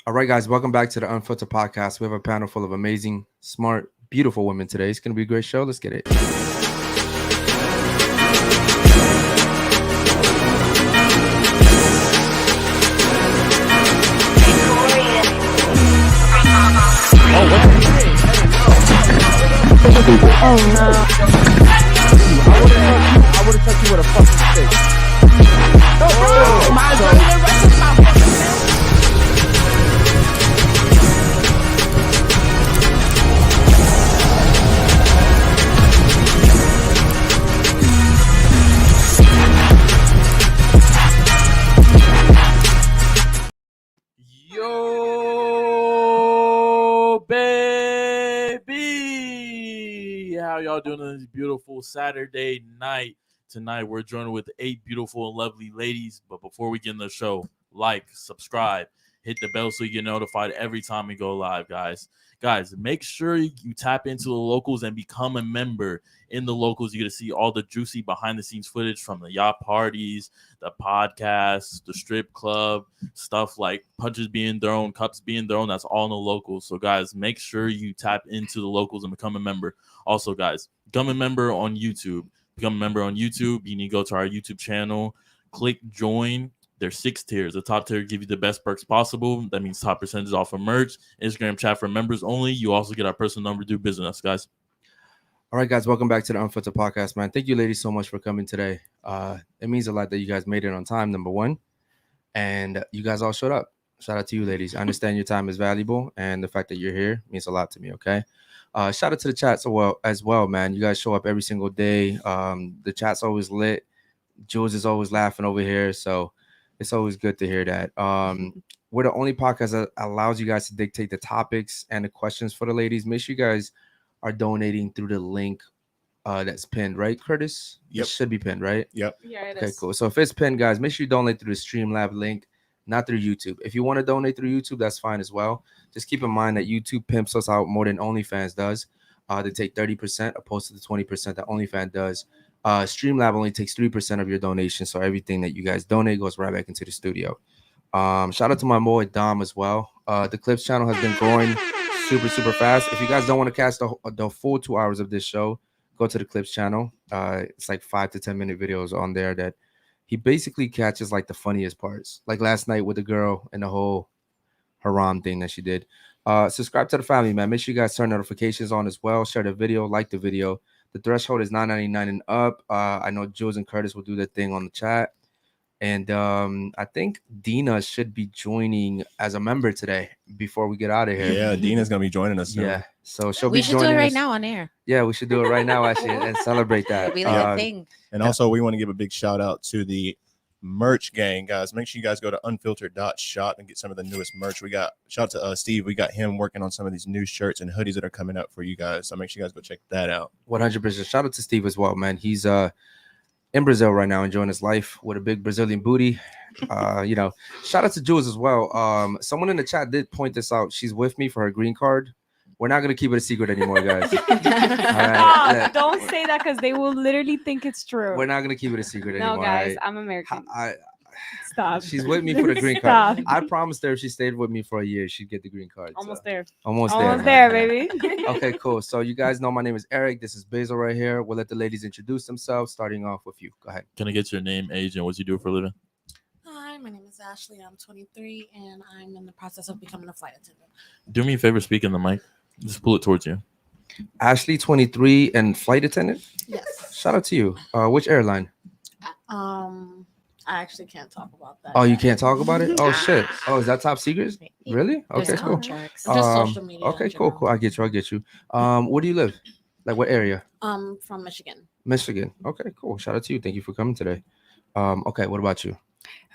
All right, guys, welcome back to the Unfiltered podcast. We have a panel full of amazing, smart, beautiful women today. It's going to be a great show. Let's get it. Oh no. I would have touched you with a fucking stick. Yo, baby! How y'all doing on this beautiful Saturday night? Tonight, we're joined with 8 beautiful and lovely ladies. But before we get in the show, like, subscribe, hit the bell so you get notified every time we go live, guys. Guys, make sure you tap into the locals and become a member. In the locals, you're going to see all the juicy behind-the-scenes footage from the yacht parties, the podcasts, the strip club, stuff like punches being thrown, cups being thrown. That's all in the locals. So, guys, make sure you tap into the locals and become a member. Also, guys, become a member on YouTube. Become a member on YouTube. You need to go to our YouTube channel, click join. There's 6 tiers. The top tier give you the best perks possible. That means top percentage off of merch, Instagram chat for members only. You also get our personal number to do business, guys. All right, guys, welcome back to the Unfiltered podcast, man. Thank you, ladies, so much for coming today. It means a lot that you guys made it on time, number one, and you guys all showed up. Shout out to you, ladies. I understand your time is valuable, and the fact that you're here means a lot to me, okay? Shout out to the chat as well, man. You guys show up every single day. The chat's always lit. Jules is always laughing over here, so it's always good to hear that. We're the only podcast that allows you guys to dictate the topics and the questions for the ladies. Make sure you guys are donating through the link that's pinned, right, Curtis? Yep. It should be pinned, right? Yep. Yeah, it Okay, is. cool. So if it's pinned, guys, make sure you donate through the Streamlab link, not through YouTube. If you want to donate through YouTube, that's fine as well. Just keep in mind that YouTube pimps us out more than OnlyFans does. They take 30% opposed to the 20% that OnlyFans does. Streamlab only takes 3% of your donation, so everything that you guys donate goes right back into the studio. Shout out to my boy Dom as well. The Clips channel has been growing super fast. If you guys don't want to catch the full 2 hours of this show, go to the Clips channel. It's like 5 to 10 minute videos on there that he basically catches like the funniest parts, like last night with the girl and the whole haram thing that she did. Subscribe to the family, man. Make sure you guys turn notifications on as well. Share the video, like the video. The threshold is $9.99 and up. I know Jules and Curtis will do their thing on the chat. And I think Dina should be joining as a member today before we get out of here. Yeah, Dina's gonna be joining us soon. Yeah. So she'll We be should do joining it right us. now on air. Yeah, we should do it right now, actually, and celebrate that. It'll be like a thing. And also, we want to give a big shout out to the merch gang, guys. Make sure you guys go to unfiltered.shop and get some of the newest merch. We got shout out to Steve. We got him working on some of these new shirts and hoodies that are coming out for you guys. So make sure you guys go check that out. 100%. Shout out to Steve as well, man. He's in Brazil right now, enjoying his life with a big Brazilian booty. Shout out to Jules as well. Someone in the chat did point this out. She's with me for her green card. We're not gonna keep it a secret anymore, guys. All right, yeah. Don't say that because they will literally think it's true. We're not gonna keep it a secret No, anymore. guys, all I'm American. right? Stop. She's with me for the green card. Stop. I promised her if she stayed with me for a year, she'd get the green card. Almost so. there. Almost Almost there, there, man. baby. Okay, cool. So you guys know my name is Eric. This is Basil right here. We'll let the ladies introduce themselves, starting off with you. Go ahead. Can I get your name, age, and what you do for a living? Hi, my name is Ashley. I'm 23 and I'm in the process of becoming a flight attendant. Do me a favor, speak in the mic. Just pull it towards you. Ashley, 23, and flight attendant. Yes. Shout out to you. Which airline? I actually can't talk about that. Oh, you yet. can't talk about it? Oh, shit. Oh, is that top secret? Really? There's Okay, cool. contracts. Just social media. Okay, in cool. general. I get you. Where do you live? Like what area? From Michigan. Michigan. Okay, cool. Shout out to you. Thank you for coming today. Okay, what about you?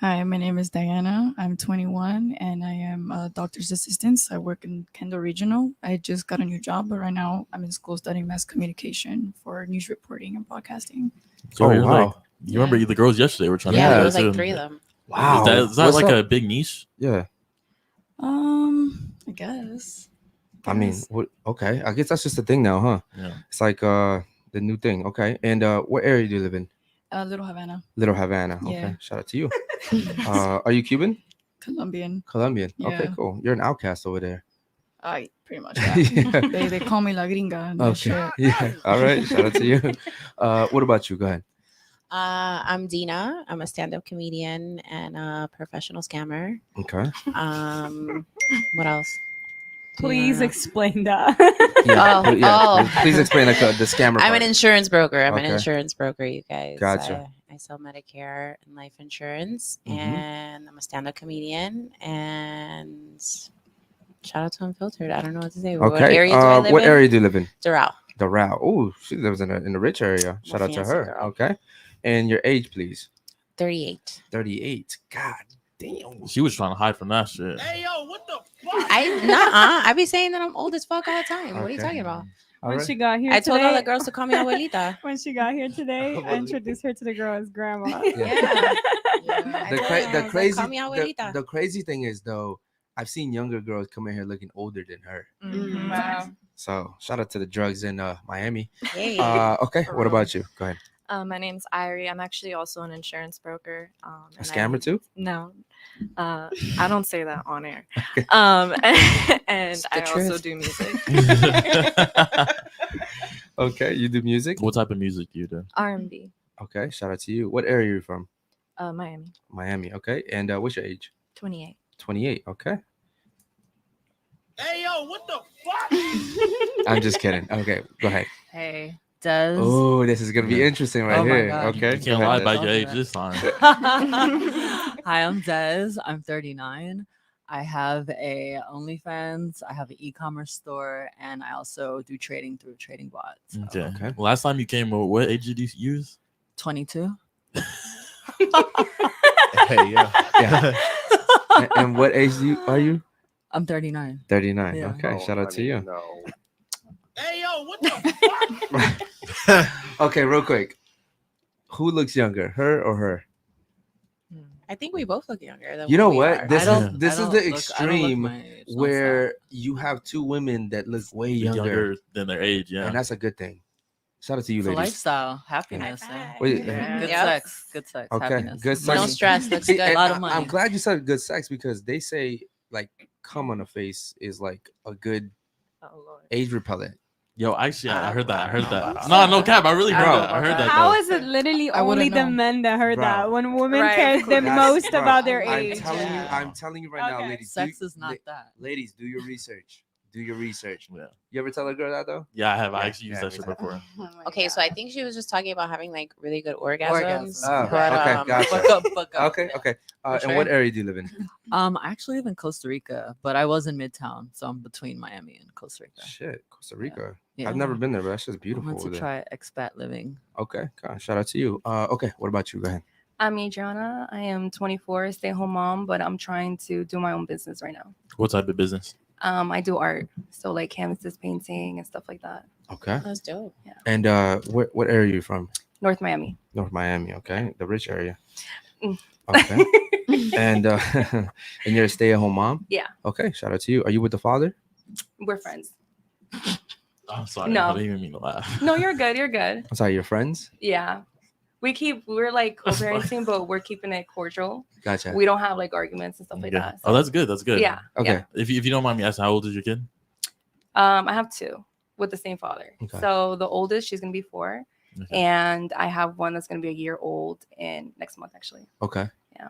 Hi, my name is Diana. I'm 21 and I am a doctor's assistant. I work in Kendall Regional. I just got a new job, but right now I'm in school studying mass communication for news reporting and broadcasting. So Oh, you're wow. like, you remember the girls yesterday were trying to Yeah, do there that was like too. 3 of them. Wow. Is that What's like up? a big niche? Yeah. I guess. I mean, okay. I guess that's just the thing now, huh? Yeah. It's like the new thing. Okay. And what area do you live in? Little Havana. Little Havana. Okay. Yeah. Shout out to you. Are you Cuban? Colombian. Colombian. Okay, Yeah. cool. You're an outcast over there. I pretty much. Yeah. Yeah. They call me La Gringa. And that Okay. shit. Yeah. All right. Shout out to you. What about you? Go ahead. I'm Dina. I'm a stand-up comedian and a professional scammer. Okay. What else? Please explain that. Yeah. Oh, oh. Please explain like the scammer. I'm an part. insurance broker. I'm an Okay. insurance broker, you guys. Gotcha. I sell Medicare and life insurance, Mhm. and I'm a stand-up comedian. And shout out to Unfiltered. I don't know what to say. What Okay. area do I live What in? area do you live in? Doral. Doral. Oh, she lives in a rich area. Shout out to fancy her. girl. Okay. And your age, please. 38. 38. God damn. She was trying to hide from that shit. I be saying that I'm old as fuck all the time. What are you Okay. talking about? All When right. she got here I told all today, the girls to call me abuelita. when she got here today, I introduced her to the girl as grandma. Yeah. I The, told cra- her, I the was crazy like, call me abuelita. the crazy thing is though, I've seen younger girls come in here looking older than her. Mhm. Wow. So shout out to the drugs in Miami. Hey. Okay, For what real. about you? Go ahead. My name's Irie. I'm actually also an insurance broker. A and scammer too? No, I don't say that on air. And I the also truth. do music, Okay, you do music. What type of music do you do? R&B. Okay, shout out to you. What area are you from? Miami, Miami. Okay, and what's your age? 28. 28. Okay. Hey yo, what the fuck? I'm just kidding. Okay, go ahead. Hey, Des. Oh, this is gonna be interesting right Oh my here. God. Okay, You can't go lie ahead. about your Don't do age that. this time. Hi, I'm Des. I'm 39. I have a OnlyFans. I have an e-commerce store, and I also do trading through trading bots. So, Okay. Okay. Last time you came, what age did you use? 22. Hey, yeah. Yeah. And what age are you? I'm 39. 39. Yeah. Okay, shout out to you. No. Hey yo, what the fuck? Okay, real quick. Who looks younger, her or her? I think we both look younger than You know we what? are. This I is don't- this I is don't the look- I don't look extreme my age. Don't where stop. you have two women that look way Younger. younger, than their age, yeah. and that's a good thing. Shout out to you, It's a ladies. lifestyle, happiness. Yeah. Wait, Good Yep. sex, good sex, Okay, happiness. good No sex. stress. Looks See, good. and lot of I'm money. glad you said good sex because they say like cum on a face is like a good Oh, Lord. age repellent. Yo, actually, I heard that. I heard Bro. that. No cap. I really heard Bro. that. I heard that. How though. is it literally I wouldn't only the know. men that heard Bro. that when women Right, care of the course. most Bro, about their I'm age? telling you, Yeah. I'm telling you right now, Okay. ladies. Sex is not la- that. Ladies, do your research. Do your research. Yeah. You ever tell a girl that though? Yeah, I have. I Yeah, actually used yeah, that shit we before. Okay, so I think she was just talking about having like really good orgasms. Orgasms. Oh, but, okay, gotcha. Fuck up. Okay, okay. For And what sure. area do you live in? I actually live in Costa Rica, but I was in Midtown, so I'm between Miami and Costa Rica. Shit, Costa Rica. Yeah. I've never been there, but that's just I beautiful want over to there. try expat living. Okay, God, shout out to you. Okay, what about you? Go ahead. I'm Adriana. I am 24, stay-at-home mom, but I'm trying to do my own business right now. What type of business? I do art, so like canvases, painting, and stuff like that. Okay. That's dope. And what area are you from? North Miami. North Miami. Okay, the rich area. Mm. Okay. And and you're a stay-at-home mom. Yeah. Okay, shout out to you. Are you with the father? We're friends. I'm sorry. No. I didn't even mean to laugh. No, you're good. You're good. I'm sorry, your friends. Yeah. We're like co-parenting, but we're keeping it cordial. Gotcha. We don't have like arguments and stuff like Yeah. that. Oh, that's good. That's good. Yeah. Okay. Yeah. If you don't mind me asking, how old is your kid? I have two with the same father. Okay. So the oldest, she's gonna be 4, Okay. and I have one that's gonna be a year old in next month, actually. Okay. Yeah.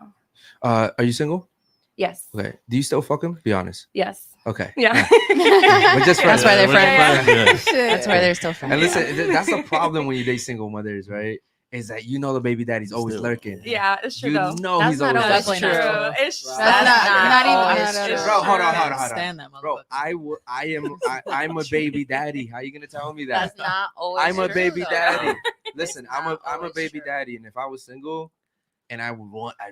Are you single? Yes. Okay. Do you still fuck him? Be honest. Yes. Okay. Yeah. But just That's why they're we're friends. friends, yeah. That's why they're still friends. And listen, that's the problem when you date single mothers, right? Is that you know the baby daddy's always Still. lurking. Yeah, it's true You though. know That's he's not always always lurking. true. It's true. That's not even always true. true. Bro, hold on, I hold on. can't stand that Bro, motherfucker. I'm a baby daddy. How you gonna tell me that? That's not always I'm a true, baby though. daddy. Listen, I'm not a always baby true. daddy, and if I was single, and I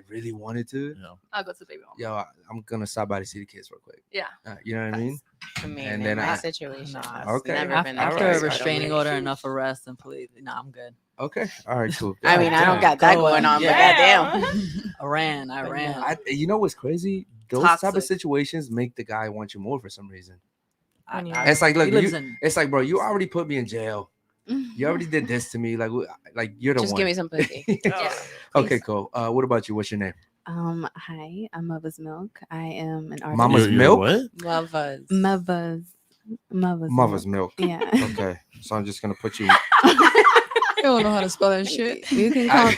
really wanted to, Yeah. I'll go to the baby mom. yo, I'm gonna stop by to see the kids real quick. Yeah. You know what I mean? I mean, And in then my I- situation, Nah, I've okay. never been After Alright. a restraining order, enough arrest. arrest and police. Nah, I'm good. Okay. All right. Cool. I mean, I don't God got that Go going on, but yeah. goddamn. I ran. damn. You know what's crazy? Those type of Toxic. situations make the guy want you more for some reason. I- When I- It's like, look, he lives you- in- It's like, bro, you already put me in jail. You already did this to me. Like you're the Just one. give me some pussy. Yeah. Okay, cool. What about you? What's your name? Hi, I'm Mother's Milk. I am an artist. Mama's You're milk. what? Lovers. Mother's Milk. Yeah. Okay, so I'm just gonna put you. I don't know how to spell that shit. You can call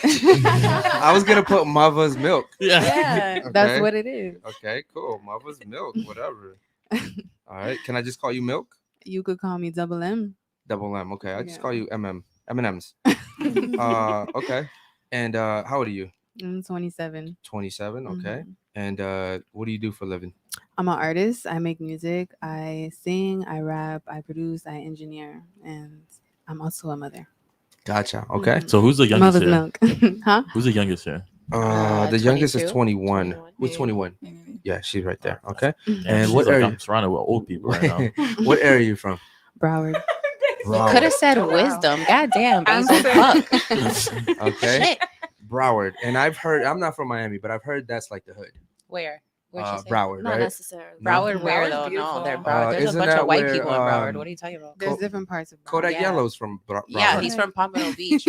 I was gonna put mother's milk. Yeah. Yeah, Okay. that's what it is. Okay, cool. Mother's milk, whatever. All right. Can I just call you milk? You could call me Double M. Double M. Okay. I just Yeah. call you M&M's. Okay. And how old are you? I'm 27. 27. Okay. Mhm. And what do you do for a living? I'm an artist. I make music. I sing. I rap. I produce. I engineer. And I'm also a mother. Gotcha. Okay. So who's the youngest Mother's here? Milk. Huh? Who's the youngest here? The youngest is 22? 21. Who's 21? Yeah, she's right there. Okay. Mm-hmm. Yeah, And she's what like, area? I'm surrounded with old people right now. What area are you from? Broward. Could have said wisdom. God damn, basil fuck. Okay. Shit. Broward. And I've heard, I'm not from Miami, but I've heard that's like the hood. Where? Where'd you say? Broward, Not right? necessarily. No? Broward where Broward's though? No, beautiful. they're Broward. There's a Isn't bunch of that white where, people in Broward. What are you talking about? There's different parts of Broward. Kodak Yeah. Yellow's from Broward. Yeah, he's from Pompano Beach,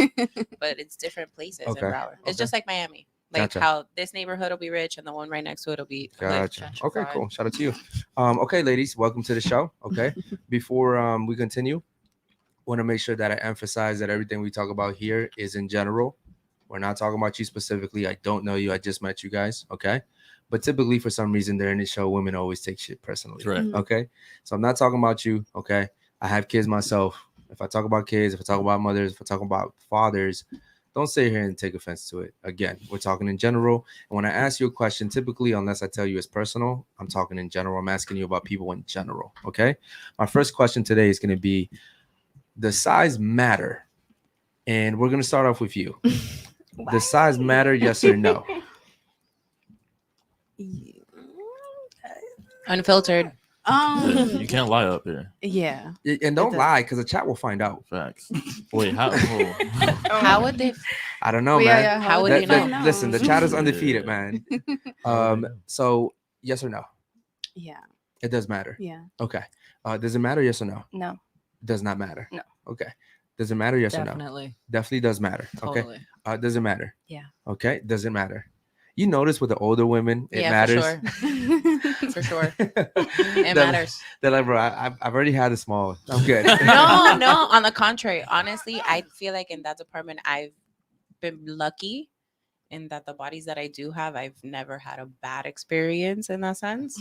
but it's different places Okay. in Broward. It's Okay. just like Miami. Like Gotcha. how this neighborhood will be rich and the one right next to it will be hood. Gotcha. Okay, gentrified. cool. Shout out to you. Okay, ladies, welcome to the show. Okay. Before we continue, want to make sure that I emphasize that everything we talk about here is in general. We're not talking about you specifically. I don't know you. I just met you guys. Okay. But typically, for some reason, during the show, women always take shit personally. Right. Okay. So I'm not talking about you. Okay. I have kids myself. If I talk about kids, if I talk about mothers, if I talk about fathers, don't sit here and take offense to it. Again, we're talking in general. And when I ask you a question, typically, unless I tell you it's personal, I'm talking in general. I'm asking you about people in general. Okay. My first question today is going to be, does size matter? And we're going to start off with you. Does size matter? Yes or no? Unfiltered. You can't lie up here. Yeah. And don't lie, because the chat will find out. Facts. Wait, how? How would they? I don't know, Well, man. yeah, How would you know? Listen, the chat is undefeated, Yeah. man. So yes or no? Yeah. It does matter. Yeah. Okay. Does it matter? Yes or no? No. Does not matter. No. Okay. Does it matter? Yes or no? Definitely. Definitely does matter. Totally. Okay. Does it matter? Yeah. Okay. Does it matter? You notice with the older women, it Yeah, matters. For sure. It matters. They're like, bro, I've already had a small. I'm good. No. On the contrary, honestly, I feel like in that department, I've been lucky in that the bodies that I do have, I've never had a bad experience in that sense.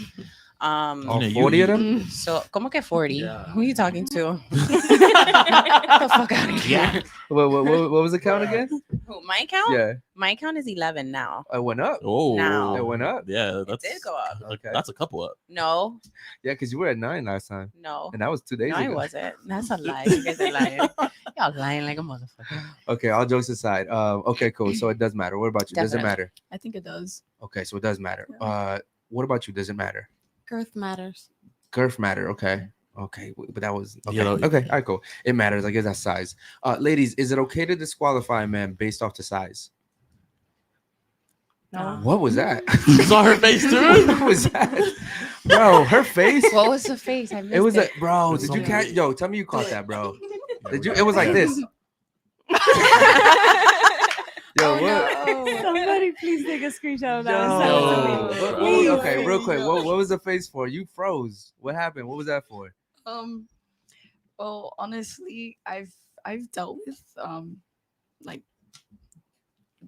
All You- 40 of them? So, como que 40? Yeah. Who are you talking to? Get the fuck out of here. What was the count again? Who, my count? Yeah. My count is 11 now. It went up. Oh, Now. It went up. Yeah, that's It did go up. Okay. That's a couple up. No, Yeah, because you were at 9 last time. no. And that was 2 days No, ago. I wasn't. That's a lie. You guys are lying. Y'all lying like a motherfucker. Okay, all jokes aside. Okay, cool. So it does matter. What about you? Does it Definitely. matter? I think it does. Okay, so it does matter. What about you? Does it matter? Girth matters. Girth matter. Okay. Okay, but that was okay. Yeah, Okay, all right, cool. It matters. I guess that's size. Ladies, is it okay to disqualify a man based off the size? No. What was that? You saw her face too? What was that, bro? Her face. What was the face? I missed It was it. a bro. Did you Something. catch? Yo, tell me you caught that, bro. Did you? It was like this. Yo, what? Somebody please take a screenshot of that. and Yo, send it to me. what- Please. okay, real quick. What was the face for? You froze. What happened? What was that for? Well, honestly, I've dealt with like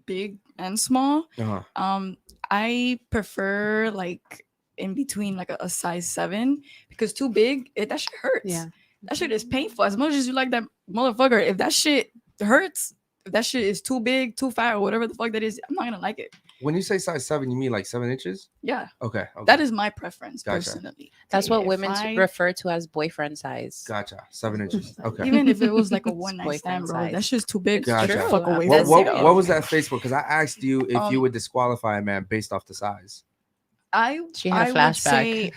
big and small. Uh-huh. I prefer like in between like a size 7 because too big, that shit hurts. Yeah. That shit is painful. As much as you like that motherfucker, if that shit hurts, if that shit is too big, too fat, or whatever the fuck that is, I'm not gonna like it. When you say size 7, you mean like 7 inches? Yeah. Okay. That is my preference Gotcha. personally. That's what If women I- refer to as boyfriend size. Gotcha. 7 inches. Okay. Even if it was like a one night boyfriend stand, bro, size. that's just too big. Gotcha. Get the fuck away What, from what, me. what was that face for? Because I asked you if you Um, would disqualify a man based off the size. She had a I would flashback. say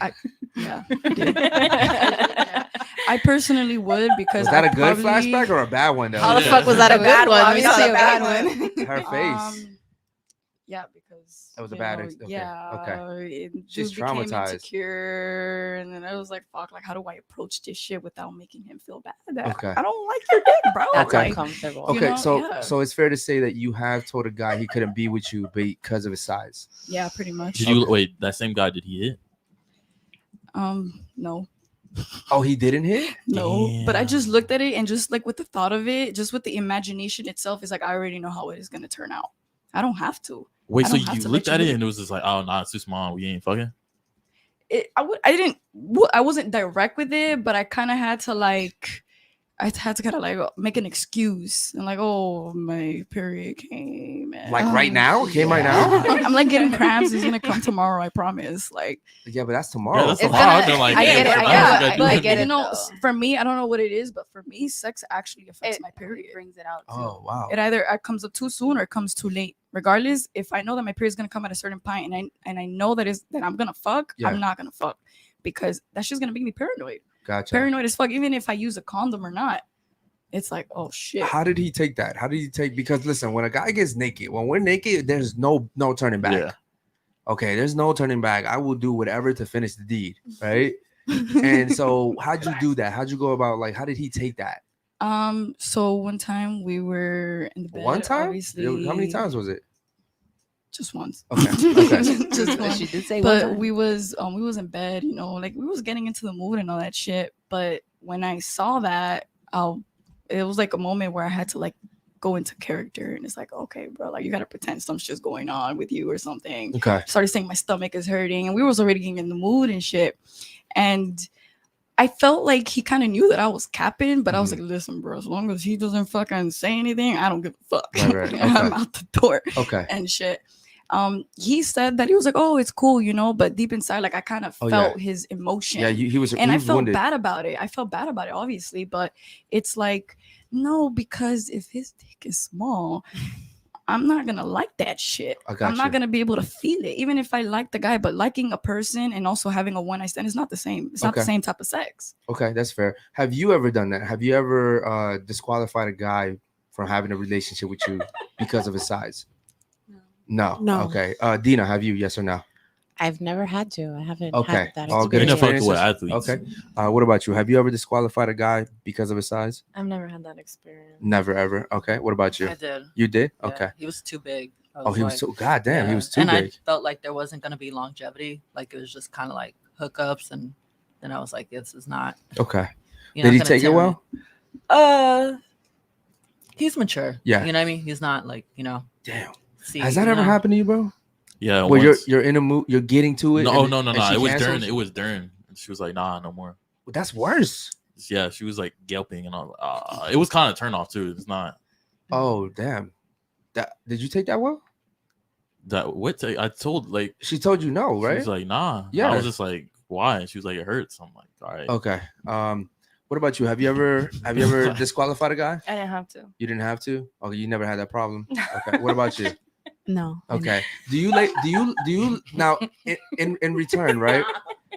yeah, I did. Yeah. I personally would because Was that I a good probably- flashback or a bad one? Though? How the fuck was that a good one? We Obviously saw a the bad bad one. Her face. Yeah, because because It was a bad okay. She's dude became traumatized. insecure, and then I was like, fuck, like how do I approach this shit without making him feel bad? Okay. I don't like your dick, bro. That's Like, uncomfortable. you Okay, know, so yeah. so it's fair to say that you have told a guy he couldn't be with you because of his size. Yeah, pretty much. Did you wait? That same guy, did he hit? No. Oh, he didn't hit? No, but I just Damn. looked at it and just like with the thought of it, just with the imagination itself, is like I already know how it is gonna turn out. I don't have to. Wait, I so don't have you to looked let at you it hit and it was just like, oh, nah, it's too small. We ain't fucking. I wasn't direct with it, but I kind of had to kind of like make an excuse and like, oh, my period came. And, Like right now? It came right now? I'm like getting cramps. It's gonna come tomorrow. I promise. Like, Yeah, but that's tomorrow. Yeah, that's It's tomorrow. gonna- They're like, I hey, get it, what I the get hell it, we gotta do but I with get it? you know, though. for me, I don't know what it is, but for me, sex actually affects my period. brings it out too. Oh, wow. It either comes up too soon or it comes too late. Regardless, if I know that my period's gonna come at a certain point and I know that I'm gonna fuck, Yeah. I'm not gonna fuck because that's just gonna make me paranoid. Gotcha. Paranoid as fuck. Even if I use a condom or not, it's like, oh shit. How did he take that? How did he take? Because listen, when a guy gets naked, when we're naked, there's no turning back. Yeah. Okay, there's no turning back. I will do whatever to finish the deed, right? And so, how'd you do that? How'd you go about like? How did he take that? So one time we were in the bed. One time? Obviously, How many times was it? Just once. Okay. Okay. Just one. She did say one But time. we was in bed, you know, like we was getting into the mood and all that shit. But when I saw that, it was like a moment where I had to like go into character, and it's like, okay, bro, like you gotta pretend something's just going on with you or something. Okay. Started saying my stomach is hurting, and we was already getting in the mood and shit. And I felt like he kind of knew that I was capping, but I was like, listen, bro, as long as he doesn't fucking say anything, I don't give a fuck. Right. Okay. I'm out the door Okay. and shit. He said that he was like, oh, it's cool, you know, but deep inside, like I kind of felt his emotion. Yeah, he was. And he I was felt wounded. bad about it. Obviously, but it's like, no, because if his dick is small, I'm not gonna like that shit. I'm not gonna be able to feel it, even if I like the guy. But liking a person and also having a one night stand is not the same. It's not the same type of sex. Okay, that's fair. Have you ever done that? Have you ever disqualified a guy from having a relationship with you because of his size? No. No. Okay. Dina, have you? Yes or no? I've never had to. I haven't Okay. had that All good You know, fuck experience. with experiences. athletes. Okay. What about you? Have you ever disqualified a guy because of his size? I've never had that experience. Never ever. Okay. What about you? I did. You did? Yeah, Okay. He was too big. I Oh, he was like- so goddamn. He yeah. was too and big. I felt like there wasn't gonna be longevity. Like it was just kind of like hookups, and then I was like, this is not. Okay. You're Did not he gonna take it tear me. well? He's mature. Yeah. You know what I mean? He's not like, you know. Damn. See, Has that you ever know? happened to you, bro? Yeah. Where once. you're in a mood, you're getting to it. No, and- no. and she It was cancels? during. It was during. And she was like, nah, no more. That's worse. Yeah, she was like yelping and all. It was kind of turn off too. It's not Oh damn. That did you take that well? that. I told like She told you no, she right? was like, nah. Yeah. I was just like, why? And she was like, it hurts. I'm like, all right. Okay. What about you? Have you ever disqualified a guy? I didn't have to. You didn't have to? Okay, you never had that problem. Okay. What about you? No. I Okay. Do you now in return, right?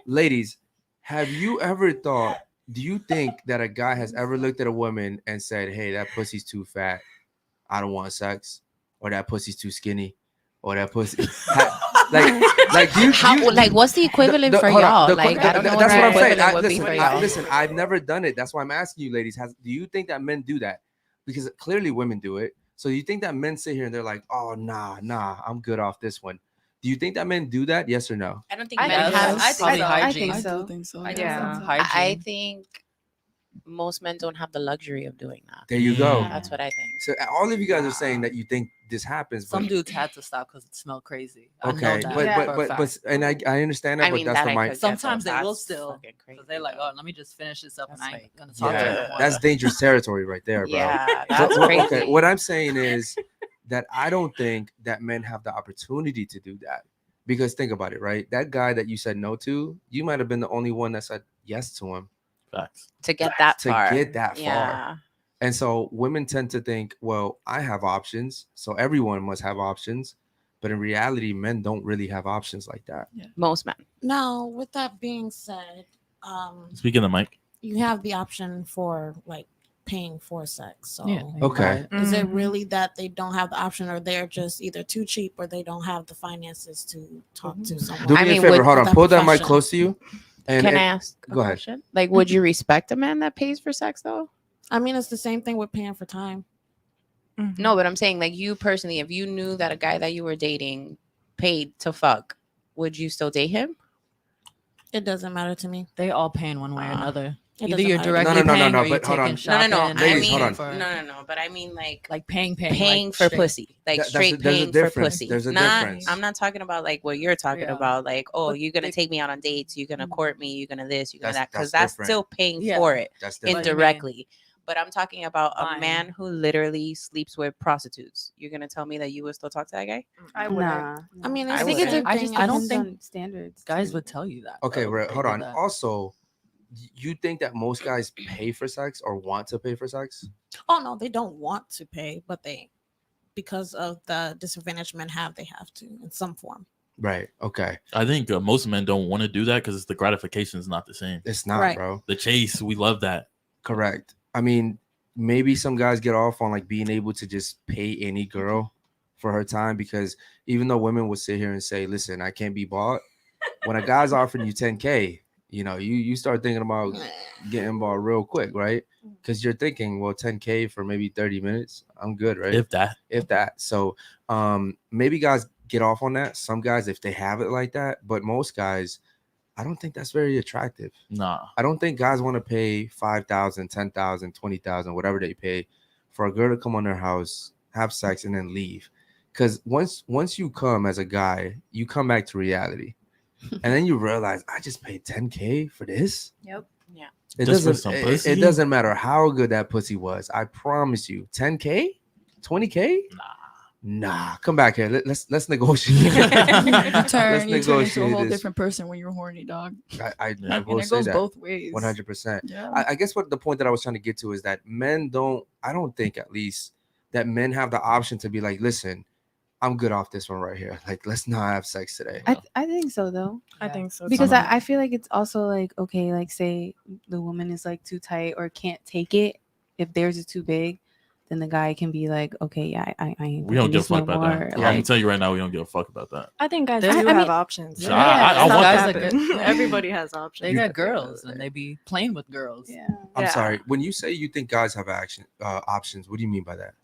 Ladies, have you ever thought, do you think that a guy has ever looked at a woman and said, hey, that pussy's too fat, I don't want sex, or that pussy's too skinny, or that pussy like do you Like, what's the equivalent for hold on, y'all? Like, I don't know what that's the what I'm saying. equivalent would be for y'all. Listen, I've never done it. That's why I'm asking you, ladies. Do you think that men do that? Because clearly women do it. So you think that men sit here and they're like, oh nah, I'm good off this one. Do you think that men do that? Yes or no? I don't think I men think have. so. Probably I hygiene. think so. I think so. I think Yeah. so. I Hygiene. think most men don't have the luxury of doing that. There you go. Yeah. That's what I think. So all of you guys are saying that you think this happens. Some but, dudes had to stop because it smelled crazy. I know okay, that but Yeah. but for a but, but fact. and I understand that, I but mean, that's that for I my could get, Sometimes though. they will That's still, fucking crazy, because they're like, though. oh, let me just finish this up, That's and I ain't like- gonna talk to yeah, anyone. that's dangerous territory right there, bro. Yeah, that's What- crazy. okay, what I'm saying is that I don't think that men have the opportunity to do that. Because think about it, right? That guy that you said no to, you might have been the only one that said yes to him. Facts. To get that To far. get that far. Yeah. And so women tend to think, well, I have options, so everyone must have options. But in reality, men don't really have options like that. Most men. Now, with that being said, Speaking of the mic. you have the option for like paying for sex. So Yeah. Okay. is it Mhm. really that they don't have the option, or they're just either too cheap, or they don't have the finances to talk to someone? Do me I a mean, favor. would- Hold on. with that Pull that mic profession. close to you. And Can I ask a go ahead. question? Like, would you respect a man that pays for sex though? I mean, it's the same thing with paying for time. No, but I'm saying like you personally, if you knew that a guy that you were dating paid to fuck, would you still date him? It doesn't matter to me. They all pay in one way or another. It Either doesn't you're matter. directly No, no, no, paying no, or you're but hold taking on. No, shopping. no. I Ladies, mean, hold on. no, no, no. But I mean, like paying paying like, for straight. pussy, like straight there's a paying for difference. pussy. There's a Not, difference. I'm not talking about like what you're talking Yeah. about. Like, oh, But you're gonna they- take me out on dates, you're gonna court me, you're gonna this, you're gonna that, because That's that's still paying Yeah. for it That's different. indirectly. But I'm talking about a Fine. man who literally sleeps with prostitutes. You're gonna tell me that you would still talk to that guy? I would. Nah. I mean, I it's the wouldn't. same I thing. just- I don't as- think on standards. Guys too. would tell you that. Okay, though, Rhett, if they hold did on. that. Also, you think that most guys pay for sex or want to pay for sex? Oh no, they don't want to pay, but they, because of the disadvantage men have, they have to in some form. Right. Okay. I think most men don't want to do that because the gratification is not the same. It's not, Right. bro. The chase, we love that. Correct. I mean, maybe some guys get off on like being able to just pay any girl for her time, because even though women will sit here and say, listen, I can't be bought, when a guy's offering you 10K, you know, you start thinking about getting bought real quick, right? Because you're thinking, well, 10K for maybe 30 minutes, I'm good, right? If that. If that. So maybe guys get off on that. Some guys, if they have it like that, but most guys, I don't think that's very attractive. Nah. I don't think guys want to pay 5,000, 10,000, 20,000, whatever they pay for a girl to come on their house, have sex, and then leave. Because once you come as a guy, you come back to reality, and then you realize I just paid 10K for this. Yep. Yeah. It Just for doesn't. some It pussy? doesn't matter how good that pussy was. I promise you, 10K, 20K. Nah, come back here. Let's negotiate. You turn Let's into a negotiate whole this. different person when you're horny, dog. I Yeah. will And it say goes that both ways. 100%. Yeah. I guess what the point that I was trying to get to is that men don't. I don't think, at least, that men have the option to be like, listen, I'm good off this one right here. Like, let's not have sex today. I think so though. I think so. Because too. I feel like it's also like, okay, like say the woman is like too tight or can't take it. If theirs is too big, then the guy can be like, okay, yeah, I ain't We don't taking give a this fuck no about more. that. I'm Like, gonna tell you right now, we don't give a fuck about that. I think guys I do mean- have options. So I some want guys that. are good. Everybody has options. They got girls and they be playing with girls. yeah. I'm Yeah. sorry. When you say you think guys have options, what do you mean by that?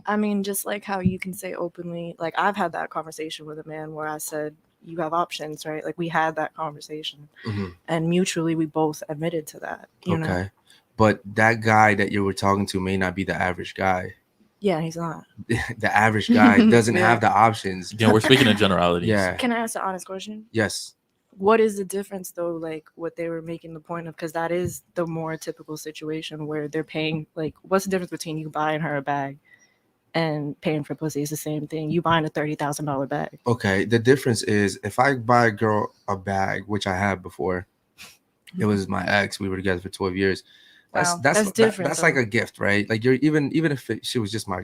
I mean, just like how you can say openly, like I've had that conversation with a man where I said, you have options, right? Like we had that conversation Mhm. and mutually we both admitted to that. You know? Okay, but that guy that you were talking to may not be the average guy. Yeah, he's not. The average guy doesn't Yeah. have the options. Again, we're speaking in generalities. Yeah. Can I ask an honest question? Yes. What is the difference though, like what they were making the point of? Because that is the more typical situation where they're paying, like, what's the difference between you buying her a bag and paying for pussy? Is the same thing. You buying a $30,000 bag. Okay. The difference is if I buy a girl a bag, which I have before, it was my ex. We were together for 12 years. Wow, that's different, That's like though. a gift, right? Like you're even if she was just my,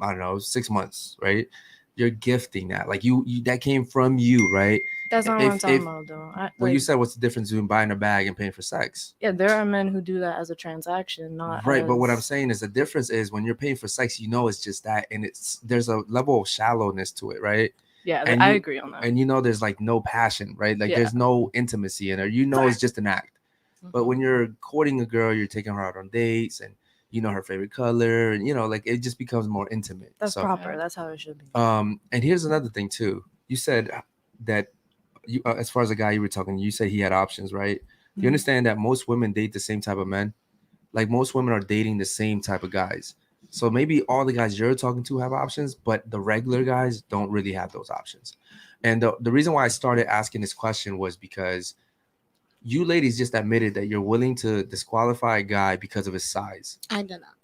I don't know, 6 months, right? You're gifting that. Like you that came from you, right? That's not what I'm If- talking if- about though. Well, you Like, said what's the difference between buying a bag and paying for sex? yeah, there are men who do that as a transaction, not Right, but what I'm as- saying is the difference is when you're paying for sex, you know it's just that, and there's a level of shallowness to it, right? Yeah, And I you- agree on that. And you know there's like no passion, right? Like Yeah. there's no intimacy in there. You know it's just an act. But Mm-hmm. when you're courting a girl, you're taking her out on dates, and you know her favorite color, and you know like it just becomes more intimate. That's So, proper. That's how it should be. and here's another thing too. You said that you, as far as the guy you were talking, you said he had options, right? Do you understand that most women date the same type of men? Like most women are dating the same type of guys. So maybe all the guys you're talking to have options, but the regular guys don't really have those options. And the reason why I started asking this question was because you ladies just admitted that you're willing to disqualify a guy because of his size. I did not.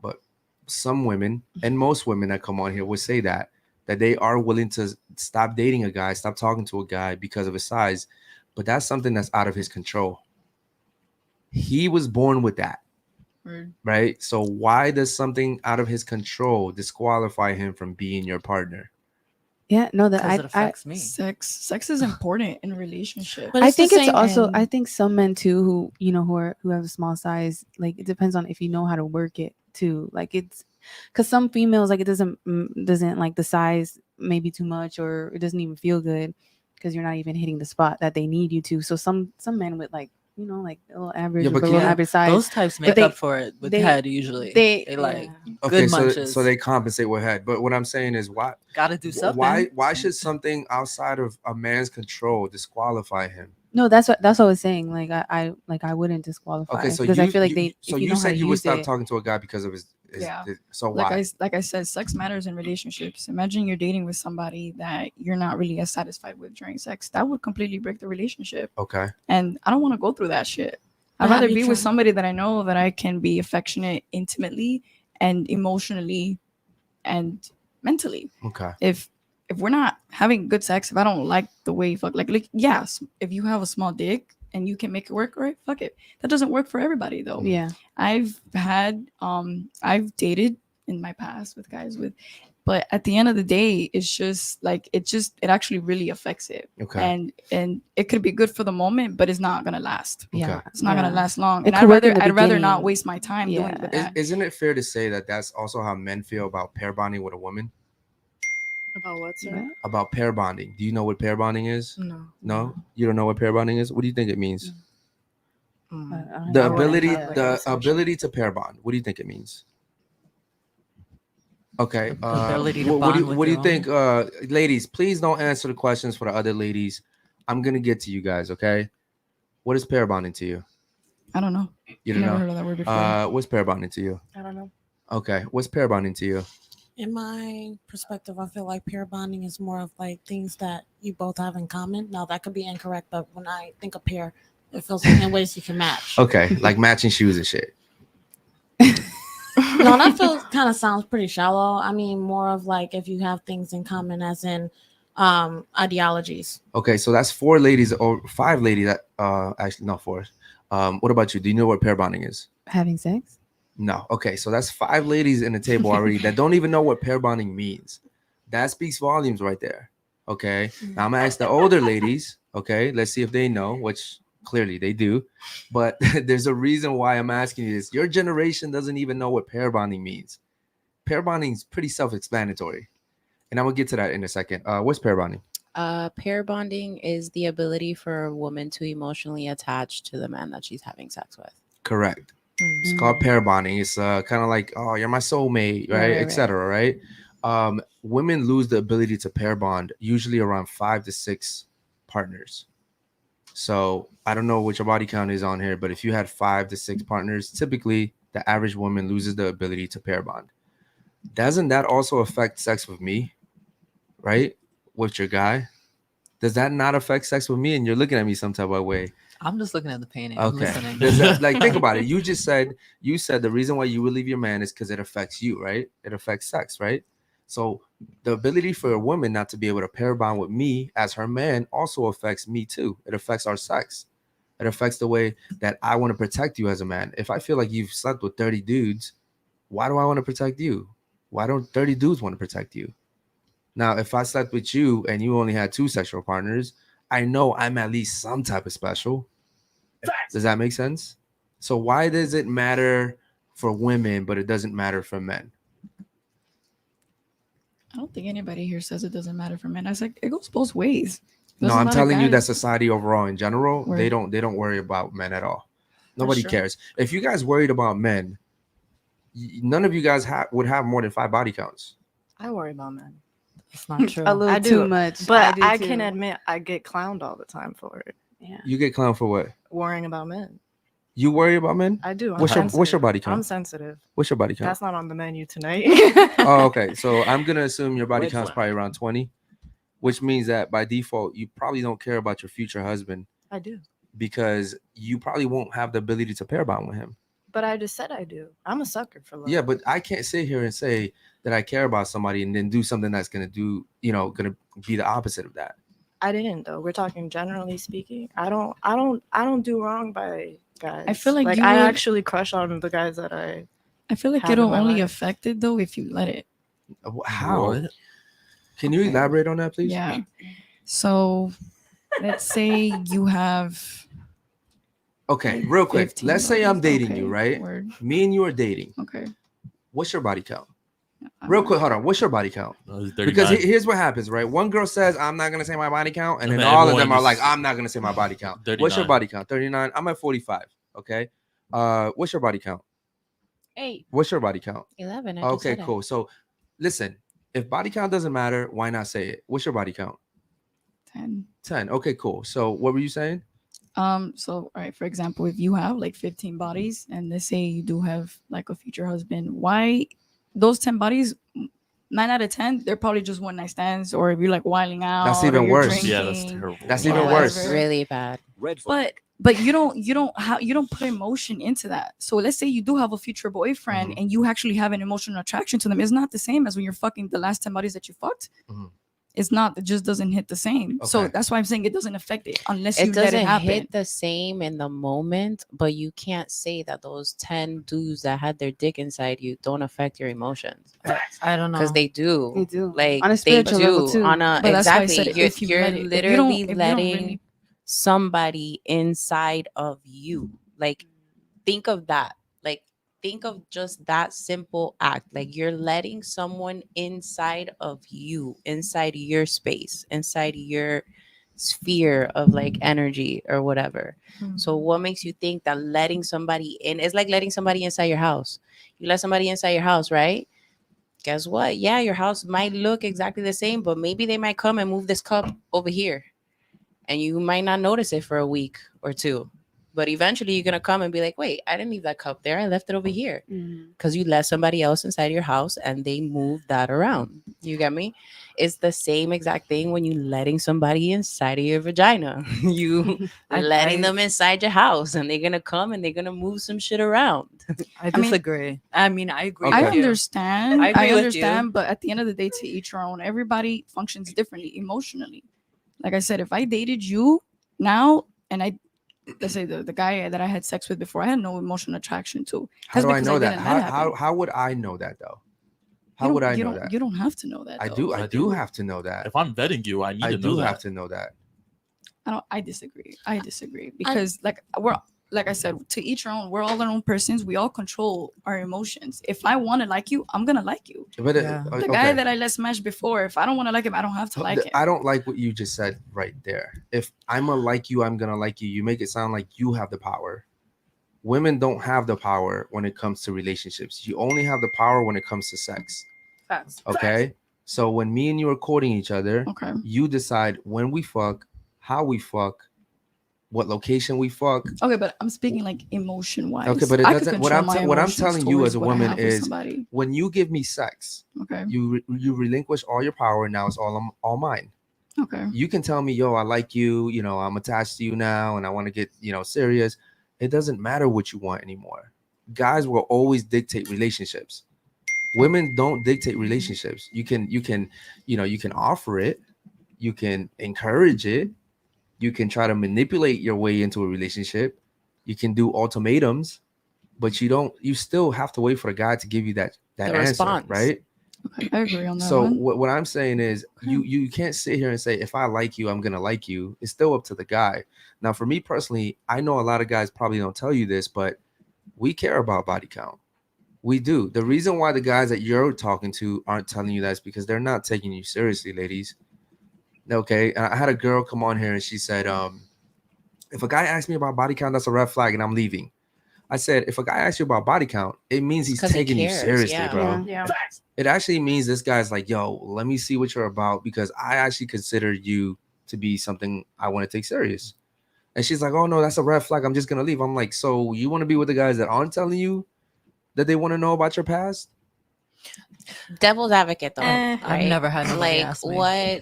But some women and most women that come on here would say that they are willing to stop dating a guy, stop talking to a guy because of his size. But that's something that's out of his control. He was born with that, right? So why does something out of his control disqualify him from being your partner? Yeah, no, that because it I affects me. Sex is important in a relationship. But I it's the think it's same also in- I think some men too who who have a small size, like it depends on if you know how to work it too. Like it's because some females, like it doesn't like the size maybe too much, or it doesn't even feel good because you're not even hitting the spot that they need you to. So some men with like like a little average Yeah, or but below can you- average size, Those types make they- up for it with they- head usually. they- They like Okay, good so munches. they compensate with head. But what I'm saying is, why Gotta do something. why should something outside of a man's control disqualify him? No, that's what I was saying. Like I wouldn't disqualify. Okay, so because I feel like so if you know how said to you would use stop it, talking to a guy because of his Yeah. so why? Like I said, sex matters in relationships. Imagine you're dating with somebody that you're not really as satisfied with during sex. That would completely break the relationship. Okay. And I don't want to go through that shit. But I'd rather have you be with tried- somebody that I know that I can be affectionate intimately and emotionally and mentally. Okay. If we're not having good sex, if I don't like the way you fuck, like yes, if you have a small dick and you can make it work, right? Fuck it. That doesn't work for everybody though. yeah. I've dated in my past with guys but at the end of the day, it's just like it actually really affects it. Okay. And it could be good for the moment, but it's not gonna last. Yeah. Okay. It's not gonna last long. It And could work in the I'd rather not beginning. waste my time doing Yeah. that. Isn't it fair to say that that's also how men feel about pair bonding with a woman? About what, sir? About pair bonding. Do you know what pair bonding is? No. No? You don't know what pair bonding is? What do you think it means? Mm. The I wouldn't ability have, like, the a assumption. ability to pair bond. What do you think it means? Okay. Ability to what do bond you with think? your Ladies, please don't answer the questions for the other ladies. I'm gonna get to you guys, okay? What is pair bonding to you? I don't know. You don't Never know. heard of that word before. What's pair bonding to you? I don't know. Okay. What's pair bonding to you? In my perspective, I feel like pair bonding is more of like things that you both have in common. Now that could be incorrect, but when I think of pair, it feels like in ways you can match. Okay, like matching shoes and shit. No, that feels kind of sounds pretty shallow. I mean, more of like if you have things in common, as in ideologies. Okay, so that's 4 ladies or 5 ladies that actually not 4. What about you? Do you know what pair bonding is? Having sex. No. Okay, so that's 5 ladies in the table already that don't even know what pair bonding means. That speaks volumes right there. Okay. Now I'm gonna ask the older ladies. Okay, let's see if they know, which clearly they do. But there's a reason why I'm asking you this. Your generation doesn't even know what pair bonding means. Pair bonding is pretty self-explanatory, and I'm gonna get to that in a second. What's pair bonding? Pair bonding is the ability for a woman to emotionally attach to the man that she's having sex with. Correct. It's called pair bonding. It's kind of like, oh, you're my soulmate, right, Right. etc. Right. Women lose the ability to pair bond usually around 5 to 6 partners. So I don't know what your body count is on here, but if you had 5 to 6 partners, typically the average woman loses the ability to pair bond. Doesn't that also affect sex with me, right? With your guy? Does that not affect sex with me? And you're looking at me some type of way. I'm just looking at the painting. I'm Okay. listening. Does that, like, think about it. You said the reason why you would leave your man is because it affects you, right? It affects sex, right? So the ability for a woman not to be able to pair bond with me as her man also affects me too. It affects our sex. It affects the way that I want to protect you as a man. If I feel like you've slept with 30 dudes, why do I want to protect you? Why don't 30 dudes want to protect you? Now, if I slept with you and you only had 2 sexual partners, I know I'm at least some type of special. Does that make sense? So why does it matter for women, but it doesn't matter for men? I don't think anybody here says it doesn't matter for men. I was like, it goes both ways. No, There's a I'm lot of telling you that guys- society overall in general, Word. they don't worry about men at all. Nobody true. cares. If you guys worried about men, none of you guys would have more than 5 body counts. I worry about men. It's not true. A little I too do, much. But do I can too. admit I get clowned all the time for it. Yeah. You get clowned for what? Worrying about men. You worry about men? I do. I'm What's your sensitive. body count? I'm sensitive. What's your body count? That's not on the menu tonight. Oh, okay. So I'm gonna assume your body Which count's one? probably around 20, which means that by default you probably don't care about your future husband I do. because you probably won't have the ability to pair bond with him. But I just said I do. I'm a sucker for love. Yeah, but I can't sit here and say that I care about somebody and then do something that's gonna do, gonna be the opposite of that. I didn't though. We're talking generally speaking. I don't do wrong by guys. I feel like you I would- actually crush on the guys that I I feel like have in it'll my only life. affect it though if you let it. How? What? Can you elaborate on that, please? Yeah. So let's say you have Okay, like real quick. 15 Let's say I'm bodies. dating you, Okay, right? word. Me and you are dating. Okay. What's your body count? I'm Real not- quick, hold on. What's your body count? It's Because 39. here's what happens, right? One girl says, I'm not going to say my body count. And And then then all of them everyone are like, just- I'm not going to say my body count. What's your 39. body count? 39. I'm at 45. Okay. What's your body count? 8, What's your body count? 11. I just Okay, said it. cool. So listen, if body count doesn't matter, why not say it? What's your body count? 10. 10. Okay, cool. So what were you saying? So all right, for example, if you have like 15 bodies and let's say you do have like a future husband, why those 10 bodies, 9 out of 10, they're probably just one night stands, or if you're like wilding out. That's or even you're worse. Yeah, that's drinking, terrible. That's or even Yeah, worse. that's really bad. But you don't put emotion into that. So let's say you do have a future boyfriend Mhm. and you actually have an emotional attraction to them. It's not the same as when you're fucking the last 10 bodies that you fucked. Mhm. It's not. It just doesn't hit the same. So Okay. that's why I'm saying it doesn't affect it unless you It let it doesn't happen. hit the same in the moment, but you can't say that those 10 dudes that had their dick inside you don't affect your emotions. I don't know. Because they do. They do. Like On a they spiritual level, do. too. On a But that's why I exactly. said You're, if you you're let it- if you don't- literally if you don't letting really- somebody inside of you. Like think of that. Like think of just that simple act. Like you're letting someone inside of you, inside your space, inside your sphere of like energy or whatever. So what makes you think that letting somebody in is like letting somebody inside your house? You let somebody inside your house, right? Guess what? Yeah, your house might look exactly the same, but maybe they might come and move this cup over here. And you might not notice it for a week or two. But eventually you're going to come and be like, wait, I didn't leave that cup there. I left it over here. Because you let somebody else inside your house and they moved that around. You get me? It's the same exact thing when you letting somebody inside of your vagina. You letting them inside your house and they're going to come and they're going to move some shit around. I mean- disagree. I mean, I agree. Okay. I with you. understand. I agree I with understand, you. but at the end of the day, to each your own. Everybody functions differently emotionally. Like I said, if I dated you now and let's say the guy that I had sex with before, I had no emotional attraction to. How That's do I because know that? didn't let it How happen. how would I know that though? You How don't- would I you know don't- that? You don't have to know that. I though. do. I I do do. have to know that. If I'm vetting you, I need I to do know have that. to know that. I disagree. I disagree because we're like I said, to each our own. We're all our own persons. We all control our emotions. If I want to like you, I'm gonna like you. But Yeah. The guy that I let smash before, if I don't want to like him, I don't have to like him. I don't like what you just said right there. If I'm gonna like you, I'm gonna like you. You make it sound like you have the power. Women don't have the power when it comes to relationships. You only have the power when it comes to sex. Facts. Okay. So when me and you are courting each other, Okay. you decide when we fuck, how we fuck, what location we fuck. Okay, but I'm speaking like emotion wise. Okay, but it I could doesn't. control my What I'm emotions telling you towards as a what I woman have with is somebody. when you give me sex, Okay. you relinquish all your power. Now it's all mine. Okay. You can tell me, yo, I like you, I'm attached to you now and I want to get, serious. It doesn't matter what you want anymore. Guys will always dictate relationships. Women don't dictate relationships. You can offer it, you can encourage it, you can try to manipulate your way into a relationship, you can do ultimatums, but you still have to wait for the guy to give you that The answer, response. right? Okay. I agree on that So one. what I'm saying is Okay. you can't sit here and say, if I like you, I'm gonna like you. It's still up to the guy. Now, for me personally, I know a lot of guys probably don't tell you this, but we care about body count. We do. The reason why the guys that you're talking to aren't telling you that is because they're not taking you seriously, ladies. Okay. I had a girl come on here and she said, if a guy asks me about body count, that's a red flag and I'm leaving. I said, if a guy asks you about body count, it means he's 'Cause he taking you cares, seriously, yeah. bro. Yeah. It actually means this guy's like, yo, let me see what you're about because I actually consider you to be something I want to take serious. And she's like, oh no, that's a red flag. I'm just gonna leave. I'm like, so you want to be with the guys that aren't telling you that they want to know about your past? Devil's advocate though. I've right? never had nobody like ask me. what?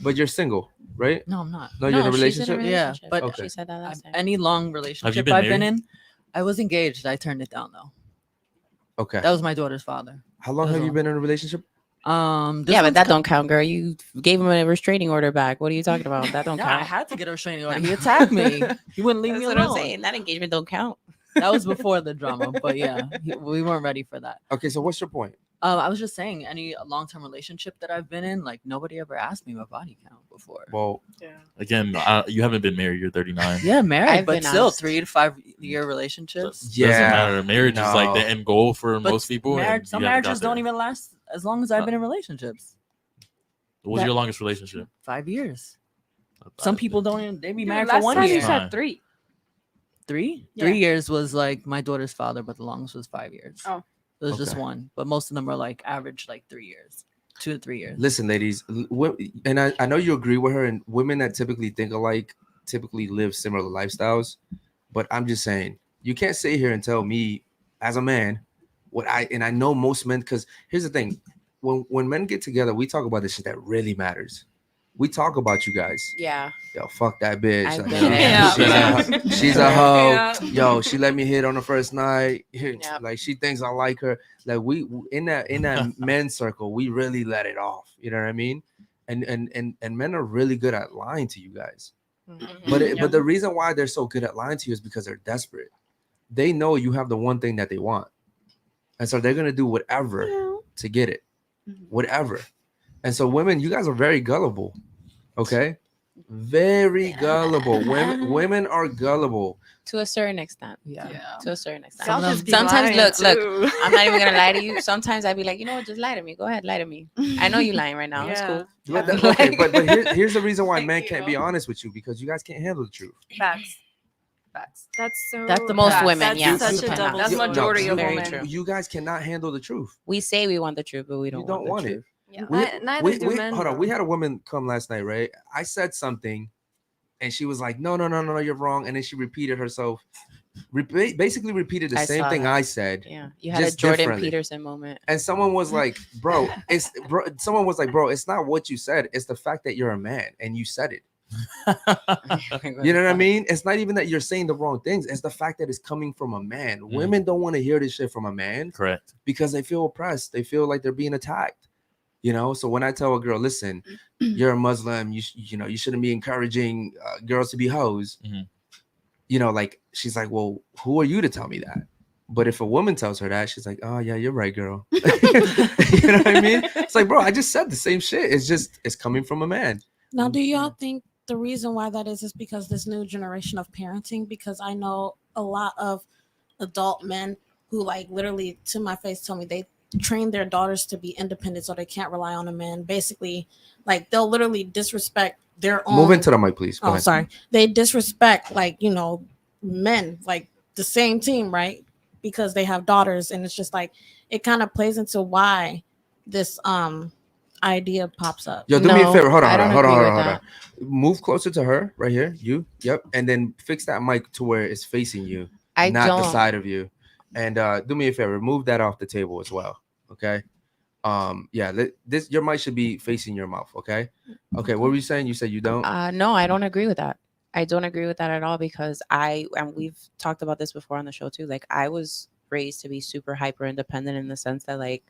But you're single, right? No, I'm not. No, you're in a she's relationship. Yeah, but Okay. she said that last time. Any long relationship been I've been married? in, I was engaged. I turned it down though. Okay. That was my daughter's father. How long That's have you all. been in a relationship? This Yeah, but one's that don't count, girl. You gave him a restraining order back. What are you talking about? That don't Yeah, I count. had to get a restraining order. He attacked me. He wouldn't leave That's me what alone. I'm saying. That engagement don't count. That was before the drama, but yeah, we weren't ready for that. Okay, so what's your point? I was just saying, any long-term relationship that I've been in, like nobody ever asked me my body count before. Well, Again, you haven't been married. You're 39. Yeah, married, I've but been still asked. 3 to 5 year relationships. Doesn't yeah, matter. Marriage is like no. the end goal for But most people. and marriage, you some haven't got marriages don't there. even last as long as I've been in relationships. What was that- your longest relationship? 5 years. Some people don't even. They be Dude, married for last 1 time you year. said 3. 3? Yeah. 3 years was like my daughter's father, but the longest was 5 years. Oh. It was just Okay. one, but most of them are like average, like 3 years, 2 to 3 years. Listen, ladies, and I know you agree with her, and women that typically think alike typically live similar lifestyles. But I'm just saying, you can't sit here and tell me as a man and I know most men, because here's the thing, when men get together, we talk about the shit that really matters. We talk about you guys. Yeah. Yo, fuck that bitch. I've Like, been yo, there. she's a hoe. Yeah. Yo, she let me hit on the first night. Yep. Like she thinks I like her. Like we in that men's circle, we really let it off. You know what I mean? And men are really good at lying to you guys. But the reason why they're so good at lying to you is because they're desperate. They know you have the one thing that they want, and so they're gonna do whatever to get it, whatever. And so women, you guys are very gullible. Okay, very gullible. Women are gullible. To a certain extent. Yeah. To a certain extent. Y'all just be Sometimes lying, look, too. I'm not even gonna lie to you. Sometimes I'd be like, you know what, just lie to me. Go ahead, lie to me. I know you lying right now. It's cool. Okay, but here's the reason why men can't be honest with you, because you guys can't handle the truth. Facts. That's so. That's the most facts. women, That's yeah. such a double. That's No, majority of Very women. true. You guys cannot handle the truth. We say we want the truth, but we don't, You don't want the it. truth. Yeah. Neither do men. Hold on. though. We had a woman come last night, right? I said something, and she was like, "No, you're wrong." And then she repeated herself, basically repeated the I same saw thing that. I said. Yeah. You had a just Jordan differently. Peterson moment. And someone was like, "Bro, someone was like, bro, it's not what you said. It's the fact that you're a man and you said it." You know what I mean? It's not even that you're saying the wrong things. It's the fact that it's coming from a man. Women don't want to hear this shit from a man. Correct. Because they feel oppressed. They feel like they're being attacked. You know, so when I tell a girl, listen, you're a Muslim, you shouldn't be encouraging girls to be hoes. You know, like she's like, well, who are you to tell me that? But if a woman tells her that, she's like, oh yeah, you're right, girl. You know what I mean? It's like, bro, I just said the same shit. It's coming from a man. Now, do y'all think the reason why that is because this new generation of parenting? Because I know a lot of adult men who like literally to my face tell me they train their daughters to be independent so they can't rely on a man. Basically, like they'll literally disrespect their own. Move into the mic, please. Go Oh, ahead. sorry. They disrespect men, like the same team, right? Because they have daughters, and it's just like it kind of plays into why this idea pops up. Yo, do me a favor. Hold I don't on. agree with that. Move closer to her right here. You. Yep. And then fix that mic to where it's facing you, I not the don't. side of you. And do me a favor. Move that off the table as well. Okay. Yeah. Your mic should be facing your mouth. Okay. Okay. What were you saying? You said you don't. No, I don't agree with that. I don't agree with that at all because and we've talked about this before on the show too. Like I was raised to be super hyper independent in the sense that like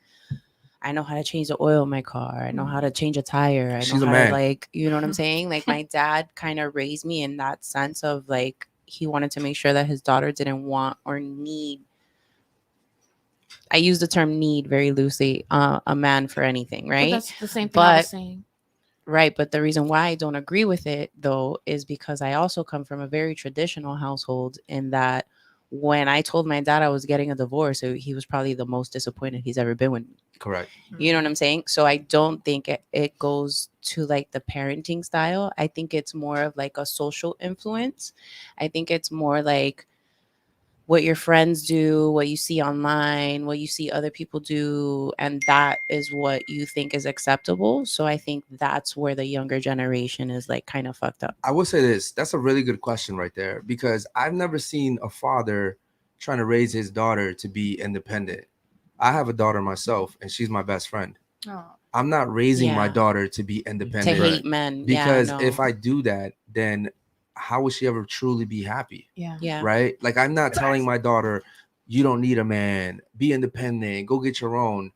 I know how to change the oil in my car. I know how to change a tire. I She's know a how man. to like, you know what I'm saying? Like my dad kind of raised me in that sense of like he wanted to make sure that his daughter didn't want or need. I use the term need very loosely, a man for anything, right? But that's the same thing I was saying. Right. But the reason why I don't agree with it, though, is because I also come from a very traditional household in that when I told my dad I was getting a divorce, he was probably the most disappointed he's ever been with me. Correct. You know what I'm saying? So I don't think it goes to like the parenting style. I think it's more of like a social influence. I think it's more like what your friends do, what you see online, what you see other people do, and that is what you think is acceptable. So I think that's where the younger generation is like kind of fucked up. I will say this. That's a really good question right there, because I've never seen a father trying to raise his daughter to be independent. I have a daughter myself, and she's my best friend. Oh. I'm not raising my Yeah. daughter to be To independent. hate men. Because yeah, if no. I do that, then how would she ever truly be happy? Yeah. Yeah. Right? Like I'm not telling my daughter, you don't need a man, be independent, go get your own.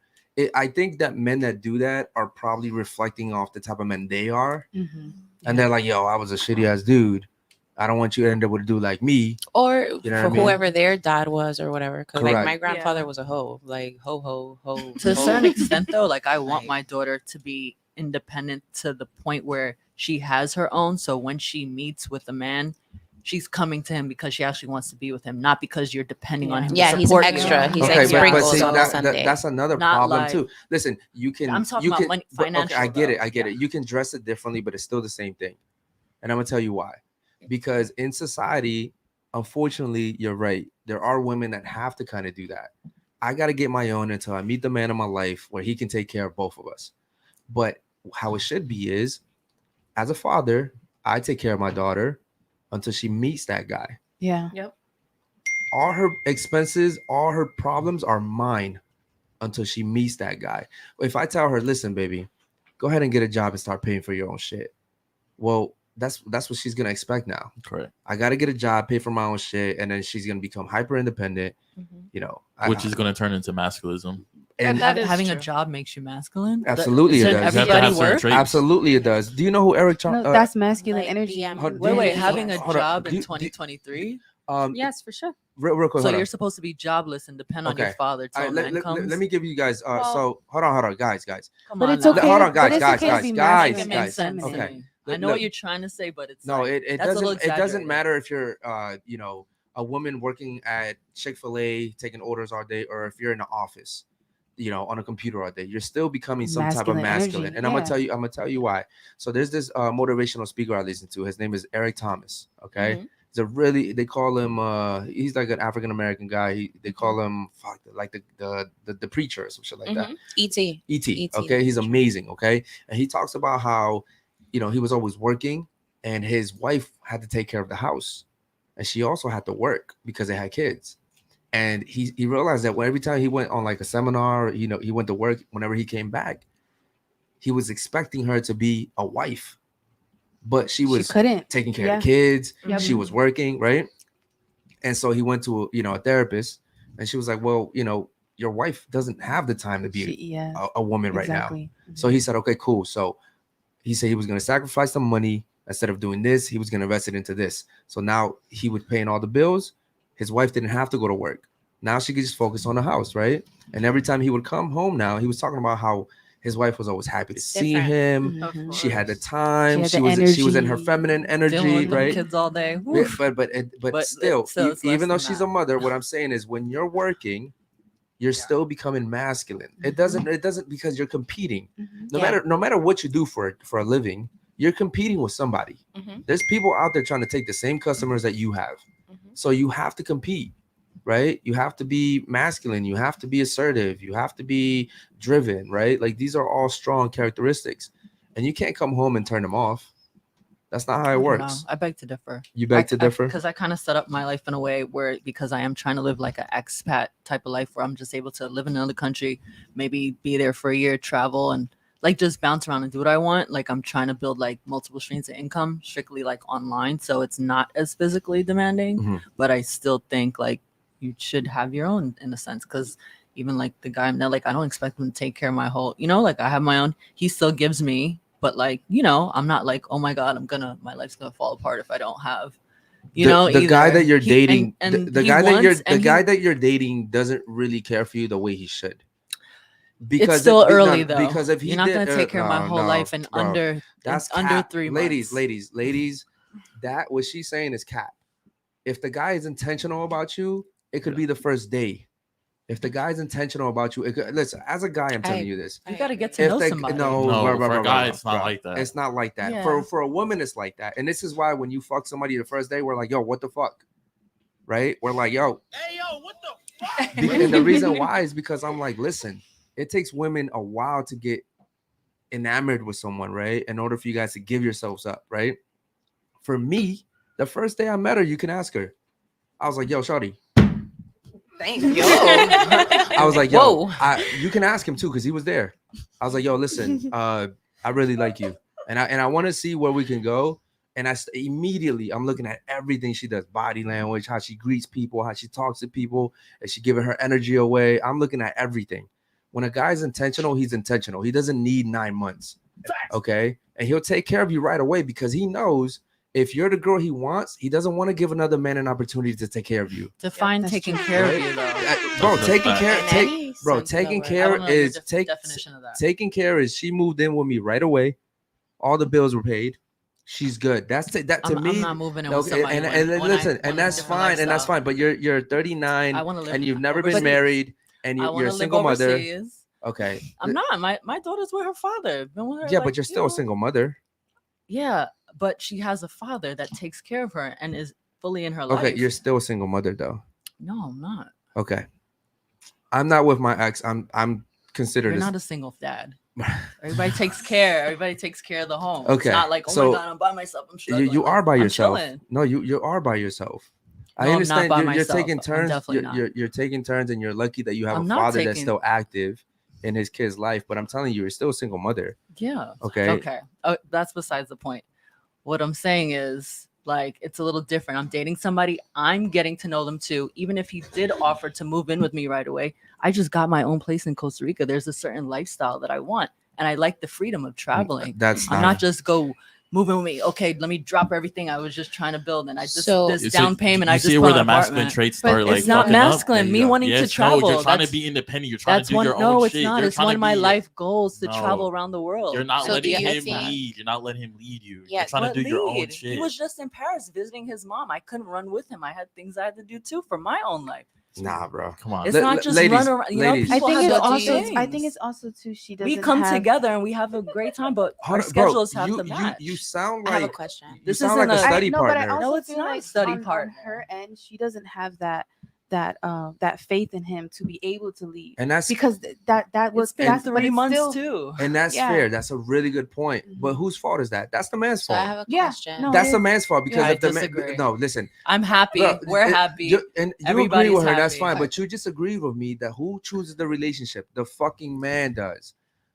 I think that men that do that are probably reflecting off the type of men they are. Mm-hmm. And they're like, yo, I was a shitty ass dude. I don't want you to end up with a dude like me. Or You know for what I mean? whoever their dad was or whatever. Because like Correct. my grandfather Yeah. was a hoe. Like ho. To a certain extent though, like I want Like- my daughter to be independent to the point where she has her own, so when she meets with a man, she's coming to him because she actually wants to be with him, not because you're depending on him. to Yeah, he's support extra. you. He's Okay, like but sprinkles see, on a Sunday. that's another Not problem like- too. Listen, you can. I'm talking you about can, money, but, okay, financial. I get it. though. I get it. You can dress it differently, but it's still the same thing. And I'm gonna tell you why. Because in society, unfortunately, you're right. There are women that have to kind of do that. I got to get my own until I meet the man of my life where he can take care of both of us. But how it should be is, as a father, I take care of my daughter until she meets that guy. Yeah. Yep. All her expenses, all her problems are mine until she meets that guy. If I tell her, listen, baby, go ahead and get a job and start paying for your own shit. Well, that's what she's gonna expect now. Correct. I gotta get a job, pay for my own shit, and then she's gonna become hyper independent. You know, Which is going to turn into masculism. and that is Having a true. job makes you masculine. Absolutely it Shouldn't does. You have to everybody have certain work? traits. absolutely it does. Do you know who Eric? No, that's masculine Like, energy. yeah, Hold- Wait, Yeah. having a Hold on. job Do in you- 2023. Yes, for sure. real quick. So hold you're on. supposed to be jobless and depend on your Okay. father till All right, a man comes. let me give you guys. Well- So hold on, guys. Come But on it's now. okay. Hold on, but guys, it's okay to be guys, masculine Make it and make sense. feminine. Okay. I know Look, what you're trying to say, but it's no, like, it that's a little doesn't. It doesn't exaggerated. matter if you're, you know, a woman working at Chick-fil-A taking orders all day, or if you're in the office, you know, on a computer all day. You're still becoming some type of Masculine energy, masculine. And yeah. I'm gonna tell you why. So there's this motivational speaker I listen to. His name is Eric Thomas. Okay. Mhm. He's a really, they call him he's like an African American guy. They call him like the preacher or some shit like that. Mhm. E.T. E.T. E.T. Okay, he's amazing. Okay, and he talks about how, you know, he was always working, and his wife had to take care of the house, and she also had to work because they had kids. And he realized that every time he went on like a seminar, you know, he went to work. Whenever he came back, he was expecting her to be a wife, but she was couldn't. taking care Yeah. of the kids. Yep. She was working, right? And so he went to a therapist, and she was like, well, you know, your wife doesn't have the time to be Yeah. a woman right now. Exactly. So he said, okay, cool. So he said he was going to sacrifice some money. Instead of doing this, he was going to invest it into this. So now he was paying all the bills. His wife didn't have to go to work. Now she could just focus on the house, right? And every time he would come home now, he was talking about how his wife was always happy to see Different. him. Mhm. She had the time. She had the She was in her energy. feminine Dealing energy, with them right? kids all day. Yeah, Woof. but still, it's less even though than she's that. a mother, what I'm saying is when you're working, you're still becoming masculine. It doesn't because you're competing. Mhm. No matter what you do for a living, you're competing with somebody. Mhm. There's people out there trying to take the same customers that you have. Mhm. So you have to compete, right? You have to be masculine, you have to be assertive, you have to be driven, right? Like these are all strong characteristics. And you can't come home and turn them off. That's not how it works. I beg to differ. You beg to differ? Because I kind of set up my life in a way where, because I am trying to live like an expat type of life where I'm just able to live in another country, maybe be there for a year, travel, and like just bounce around and do what I want. Like I'm trying to build like multiple streams of income, strictly like online, so it's not as physically demanding. Mhm. But I still think like you should have your own in a sense, because even like the guy, now like I don't expect him to take care of my whole, you know, like I have my own. He still gives me, but like, you know, I'm not like, oh my god, my life's gonna fall apart if I don't have, you know, the guy either. that you're dating, and the he guy wants- that you're dating doesn't really care for you the way he should. It's still no, early though. Because if he you're not did, gonna take care of my whole life in bro, under that's under cap. 3 months. Ladies, that what she's saying is cap. If the guy is intentional about you, it could be the first day. If the guy's intentional about you, listen. As a guy, I'm telling you this. You got to get to know If somebody. No, for a guy, it's not like that. It's not like that. Yeah. For a woman, it's like that. And this is why when you fuck somebody the first day, we're like, yo, what the fuck? Right? We're like, yo. Hey, yo, what the fuck? And the reason why is because I'm like, listen, it takes women a while to get enamored with someone, right? In order for you guys to give yourselves up, right? For me, the first day I met her, you can ask her. I was like, yo, shawty. Thank you. I was like, yo, Whoa. you can ask him too, because he was there. I was like, yo, listen, I really like you. And I want to see where we can go. And immediately I'm looking at everything she does, body language, how she greets people, how she talks to people, and she giving her energy away. I'm looking at everything. When a guy's intentional, he's intentional. He doesn't need 9 months. Okay. And he'll take care of you right away because he knows if you're the girl he wants, he doesn't want to give another man an opportunity to take care of you. Define that's taking true. care Right? of you, though. Bro, That's a taking fact. care, In any sense of the taking word. I care don't know your is definition of that. taking care is she moved in with me right away. All the bills were paid. She's good. That to I'm me. not moving in with Okay, somebody and when listen, I and want a that's different fine, and that's lifestyle. fine. But you're 39 I want to live and you've never been overseas. married, and I you're want a to live single mother. overseas. Okay, I'm not. My daughter's with her father. Been with her, yeah, like, but you're still a know. single mother. Yeah, but she has a father that takes care of her and is fully in her life. Okay, you're still a single mother though. No, I'm not. Okay, I'm not with my ex. I'm considered. You're not a single dad. Everybody takes care. Everybody takes care of the home. Okay, It's not like, oh so my god, I'm by myself. I'm you struggling. you are by I'm yourself. chilling. No, you are by yourself. I No, I'm not understand by you're myself. taking I'm turns. definitely not. You're taking turns, and you're lucky that you have I'm a not father that's taking- still active in his kid's life. But I'm telling you, you're still a single mother. Yeah. Okay. Okay. That's besides the point. What I'm saying is, like, it's a little different. I'm dating somebody. I'm getting to know them too. Even if he did offer to move in with me right away, I just got my own place in Costa Rica. There's a certain lifestyle that I want, and I like the freedom of traveling. That's I'm not just go moving with me. Okay, let me drop everything I was just trying to build, and I just this You down see- payment. You I just see put where on the an masculine apartment. traits But start like it's not fucking up? masculine. There Me you go. wanting to Yes, travel. no, you're trying to that's- be independent. You're trying to That's do one. your No, own it's shit. not. You're It's trying one to of my be- life goals to No. travel around the world. You're not So letting do you him think- lead. You're not letting him lead you. Yeah, You're trying What to do your own lead? shit. He was just in Paris visiting his mom. I couldn't run with him. I had things I had to do too for my own life. Nah, bro. Come on. It's La- not la- just ladies, run around. You know, ladies. I people think have it's other also. things. I think it's also too. She doesn't. We come have, together and we have a great time, but Hold our on, bro, schedules have you, to match. You sound I have a like question. you This sound like isn't a a- study no, but I partner. also No, it's feel not like study on partner. her end, she doesn't have that faith in him to be able to lead. And that's Because that was It's been that's but 3 it's months still, too. and that's Yeah. fair. That's a really good point. But Mhm. whose fault is that? That's the man's So I fault. have a Yeah, question. no, That's it the is. man's fault because I if the disagree. man. No, listen. I'm happy. Bro, We're happy. You agree Everybody's with her. That's happy. fine. But you just agreed with me that who chooses the relationship? The fucking man does.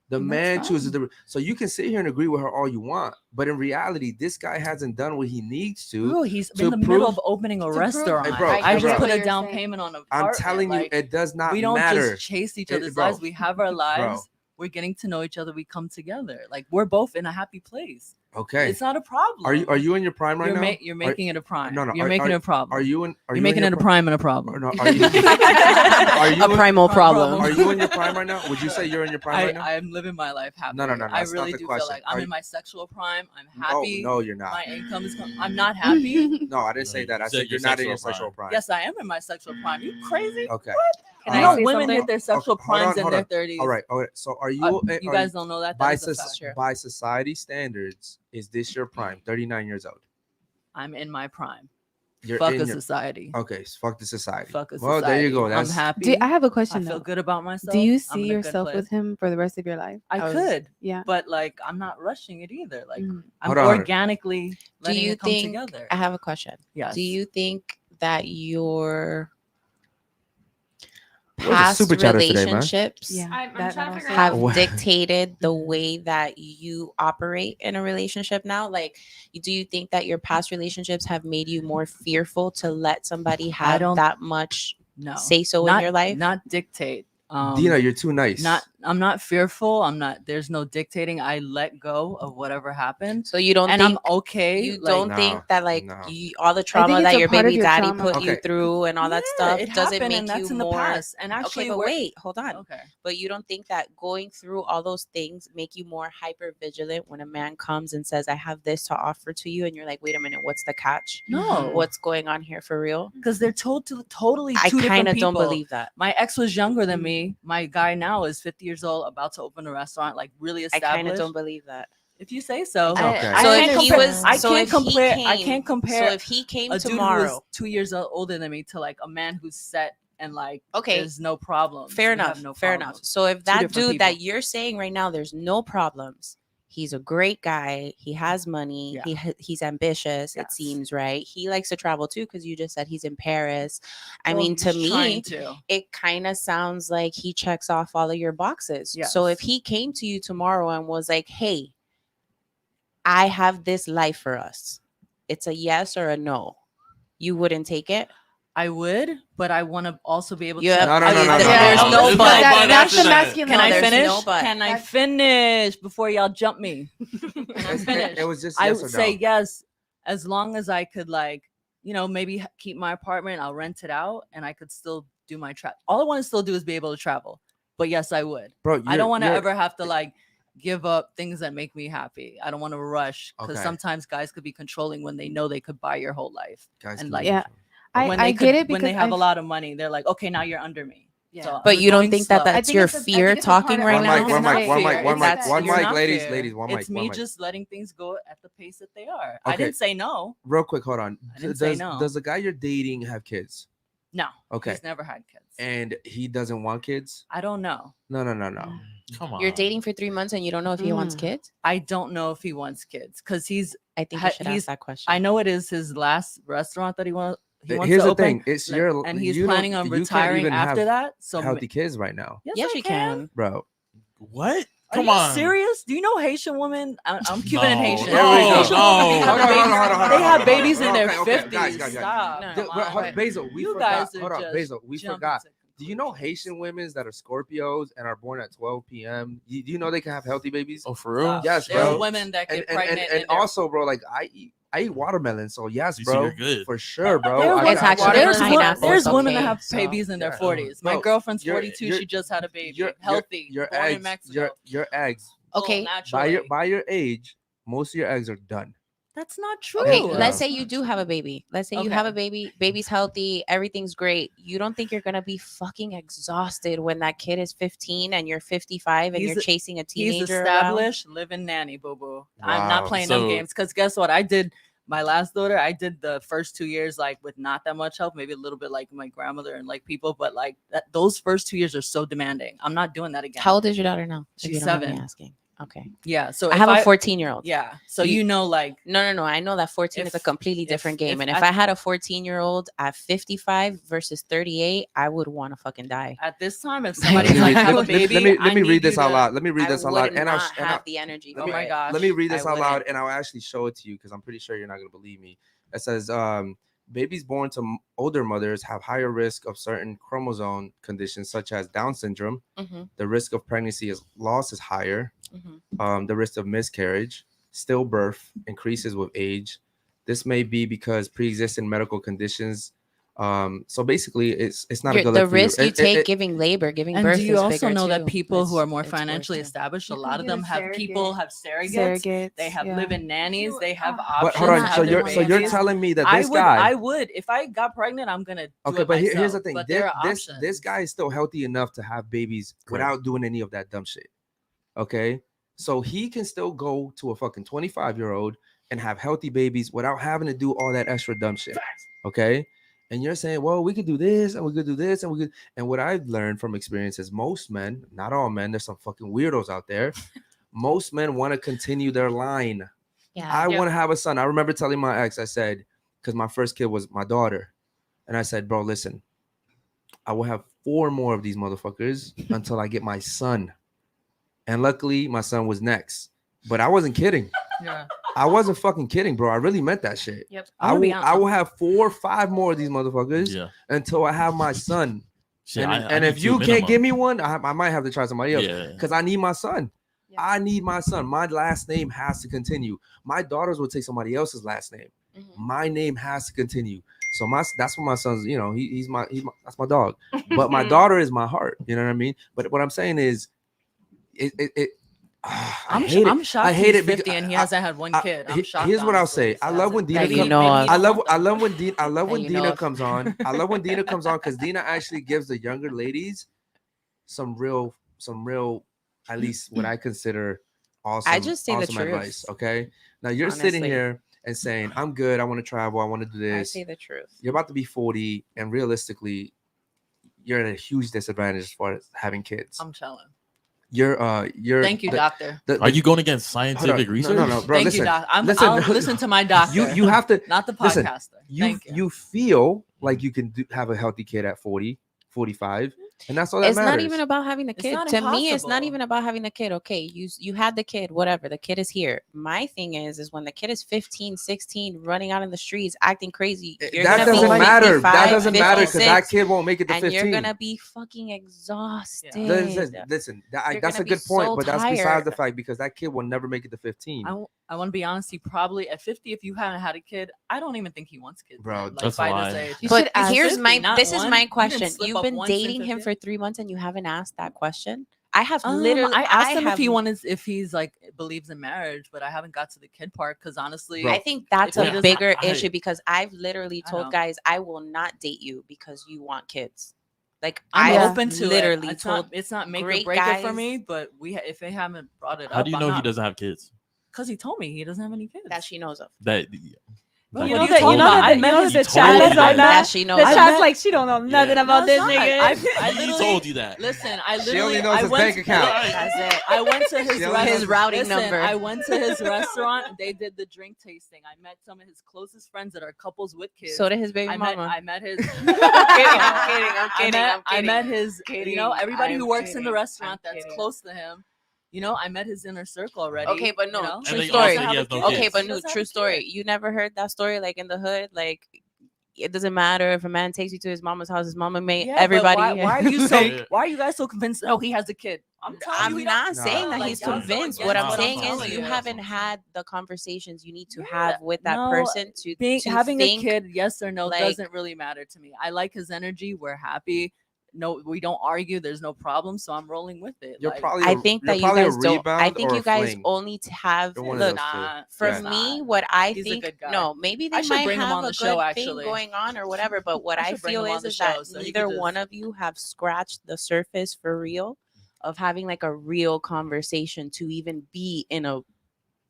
The And man that's chooses fine. the. So you can sit here and agree with her all you want, but in reality, this guy hasn't done what he needs to. Bro, he's to in the middle prove- of opening a prove- restaurant. Hey, bro, I hey, just bro. put What a you're down saying. payment on an I'm apartment. telling you, Like, it does not we don't matter. just chase each It- other's bro. lives. We have our lives. We're getting to know each other. We come together. Like, we're both in a happy place. Okay. It's not a problem. Are you in your prime right You're, now? you're making it a prime. no, no, You're are- making are- it a problem. Are you in? Are You're you making in it a your prime and a Or problem. no, are you? Are you A in- primal problem. Are you in your prime right now? Would you say you're in your prime right now? I'm living my life happy. No, no, I that's not really the do question. feel like Are I'm you- in my sexual prime. I'm No, happy. no, you're not. My income is. I'm not happy. No, I didn't say that. I You said said you're your not in your sexual sexual prime. Yes, I am in my sexual prime. You crazy? Okay. Can You I know, say women something? hit their sexual Okay, hold on, primes in hold their on. 30s. All right. All right. So are you? You guys don't know that? by That is a fact. by society standards, is this your prime? 39 years old. I'm in my prime. You're Fuck in a your- society. Okay, fuck the society. Fuck a Well, society. there you go. I'm That's happy. I have a I question feel though. good about myself. Do you I'm see in a good yourself place. with him for the rest of your life? I was- could, Yeah. but like I'm not rushing it either. Like Mhm. I'm Hold on. organically Do letting you it come think? together. I have a question. Yes. Do you think that your Where's the past super chatters today, man? relationships Yeah. I'm that trying to also- figure have What? dictated the way that you operate in a relationship now? Like, do you think that your past relationships have made you more fearful to let somebody have don't- that much No. say so not, in your life? Not dictate. Dina, you're too nice. I'm not fearful. I'm not. There's no dictating. I let go of whatever happened, So you don't and think I'm okay. you like, don't No, think that like no. all the trauma it's that a your part of baby your daddy trauma. put you Okay. through and all that Yeah, stuff it doesn't happened, make and that's you in the more past. And actually, okay, but wait, hold on. Okay. But you don't think that going through all those things make you more hyper vigilant when a man comes and says, I have this to offer to you, and you're like, wait a minute, what's the catch? No. What's going on here for real? Because they're totally I two different kind of people. don't believe that. My ex was younger than me. My guy now is 50 years old, about to open a restaurant, like really I established. kind of don't believe that. If you say so. Okay. So can't if he compare- was, I so can't if he compare. I came- can't compare So if he came a dude who tomorrow, was 2 years older than me to like a man who's set and like Okay. there's no problem. fair enough, fair enough. So if that different dude that people. you're saying right now, there's no problems. He's a great guy. He has money. Yeah. He's ambitious. It Yes. seems right. He likes to travel too because you just said he's in Paris. I mean, to me, it kind of sounds like he checks off all of your boxes. So if Yes. he came to you tomorrow and was like, "Hey, I have this life for us," it's a yes or a no. You wouldn't take it. I would, but I want to also be able You to. have- No, no, no, no, no, There's no. no There's but. no but That's the after that. masculine. Can I there's finish? no but. Can I That's- finish before y'all jump me? Can I It finish? was just I yes would or say no. yes, as long as I could maybe keep my apartment, I'll rent it out and I could still do my travel. All I want to still do is be able to travel. But yes, I would. Bro, I don't want to ever have to give up things that make me happy. I don't want to rush because sometimes guys could be controlling when they know they could buy your whole life. Guys and I get it when because they have a lot of money, they're like, okay, now you're under me. Yeah. So But you don't going think that slow. that's your fear talking right now? One mic, Not ladies, fair. ladies, one mic. It's me just letting things go at the pace that they are. I Okay. didn't say no. Real quick, hold on. I didn't say no. Does the guy you're dating have kids? No. Okay. He's never had kids. And he doesn't want kids? I don't know. No. Come on. You're dating for 3 months and you don't know if he wants kids? I don't know if he wants kids because I think you should ask that question. I know it is his last restaurant that he wants. Here's to the open, thing. It's your and he's planning on retiring after that. So healthy kids right now. Yes, you can. Bro. What? Are Come you on. serious? Do you know Haitian women? I'm Cuban and Haitian. No, Haitian no. women Hold they have on. babies in their Okay, 50s. guys. Stop. No. Come on. Basil, we You forgot. guys are Hold on, just Basil, we jumping forgot. to Do you know Haitian women that are Scorpios and are born at 12 p.m.? Do you know they can have healthy babies? Oh, for real? Yes, There's bro. women that get And pregnant. and also, bro, like I eat watermelon, so yes, You bro, see you're good. for sure, bro. It's actually there's, pineapple, there's it's women that okay, have so- babies in their Yeah. 40s. My Bro, girlfriend's you're- 42. you're- She just had a baby. Your Healthy. Your born in eggs, Mexico. your eggs. Okay. Naturally. By your age, most of your eggs are done. That's not true. Okay, Yeah. let's say you do have a baby. Let's say you have a baby. Baby's healthy. Everything's great. You don't think you're gonna be fucking exhausted when that kid is 15 and you're 55 and you're chasing a teenager? He's established living nanny, boo boo. I'm not Wow. playing So- them games because guess what? I did my last daughter. I did the first 2 years with not that much help, maybe a little bit like my grandmother and people, but those first 2 years are so demanding. I'm not doing that again. How old is your daughter now? If She's you don't mind me 7. asking. Okay. Yeah. So I if have a 14-year-old. Yeah. So No. I know that 14 is a completely different game. And if I had a 14-year-old at 55 versus 38, I would want to fucking die. At this time, if somebody's have a baby, let me read this out loud. Let me read this out loud. And I'll have the energy. Oh my gosh. Let me read this I out loud, wouldn't. and I'll actually show it to you because I'm pretty sure you're not gonna believe me. It says, babies born to older mothers have higher risk of certain chromosome conditions such as Down syndrome. Mm-hmm. The risk of pregnancy loss is higher. Mm-hmm. The risk of miscarriage, stillbirth increases with age. This may be because pre-existing medical conditions. So basically, it's not a good the look for you. risk you take giving labor, giving And birth. do you is also bigger know that too. people who are more It's worse financially too. established, a You lot can of get them a have surrogate. They have yeah. live-in nannies. They have But options. hold on, to so have their you're babies. telling me that I this would, guy. I would, if I got pregnant, I'm gonna. Do Okay, it but here's myself. the thing. But there are This options. guy is still healthy enough to have babies without doing any of that dumb shit. Okay, so he can still go to a fucking 25-year-old and have healthy babies without having to do all that extra dumb shit. Okay, and you're saying, well, we could do this and we could do this and we could. And what I've learned from experience is most men, not all men, there's some fucking weirdos out there. Most men want to continue their line. Yeah. I want to have a son. I remember telling my ex, I said, because my first kid was my daughter. And I said, bro, listen, I will have 4 more of these motherfuckers until I get my son. And luckily, my son was next. But I wasn't kidding. Yeah. I wasn't fucking kidding, bro. I really meant that shit. Yep. I will have 4 or 5 more of these motherfuckers until I have my son. Shit, and I if need you 2 can't minimum. give me one, I might have to try somebody else Yeah. because I need my son. I need my son. My last name has to continue. My daughters will take somebody else's last name. My name has to continue. So that's what my son's. You know, he's my that's my dog. But my daughter is my heart. You know what I mean? But what I'm saying is, I'm shocked. I hate he's it 50 and he hasn't had one kid. I'm shocked. Here's what I'll honestly. say. I love when Dina. That you know of. I love when Dina. I love when That you know Dina of. comes on. I love when Dina comes on because Dina actually gives the younger ladies some real, at least what I consider awesome. I just say the awesome truth. advice. Okay. Now you're sitting Honestly. here and saying, "I'm good. I want to travel. I want to do I this." say the truth. You're about to be 40, and realistically, you're at a huge disadvantage as far as having kids. I'm chilling. You're Thank you, doctor. Are you going against Hold on. scientific research? No, bro. Thank listen, you, doc. I'll listen. listen to my doctor. You have to not the listen, podcaster. You feel like you can have a healthy kid at 40, 45, and that's all that It's matters. not even about having the It's kid. not To me, it's not impossible. even about having the kid. Okay, you had the kid, whatever. The kid is here. My thing is when the kid is 15, 16, running out in the streets, acting crazy. You're That gonna be doesn't matter. 55, That doesn't matter because that 56, kid won't make it to and 15. you're gonna be fucking exhausted. Listen, You're that's a gonna be good point, so but that's besides tired. the fact because that kid will never make it to 15. I want to be honest. He probably at 50, if you haven't had a kid, I don't even think he wants kids. Bro, Like, that's a by lie. this age. You But should ask here's 50, my not this is one. my You didn't question. slip You've up been once in dating him 50? for 3 months and you haven't asked that question. I have literally. I asked him have, if he wanted, if he's like believes in marriage, but I haven't got to the kid part because honestly, Bro. I think that's If he a doesn't- bigger I- issue because I've literally I told know. guys I will not date you because you want kids. Like I'm I've open to literally it. It's told not, it's not make or great break it for guys- me, but if they haven't brought it How up, do you know he doesn't have kids? Because he told me he doesn't have any kids. that she knows of. That Bro, like, what You know are that talking you know about? that I you met know his- that the He told chat you is that. on That that. she The knows of. chat's like she don't know nothing Yeah. about No, this it's not. nigga. I he literally told you that. Listen, I She literally only knows I his went bank account. That's it. I went to his She only knows his routing Listen, number. I went to his restaurant. They did the drink tasting. I met some of his closest friends that are couples with kids. So did his baby I mama. met his. I'm kidding. I'm kidding. I'm kidding. I met his. Kidding. You know, everybody who I'm works in the kidding. restaurant I'm that's kidding. close to him. You know, I met his inner circle already. Okay, but no, you know? true And then story. also he has no Okay, kids. but He no, doesn't have true a kid. story. You never heard that story like in the hood? Like it doesn't matter if a man takes you to his mama's house, his mama may Yeah, but everybody. Why are you so? Yeah. Why are you guys so convinced? Oh, he has a kid. I'm telling I'm you, he not don't- saying that Like, he's y'all so convinced. against What I'm what I'm saying is telling you you. haven't had the conversations you need to Yeah, have with that no, person to having think, a kid, yes or no, like- doesn't really matter to me. I like his energy. We're happy. No, we don't argue. There's no problem, so I'm rolling with it. You're Like, probably I a- think you're that you probably a guys don't. I rebound think or you a guys fling. only to have You're one of look. those two. nah, For Yeah. me, what I He's a think, good guy. no, maybe they I should might bring him have on a the good show, thing actually. going on or whatever. But what I I should bring feel him on is the that show so he neither could one just- of you have scratched the surface for real of having like a real conversation to even be in a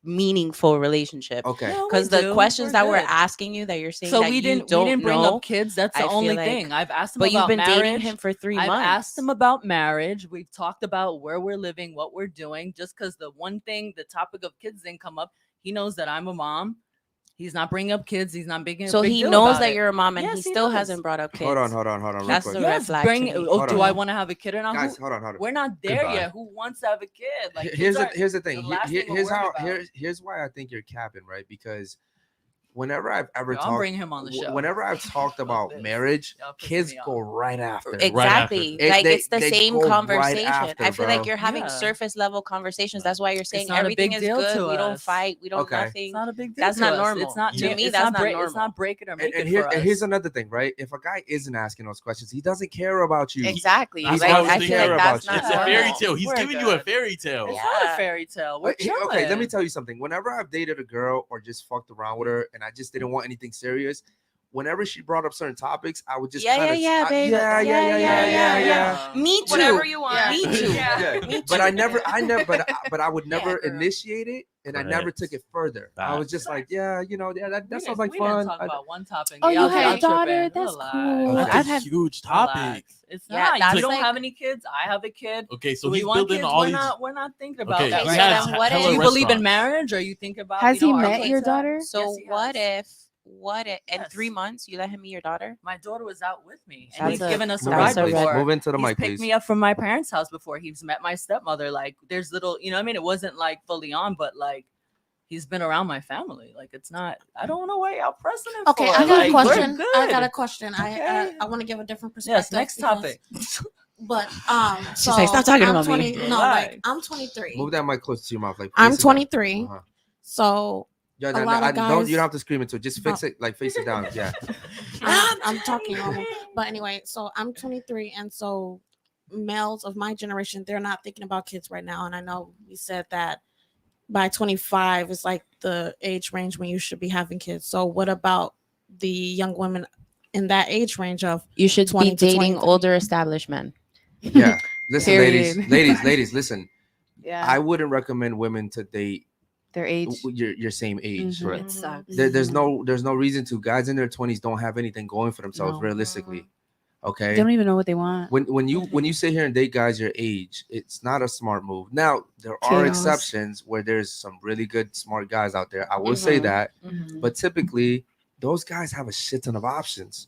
meaningful relationship. Okay. No, we Because the do. questions We're that we're good. asking you that you're saying So that we you didn't don't bring know, up kids. That's I the feel only like- thing. I've asked him but you've about been marriage. dating him for 3 I've months. asked him about marriage. We've talked about where we're living, what we're doing. Just because the one thing, the topic of kids didn't come up, he knows that I'm a mom. He's not bringing up kids. He's not making a So big he deal knows about that it. you're a mom, and Yes, he he still does. hasn't brought up kids. Hold on, real That's quick. the red Yes, flag bring. to me. Oh, Hold do on. I want to have a kid or not? Guys, hold on. We're not there Goodbye. yet. Who wants to have a kid? Like Here's kids the, here's the thing. the last thing we're Here's worried how about. here's why I think you're capping, right? Because whenever I've ever Yo, I'll talked, bring him on the show. whenever I've talked about this. marriage, Y'all pissing kids me go off. right after. Exactly. It- Like they- it's the they same go right conversation. after, I feel like bro. you're having Yeah. surface level conversations. That's why you're saying not a everything big is deal good. to We don't us. fight. We don't Okay. nothing. It's not a big deal. That's to not us. normal. It's not. To me, it's that's not not break. normal. It's not break it or make And it for us. here's another thing, right? If a guy isn't asking those questions, he doesn't care about you. Exactly. He's Like, always I feel care like about that's you. not It's a fairy normal. tale. He's We're giving you a good. fairy tale. It's Yeah. not a fairy tale. We're Okay, let me chilling. tell you something. Whenever I've dated a girl or just fucked around with her and I just didn't want anything serious, whenever she brought up certain topics, I would just Yeah, kinda, babe. yeah. Me too. Whatever you want. Me too. Yeah. Me But too. I never, but I would never girl. initiate it, and I never Correct. took it further. I was just like, yeah, that sounds like we fun. Didn't talk about one topic. Oh, you Y'all have a tripping. daughter? That's Relax. cool. Okay. I've That's a had huge topic. Relax. It's Yeah, not. that's You don't like- have any kids. I have a kid. Okay, so we he's want building kids. all We're these. not. We're not thinking about Okay, that. so he right has then now. what Do if- you believe in restaurants. marriage, or you think about? Has he our met kids your are- daughter? So Yes, he what has. if in Yes. 3 months you let him meet your daughter? My daughter was out with me, and That's he's a- given us a Move, that's ride a red- before. move into the He's mic, picked please. me up from my parents' house before. He's met my stepmother. Like, there's little, you know what I mean? It wasn't like fully on, but like, he's been around my family. Like, it's not, I don't know why y'all pressing it Okay, for. I got Like, a we're question. I got a good. question. Okay. I want to give a different perspective. Yes, next because- topic. But She's so like, "Stop talking I'm about me." 20 No, Right. like I'm 23. Move that mic close to your mouth, like I'm face it down. 23. Uh-huh. So Yeah, A lot of don't. guys- You don't have to scream into it. Just fix it, like face it down. Yeah. I'm talking normal. But anyway, so I'm 23, and so males of my generation, they're not thinking about kids right now. And I know we said that by 25 is like the age range when you should be having kids. So what about the young women in that age range of You should 20 be to dating 23. older established men. Yeah. Listen, Period. ladies, listen. Yeah, I wouldn't recommend women to date their age. your same age. Mhm. It sucks. There's no reason to. Guys in their 20s don't have anything going for themselves No. realistically. They Okay. don't even know what they want. When you sit here and date guys your age, it's not a smart move. Now there are Chaos. exceptions where there's some really good smart guys out there. I will say Mhm. that, Mhm. but typically those guys have a shit ton of options,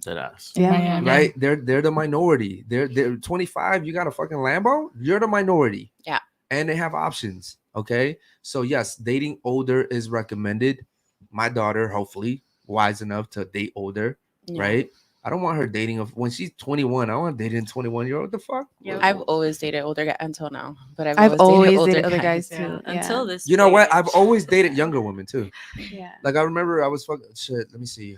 Dead ass. Yeah. right? They're the minority. They're 25. You got a fucking Lambo. You're the minority. Yeah. And they have options. Okay. So yes, dating older is recommended. My daughter, hopefully, wise enough to date older, Yeah. right? I don't want her dating when she's 21. I want to date a 21-year-old. The fuck? Yeah. I've always dated older guys until now, but I've always older dated other guys too. Yeah. Until this. You know what? day. I've always dated younger women too. Yeah. Like I remember I was fucking shit. Let me see.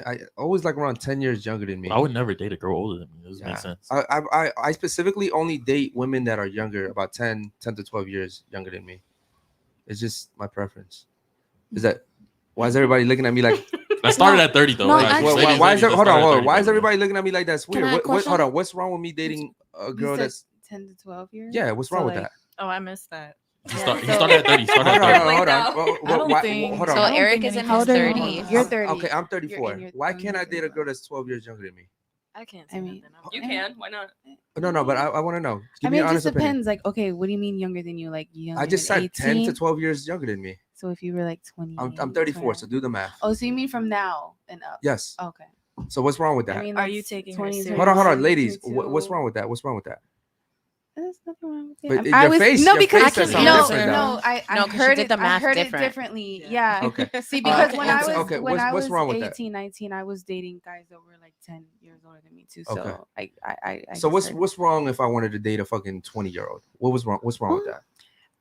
I always like around 10 years younger than me. I would never date a girl older than me. Doesn't make sense. I specifically only date women that are younger, about 10 to 12 years younger than me. It's just my preference. Is that why is everybody looking at me like I started at 30 though. No, Like, actually- why is ladies, hold I on, started at hold on. 30, Why is bro. everybody looking at me like that's Can weird? I Hold question? on, what's wrong with me dating a girl said that's 10 to 12 years. yeah, what's So, wrong with like, that? Oh, I missed that. He started at 30. Started Hold at 30. on, hold on. Like Well, I don't why- think hold So on. I don't Eric think is in anything- his How old are you? 30s. You're 30. Okay, I'm You're 34. in your- Why oh, can't you're I date a 34. girl that's 12 years younger than me? I can't. I mean, You can. Why not? No, but I want to know. Give I me mean, an it honest just opinion. depends. Like, okay, what do you mean younger than you? Like, younger I just than said 10 to 18? 12 years younger than me. So if you were like 20, I'm 34, so do the math. Oh, so you mean from now and up? Yes. Okay. So what's wrong with that? I mean, Are you that's taking her 20, serious? Hold on, 21, ladies. 22. What's wrong with that? What's wrong with that? There's nothing wrong with it. But I your was face- no your because face says something no, different, no, I No, 'cause she heard did it. the I math heard different. it differently. Yeah. Yeah. Okay. See, because when I okay, was okay, when I what's was wrong with that? 18, 19, I was dating guys that were like 10 years older than me too. So Okay. I So guess what's wrong if I wanted to date a fucking 20-year-old? What was wrong? What's wrong with that?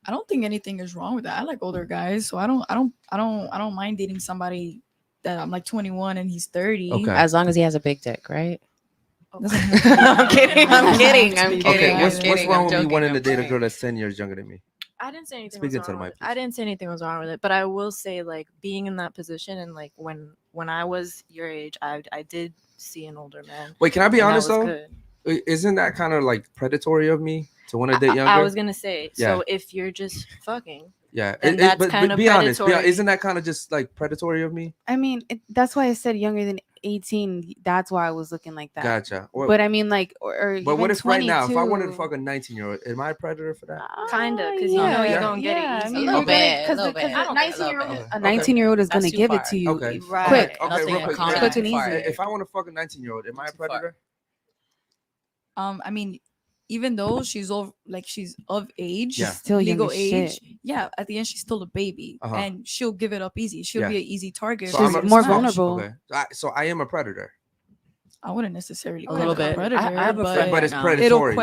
I don't think anything is wrong with that. I like older guys, so I don't mind dating somebody that I'm like 21 and he's 30. Okay. As long as he has a big dick, right? Doesn't I'm kidding. I'm kidding. I'm Okay, kidding. Okay, I'm what's kidding, wrong I'm with me joking, wanting I'm to date a joking. girl that's 10 years younger than me? I didn't say anything Speak was into the wrong mic, with it. I didn't say anything was wrong with it, but I will say like being in that position and like when I was your age, I did see an older man. Wait, can I be and that honest was though? good. Isn't that kind of like predatory of me to want to date younger? I was gonna say, Yeah. so if you're just fucking, yeah, then that's but kind of be honest. predatory. Isn't that kind of just like predatory of me? I mean, that's why I said younger than 18. That's why I was looking like that. Gotcha. But I mean, like, or but even what if right now, if I wanted to 22, fuck a 19-year-old, am I a predator for that? Kinda, 'cause you know you're gonna get it I easy. mean, A little bit, because a little bit. a I don't think a little 19-year-old, bit. a 19-year-old is That's gonna too give far. it to you Okay. quick. Right. Okay, Nothing real quick. common. Quick and Too far. easy. If I want to fuck a 19-year-old, am I a Too far. predator? I mean, even though she's of age, Yeah. Still young legal as age, shit. yeah, at the end she's still a baby, Uh-huh. and she'll give it up easy. She'll Yeah. be an easy target. So for She's I'm a- you to more smash. vulnerable. Okay, so I am a predator, I wouldn't necessarily A call little it bit. predator, I have a but friend but right it's now. predatory.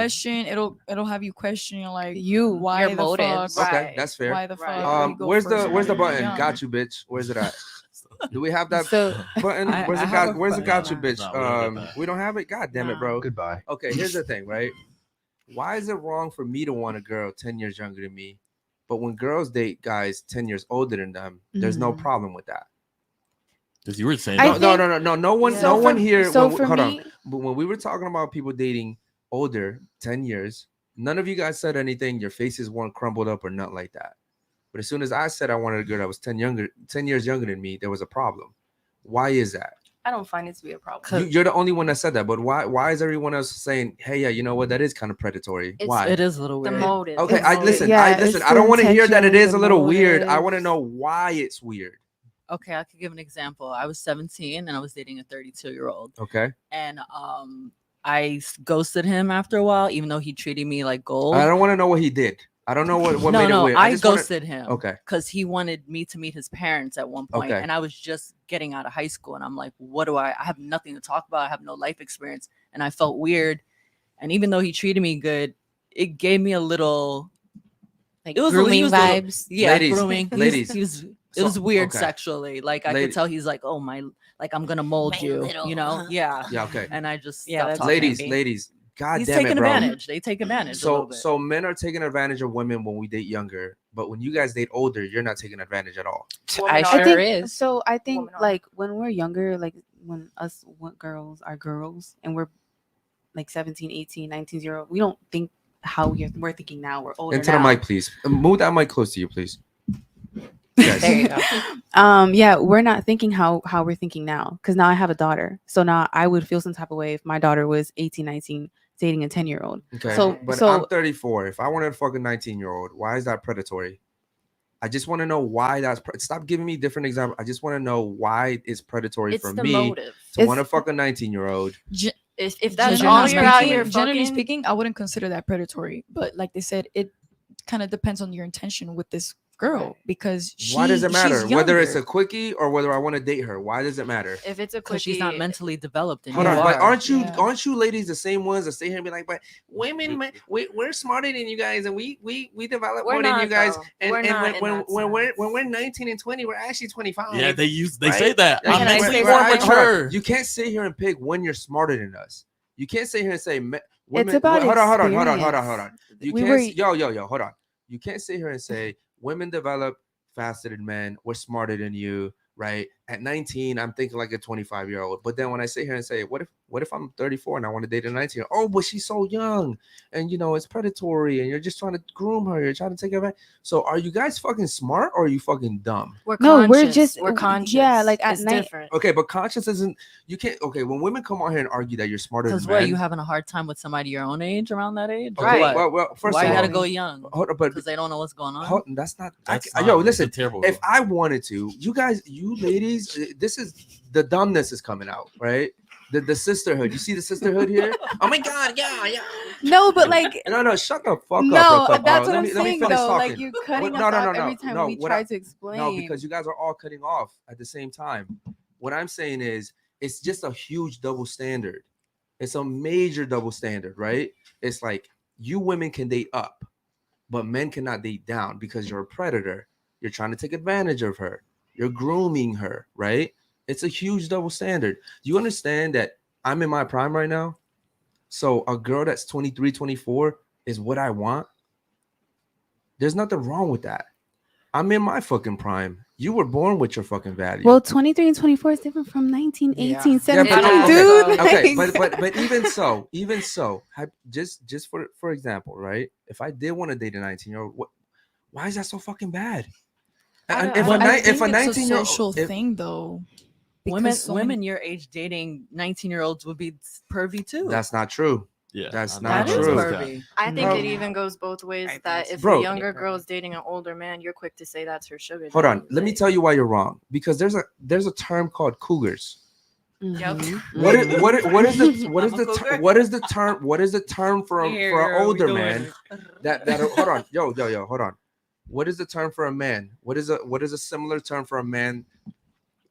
It'll have you questioning like You. why Your the motives. fuck, Okay, Right. that's fair. why the fuck. Right. are you go Where's first the when where's the you're button? young? Got you, bitch. Where's it at? Do we have that So button? I- Where's I the have got? a Where's the got you, button. bitch? No, we don't get that. We don't have it. God damn it, No. bro. Goodbye. Okay, here's the thing, right? Why is it wrong for me to want a girl 10 years younger than me, but when girls date guys 10 years older than them, there's no Mhm. problem with that? Because you were saying I No, that. no, think- no, no, no. No one, So no one for- here. so when, for hold me- on. But when we were talking about people dating older, 10 years, none of you guys said anything. Your faces weren't crumbled up or nothing like that. But as soon as I said I wanted a girl that was 10 years younger than me, there was a problem. Why is that? I don't find it to be a problem. You're the only one that said that. But why is everyone else saying, hey, yeah, you know what? That is kind of predatory. It's- Why? It is a little The weird. motive. Okay, the I motive. listen. Yeah, I it's listen. I the don't want to hear that it intention, is the a little weird. I motives. want to know why it's weird. Okay, I could give an example. I was 17 and I was dating a 32-year-old, Okay. and I ghosted him after a while, even though he treated me like gold. I don't want to know what he did. I don't know what made it weird. I just wanna- ghosted him. Okay. Because he wanted me to meet his parents at one point, Okay. and I was just getting out of high school, and I'm like, what do I have nothing to talk about. I have no life experience, and I felt weird. And even though he treated me good, it gave me a little Like It was grooming he was a little- vibes. yeah, Ladies, grooming. ladies. It was So- weird okay. sexually. Like I Lady- could tell he's like, oh my, like I'm gonna mold My you, little- you know? Yeah. Yeah. Okay. And I just Yeah, stopped that's talking. Ladies, maybe. ladies. God He's damn taking it, bro. advantage. They take advantage. a little So bit. so men are taking advantage of women when we date younger, but when you guys date older, you're not taking advantage at all. I Women sure are- think is. so. I think Women are. like when we're younger, like when girls are girls and we're like 17, 18, 19-year-old, we don't think how we're thinking now. We're older Into now. the mic, please. Move that mic close to you, please. Yes. There you go. Yeah, we're not thinking how we're thinking now because now I have a daughter. So now I would feel some type of way if my daughter was 18, 19 dating a 10-year-old. Okay. So- but so- I'm 34. If I wanted to fuck a 19-year-old, why is that predatory? I just want to know why that's stop giving me different examples. I just want to know why it's predatory It's for the me motive. to It's- want to fuck a 19-year-old. If that's Generally all you're out speaking- here generally fucking, speaking, I wouldn't consider that predatory. But like they said, it kind of depends on your intention with this girl because Why does it matter she's whether it's a younger. quickie or whether I want to date her? Why does it matter? If it's a Because she's quickie, not mentally developed. And Hold you on, but are. aren't Yeah. you ladies the same ones that stay here and be like, but women, we're smarter than you guys, and we develop We're more than you not, guys. though. And, We're and not in when that we're 19 and 20, we're actually 25. Yeah, they say Right? that. Yeah, I'm Can I mentally say more something? hold on. mature. You can't sit here and pick when you're smarter than us. You can't sit here and say women. about hold on. experience. You We can't. were- Yo. Hold on. You can't sit here and say women develop faster than men. We're smarter than you, right? At 19, I'm thinking like a 25-year-old. But then when I sit here and say, what if I'm 34 and I want to date a 19? Oh, but she's so young, and it's predatory, and you're just trying to groom her. You're trying to take her back. So are you guys fucking smart or are you fucking dumb? we're No, we're conscious. just- we're conscious. yeah, like at it's night- different. Okay, but conscience isn't. You can't. Okay, when women come out here and argue that you're smarter than Because men, what, you having a hard time with somebody your own age around that age? okay, What? well, first Why of you all, gotta go young? hold on, but Because they don't know what's going on. that's not. That's yo, not- listen. it's a terrible If rule. I wanted to, you ladies, this is the dumbness is coming out, right? The sisterhood. You see the sisterhood here? Oh my god, yeah. No, but like No, shut the fuck up. no, real quick, that's bro. what I'm Let me saying finish though. talking. Like you're cutting No, us no, off no, every time no, we what try I- to explain. No, because you guys are all cutting off at the same time. What I'm saying is, it's just a huge double standard. It's a major double standard, right? It's like you women can date up, but men cannot date down because you're a predator. You're trying to take advantage of her. You're grooming her, right? It's a huge double standard. You understand that I'm in my prime right now? So a girl that's 23, 24 is what I want. There's nothing wrong with that. I'm in my fucking prime. You were born with your fucking value. well, 23 and 24 is different from 19, 18, Yeah. 17, okay, dude. okay, Like- but even so, just for example, right? If I did want to date a 19-year-old, why is that so fucking bad? And if I a think if a it's 19-year-old social thing though. Women, because so many- women your age dating 19-year-olds would be pervy too. that's not true. Yeah, That's I not that know is true. pervy. I think Bro. it even goes both ways. think That it's if Bro. a younger girl is dating an older man, you're quick to say that's her sugar. Hold on, daddy. let me Like, tell you why you're wrong. Because there's a term called cougars. Yep. What is the term for Here an we older go. man that hold on, yo, hold on. What is the term for a man? What is a similar term for a man?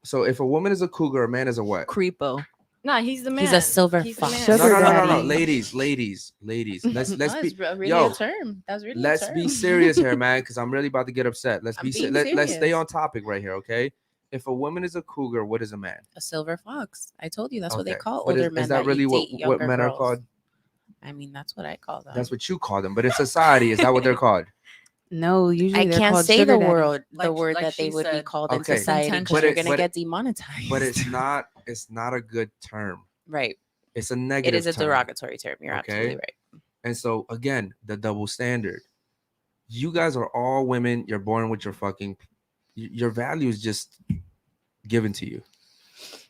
So if a woman is a cougar, a man is a what? Creepo. Nah, he's the man. He's a silver He's the fox. man. Sugar No, daddy. ladies. Let's No, be it's really yo, a term. That's really let's a term. be serious here, man, because I'm really about to get upset. Let's I'm be being let's stay serious. on topic right here, okay? If a woman is a cougar, what is a man? A silver fox. I told you that's what they Okay. call But older men. is that really you what date younger men are girls. called? I mean, that's what I call them. That's what you call them, but in society, is that what they're called? No, usually I they're can't called say sugar the daddy. word Like that they she would be said, called in Okay. society But because you're it- gonna but get demonetized. But it's not a good term. right. It's a It negative is a term. derogatory term. You're Okay. absolutely right. And so again, the double standard. You guys are all women. You're born with your value is just given to you.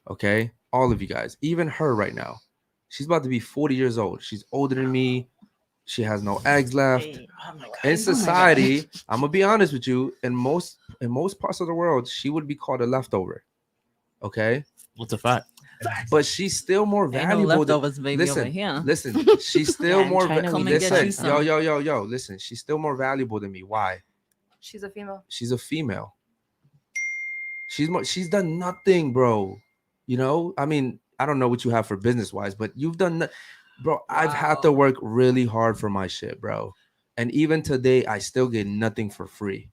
Okay, all of you guys, even her right now, she's about to be 40 years old. She's older than me. She has no eggs left. In society, I'm gonna be honest with you. In most parts of the world, she would be called a leftover. Okay, What's a fact? but she's still more Ain't no valuable. leftovers, baby, over listen, here. listen. She's still Yeah, I'm more. trying to Come and get you Listen, some. yo. Listen, she's still more valuable than me. Why? She's a female. She's a female. She's done nothing, bro. I mean, I don't know what you have for business wise, but you've done, bro. I've had to work really hard for my shit, bro. And even today, I still get nothing for free.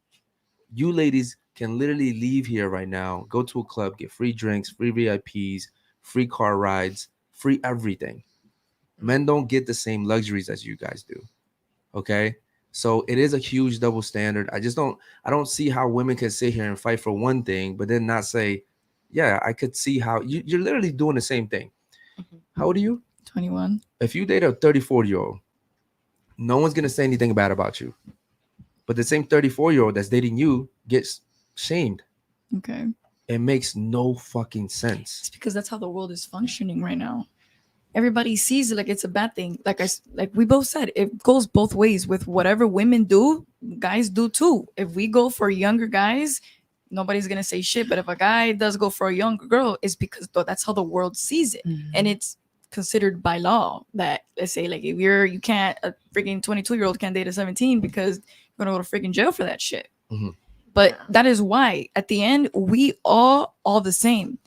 You ladies can literally leave here right now, go to a club, get free drinks, free VIPs, free car rides, free everything. Men don't get the same luxuries as you guys do. Okay. So it is a huge double standard. I don't see how women can sit here and fight for one thing, but then not say, yeah, I could see how you're literally doing the same thing. How old are you? 21. If you date a 34-year-old, no one's going to say anything bad about you. But the same 34-year-old that's dating you gets shamed. Okay. It makes no fucking sense. It's because that's how the world is functioning right now. Everybody sees it like it's a bad thing. Like we both said, it goes both ways. With whatever women do, guys do too. If we go for younger guys, nobody's gonna say shit. But if a guy does go for a younger girl, it's because that's how the world sees it, and it's considered by law that, let's say, like, if you can't, a freaking 22-year-old can't date a 17 because you're gonna go to freaking jail for that shit. But that is why at the end we all the same.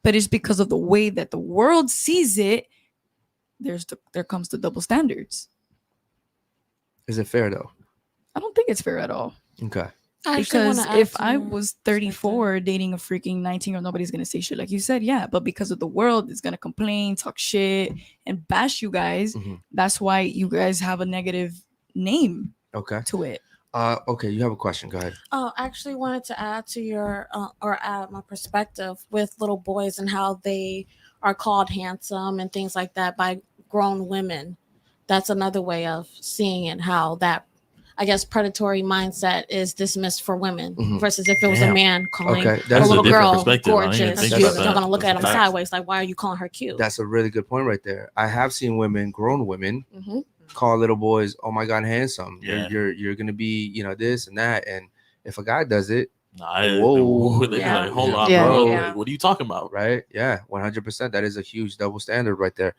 But it's because of the way that the world sees it. There comes the double standards. Is it fair though? I don't think it's fair at all. Okay. Because if I was 34 dating a freaking 19-year-old, nobody's gonna say shit like you said, yeah. But because of the world, it's gonna complain, talk shit, and bash you guys. That's why you guys have a negative name. To it. Okay, you have a question. Go ahead. Oh, I actually wanted to add to your or add my perspective with little boys and how they are called handsome and things like that by grown women. That's another way of seeing it, how that, I guess, predatory mindset is dismissed for women versus if it was a man calling a little girl gorgeous, you're going to look at him sideways like, why are you calling her cute? That's a really good point right there. I have seen women, grown women, call little boys, oh my God, handsome. You're going to be, this and that. And if a guy does it, whoa, like, hold on, bro. Like, what are you talking about? Right? Yeah, 100%. That is a huge double standard right there.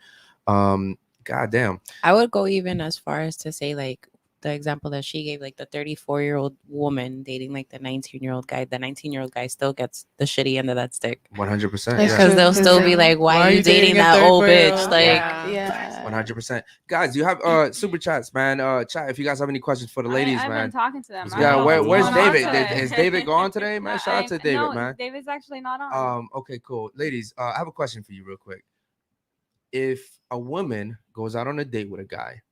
God damn. I would go even as far as to say, like, the example that she gave, like the 34-year-old woman dating like the 19-year-old guy. The 19-year-old guy still gets the shitty end of that stick. 100%. Because they'll still be like, why are you dating that old bitch? Like, 100%. Guys, you have super chats, man. Chat if you guys have any questions for the ladies, I've man. been talking to them. Yeah, where's David? Is David gone today, man? Shout out to David, no, man. David's actually not on. Okay, cool. Ladies, I have a question for you real quick. If a woman goes out on a date with a guy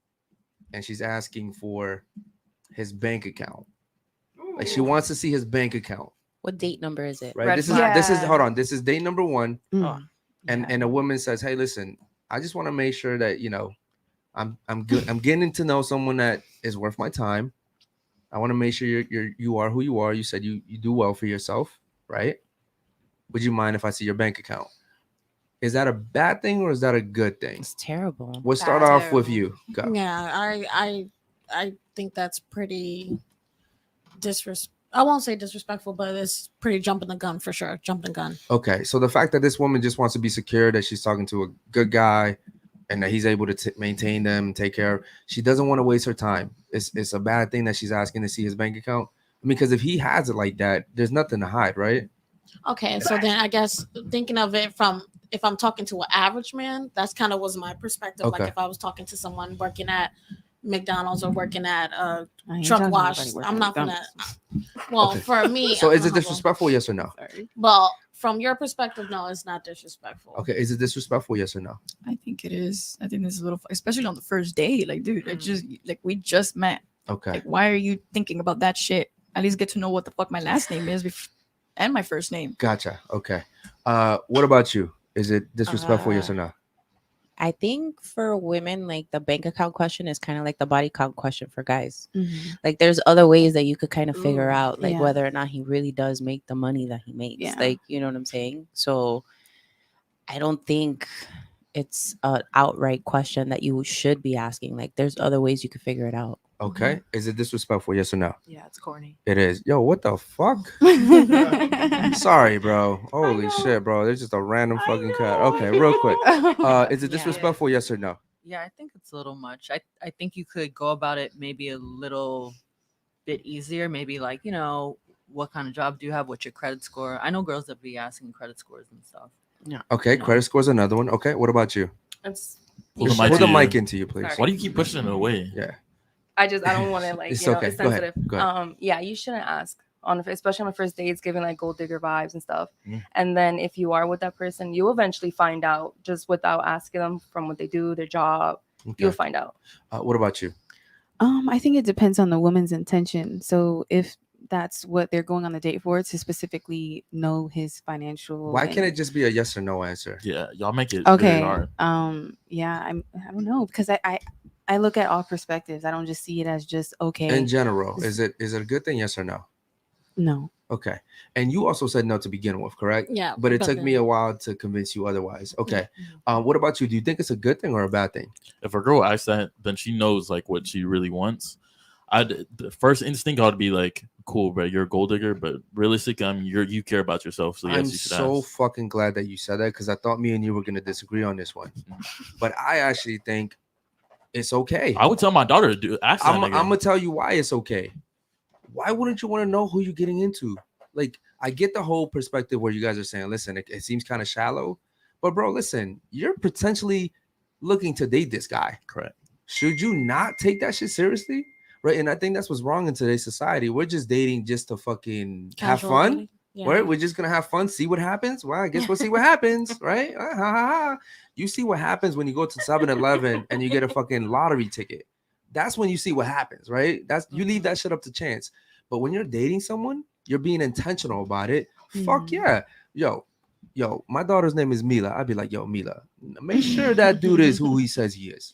and she's asking for his bank account, like she wants to see his bank account. What date number is it? Right. This is hold on. This is date number 1. And a woman says, hey, listen, I just want to make sure that I'm good. I'm getting to know someone that is worth my time. I want to make sure you are who you are. You said you do well for yourself, right? Would you mind if I see your bank account? Is that a bad thing or is that a good thing? It's terrible. We'll start off with you. Go. Yeah, I think that's pretty I won't say disrespectful, but it's pretty jumping the gun for sure. Jumping the gun. Okay, so the fact that this woman just wants to be secure, that she's talking to a good guy, and that he's able to maintain them, take care of, she doesn't want to waste her time. It's a bad thing that she's asking to see his bank account. I mean, because if he has it like that, there's nothing to hide, right? Okay, so then I guess thinking of it from, if I'm talking to an average man, that's kind of was my perspective. Okay. Like if I was talking to someone working at McDonald's or working at a truck wash, I'm not gonna. Well, Okay. For me. So is it disrespectful? Yes or no? Well, from your perspective, no, it's not disrespectful. Okay, is it disrespectful? Yes or no? I think it is. I think this is a little, especially on the first date. Like, dude, we just met. Okay. Like, why are you thinking about that shit? At least get to know what the fuck my last name is and my first name. Gotcha. Okay. What about you? Is it disrespectful? Yes or no? I think for women, like the bank account question is kind of like the body count question for guys. Like there's other ways that you could kind of figure out like whether or not he really does make the money that he makes. Yeah. Like, you know what I'm saying? So I don't think it's an outright question that you should be asking. Like there's other ways you could figure it out. Okay. Is it disrespectful? Yes or no? Yeah, it's corny. It is. Yo, what the fuck? Sorry, bro. Holy shit, bro. There's just a random fucking cat. Okay, real quick. Is it disrespectful? Yes or no? Yeah, I think it's a little much. I think you could go about it maybe a little bit easier. Maybe like, what kind of job do you have? What's your credit score? I know girls that be asking credit scores and stuff. Yeah. Okay, credit score is another one. Okay, what about you? Pull the mic into you, please. Why do you keep pushing it away? Yeah. I don't want to like, It's you know, okay. it's Go ahead. sensitive. Go ahead. Yeah, you shouldn't ask especially on the first dates, giving like gold digger vibes and stuff. Mm. And then if you are with that person, you eventually find out just without asking them from what they do, their job. Okay. You'll find out. What about you? I think it depends on the woman's intention. So if that's what they're going on the date for, to specifically know his financial. Why can't it just be a yes or no answer? Yeah, y'all make it okay? very hard. Yeah, I don't know, because I look at all perspectives. I don't just see it as just okay. In general, is it a good thing? Yes or no? No. Okay. And you also said no to begin with, correct? Yeah. But it took me a while to convince you otherwise. Okay. What about you? Do you think it's a good thing or a bad thing? If a girl asks that, then she knows like what she really wants. The first instinct ought to be like, cool, bro, you're a gold digger, but realistic, you care about yourself. So yes, I'm you should so ask. fucking glad that you said that, because I thought me and you were gonna disagree on this one. But I actually think it's okay. I would tell my daughter to ask that. I'm gonna tell you why it's okay. why wouldn't you want to know who you're getting into? Like, I get the whole perspective where you guys are saying, listen, it seems kind of shallow, but bro, listen, you're potentially looking to date this guy. Correct. Should you not take that shit seriously? Right. And I think that's what's wrong in today's society. We're just dating just to fucking have Casual fun. dating. Yeah. Right? We're just gonna have fun, see what happens. Well, I guess we'll see what happens, right? You see what happens when you go to 7-Eleven and you get a fucking lottery ticket. That's when you see what happens, right? That's you leave that shit up to chance. But when you're dating someone, you're being intentional about it. Fuck yeah. Yo, my daughter's name is Mila. I'd be like, yo, Mila, make sure that dude is who he says he is.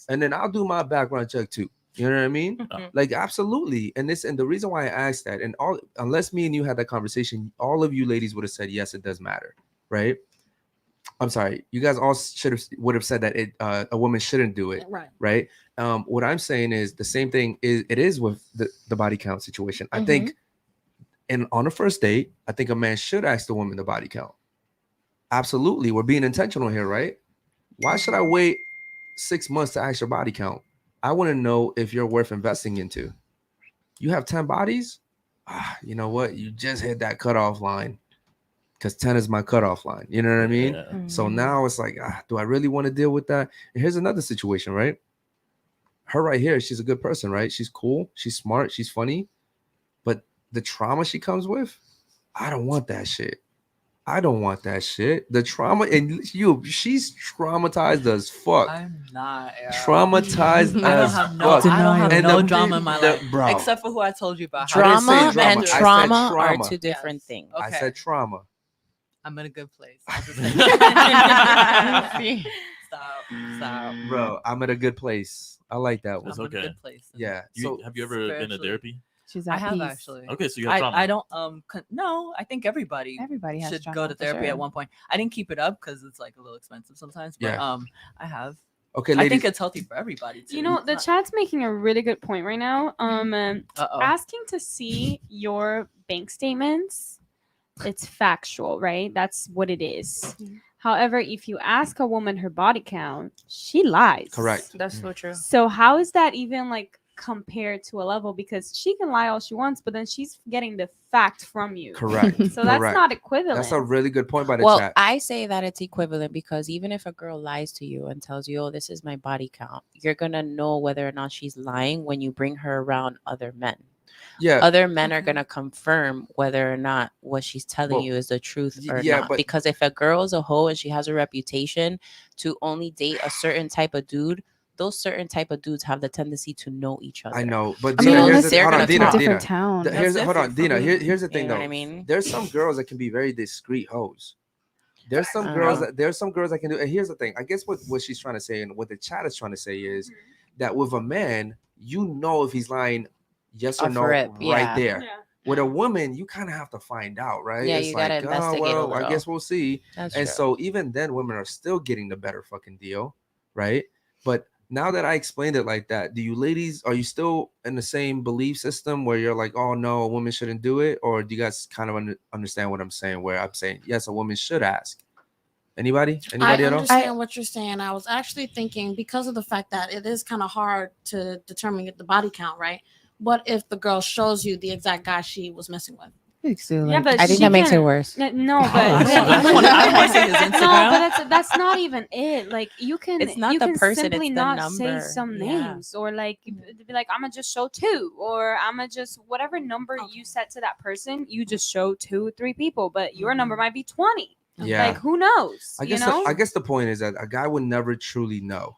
And then I'll do my background check too. You know what I mean? Like, absolutely. And the reason why I asked that, and unless me and you had that conversation, all of you ladies would have said, yes, it does matter. Right? I'm sorry. You guys all would have said that a woman shouldn't do it. Right. What I'm saying is the same thing is with the body count situation. I think on a first date, I think a man should ask the woman the body count. Absolutely. We're being intentional here, right? Why should I wait 6 months to ask your body count? I want to know if you're worth investing into. You have 10 bodies? You know what? You just hit that cutoff line, because 10 is my cutoff line. You know what I mean? Yeah. So now it's like, do I really want to deal with that? And here's another situation, right? Her right here, she's a good person, right? She's cool. She's smart. She's funny. But the trauma she comes with, I don't want that shit. I don't want that shit. The trauma, and she's traumatized as fuck. I'm not. Traumatized as fuck. I don't have no the drama in my life, bro. except for who I told you about. Drama drama. and I said trauma are trauma. two different things. I said trauma. I'm in a good place. Stop. Bro, I'm in a good place. I like that one. That's I'm in a okay. good place. Yeah. Have you ever been to therapy? She's I at have peace. actually. Okay, so you have trauma. I don't no, I think everybody has should trauma, go to for therapy sure. at one point. I didn't keep it up because it's like a little expensive sometimes, but Yeah. I have. Okay, I ladies. think it's healthy for everybody too. You know, the chat's making a really good point right now. Uh-oh. Asking to see your bank statements, it's factual, right? That's what it is. However, if you ask a woman her body count, she lies. Correct. That's so true. So how is that even like compared to a level? Because she can lie all she wants, but then she's getting the fact from you. Correct. So that's Correct. not equivalent. That's a really good point by the Well, chat. I say that it's equivalent because even if a girl lies to you and tells you, oh, this is my body count, you're going to know whether or not she's lying when you bring her around other men. Yeah. Other men are going to confirm whether or not what she's telling you is the truth or not. but Because if a girl is a hoe and she has a reputation to only date a certain type of dude, those certain type of dudes have the tendency to know each other. I know, but I mean, Dina, unless hold on, it's Dina, a different Dina. town. Hold on, Dina. Here's the thing, You know though. what I mean? There's some girls that can be very discreet hoes. There's some girls that can do. And here's the thing. I guess what she's trying to say and what the chat is trying to say is that with a man, you know if he's lying, yes or Off no, rip, right yeah. there. Yeah. With a woman, you kind of have to find out, right? Yeah, it's you like, gotta investigate a well, I little. guess we'll see. That's And true. so even then, women are still getting the better fucking deal, right? But now that I explained it like that, are you still in the same belief system where you're like, oh no, a woman shouldn't do it? Or do you guys kind of understand what I'm saying? Where I'm saying, yes, a woman should ask. Anybody I at all? understand what you're saying. I was actually thinking because of the fact that it is kind of hard to determine the body count, right? What if the girl shows you the exact guy she was messing with? Yeah, but I think she that makes can- it worse. No, but I don't want to see his Instagram. no, but that's not even it. Like you can, It's not you the can person, simply it's the not say number. some Yeah. names or like be like, I'm gonna just show 2, or I'm gonna just whatever number you set to that person, you just show 2 or 3 people, but your number might be 20. Yeah. Like who knows? I guess the point is that a guy would never truly know.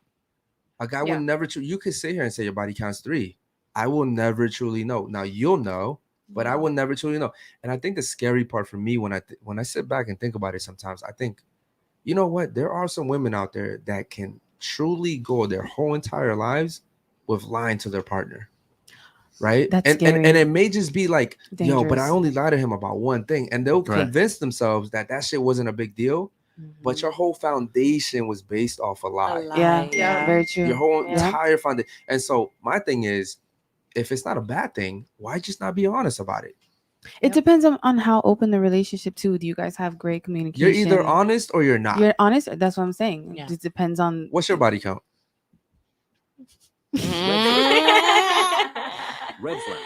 A guy would never. You could sit here and say your body counts 3. I will never truly know. Now you'll know, but I will never truly know. And I think the scary part for me when I sit back and think about it, sometimes I think, you know what? There are some women out there that can truly go their whole entire lives with lying to their partner. Right. That's and scary. it may just be like, yo, but I Dangerous. only lied to him about one thing. And they'll Right. convince themselves that shit wasn't a big deal. But your whole foundation was based off a lie. Yeah, very true. Your whole Yeah. entire foundation. And so my thing is, if it's not a bad thing, why just not be honest about it? It depends on how open the relationship too. Do you guys have great communication? You're either honest or you're not. You're honest. That's what I'm saying. Yeah. It just depends on. What's your body count? Mm. Red flag.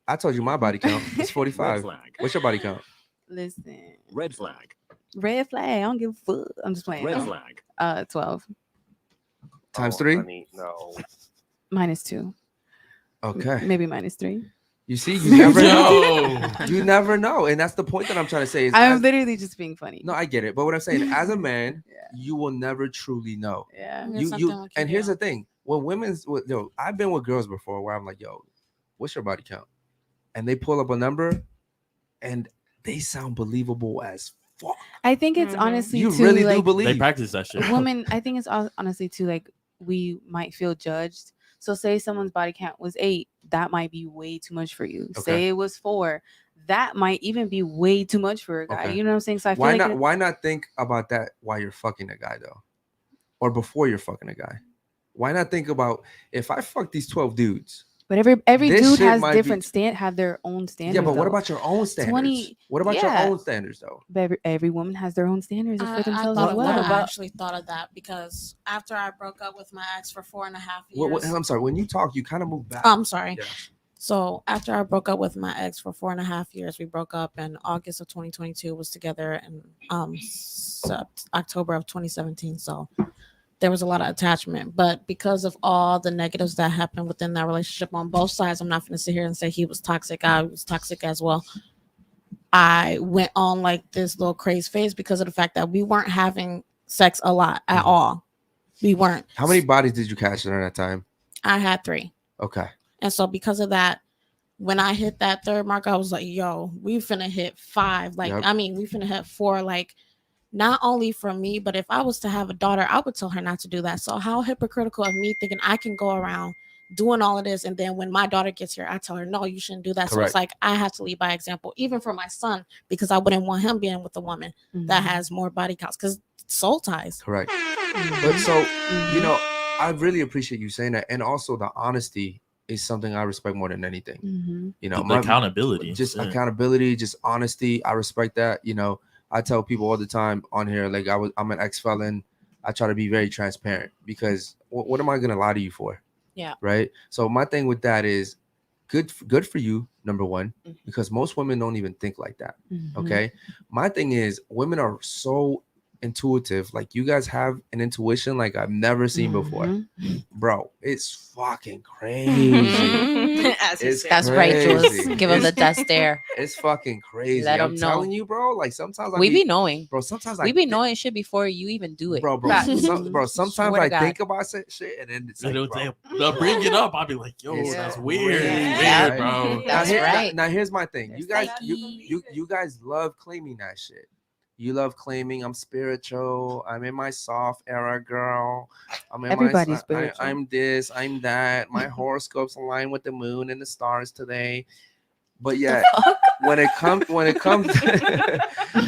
I told you my body count. It's Red 45. flag. What's your body count? Listen, Red flag. red flag. I don't give a fuck. I'm just playing. Red flag. 12 Times 3? Honey, no. -2. Okay. Maybe -3. You see, you never know. Yo. You never know. And that's the point that I'm trying to say. Is I'm as- literally just being funny. no, I get it. But what I'm saying, as a man, Yeah. you will never truly know. Yeah. There's You something we can and here's do. the thing. When women's yo, I've been with girls before where I'm like, yo, what's your body count? And they pull up a number and they sound believable as fuck. I think it's Mhm. honestly You too, really do like, They believe. practice that shit. women. I think it's honestly too, like, we might feel judged. So say someone's body count was 8, that might be way too much for you. Okay. Say it was 4, that might even be way too much for a guy. Okay. You know what I'm saying? So I feel Why like not? Why not think about that while you're fucking a guy though, or before you're fucking a guy? Why not think about if I fuck these 12 dudes? But every This dude shit has might different have their own standards. Yeah, but what though. about your own standards? 20 what about yeah. your own standards though? But every woman has their own standards for I themselves thought as of well. that. I actually thought of that because after I broke up with my ex for 4.5 years. I'm sorry. When you talk, you kind of move back. I'm sorry. Yeah. So after I broke up with my ex for 4.5 years, we broke up in August of 2022. Was together in October of 2017. So there was a lot of attachment, but because of all the negatives that happened within that relationship on both sides, I'm not going to sit here and say he was toxic. I was toxic as well. I went on like this little crazy phase because of the fact that we weren't having sex a lot at all. We weren't. How many bodies did you catch during that time? I had 3. Okay. And so because of that, when I hit that 3rd mark, I was like, yo, we finna hit 5. Like, Yep. I mean, we finna hit 4. Like, not only for me, but if I was to have a daughter, I would tell her not to do that. So how hypocritical of me thinking I can go around doing all of this. And then when my daughter gets here, I tell her, no, you shouldn't do that. So Correct. it's like, I have to lead by example, even for my son, because I wouldn't want him being with a woman that has more body counts because soul ties. Correct. But so, you know, I really appreciate you saying that. And also the honesty is something I respect more than anything. You know, The accountability. just Yeah. accountability, just honesty. I respect that. You know, I tell people all the time on here, like I'm an ex-felon. I try to be very transparent because what am I going to lie to you for? Yeah. Right. So my thing with that is good for you, number one, because most women don't even think like that. Okay. My thing is women are so intuitive. Like you guys have an intuition like I've never seen before. Bro, it's fucking crazy. That's right, Jules. crazy. Give him the It's- dust there. It's fucking crazy. Let I'm 'em know. telling you, bro. Like sometimes We be knowing. bro. Sometimes We be knowing shit before you even do it. bro. Facts. Bro. Sometimes Swear to I God. think about shit and then it's like, They'll bring it up. I'll be like, yo, It's that's really weird. weird, Weird, bro. That's right. Now here's my thing. You guys, Psyche. you guys love claiming that shit. You love claiming I'm spiritual. I'm in my soft era, girl. I'm in Everybody's my, spiritual. I'm this. I'm that. My horoscopes align with the moon and the stars today. But yeah, when it comes,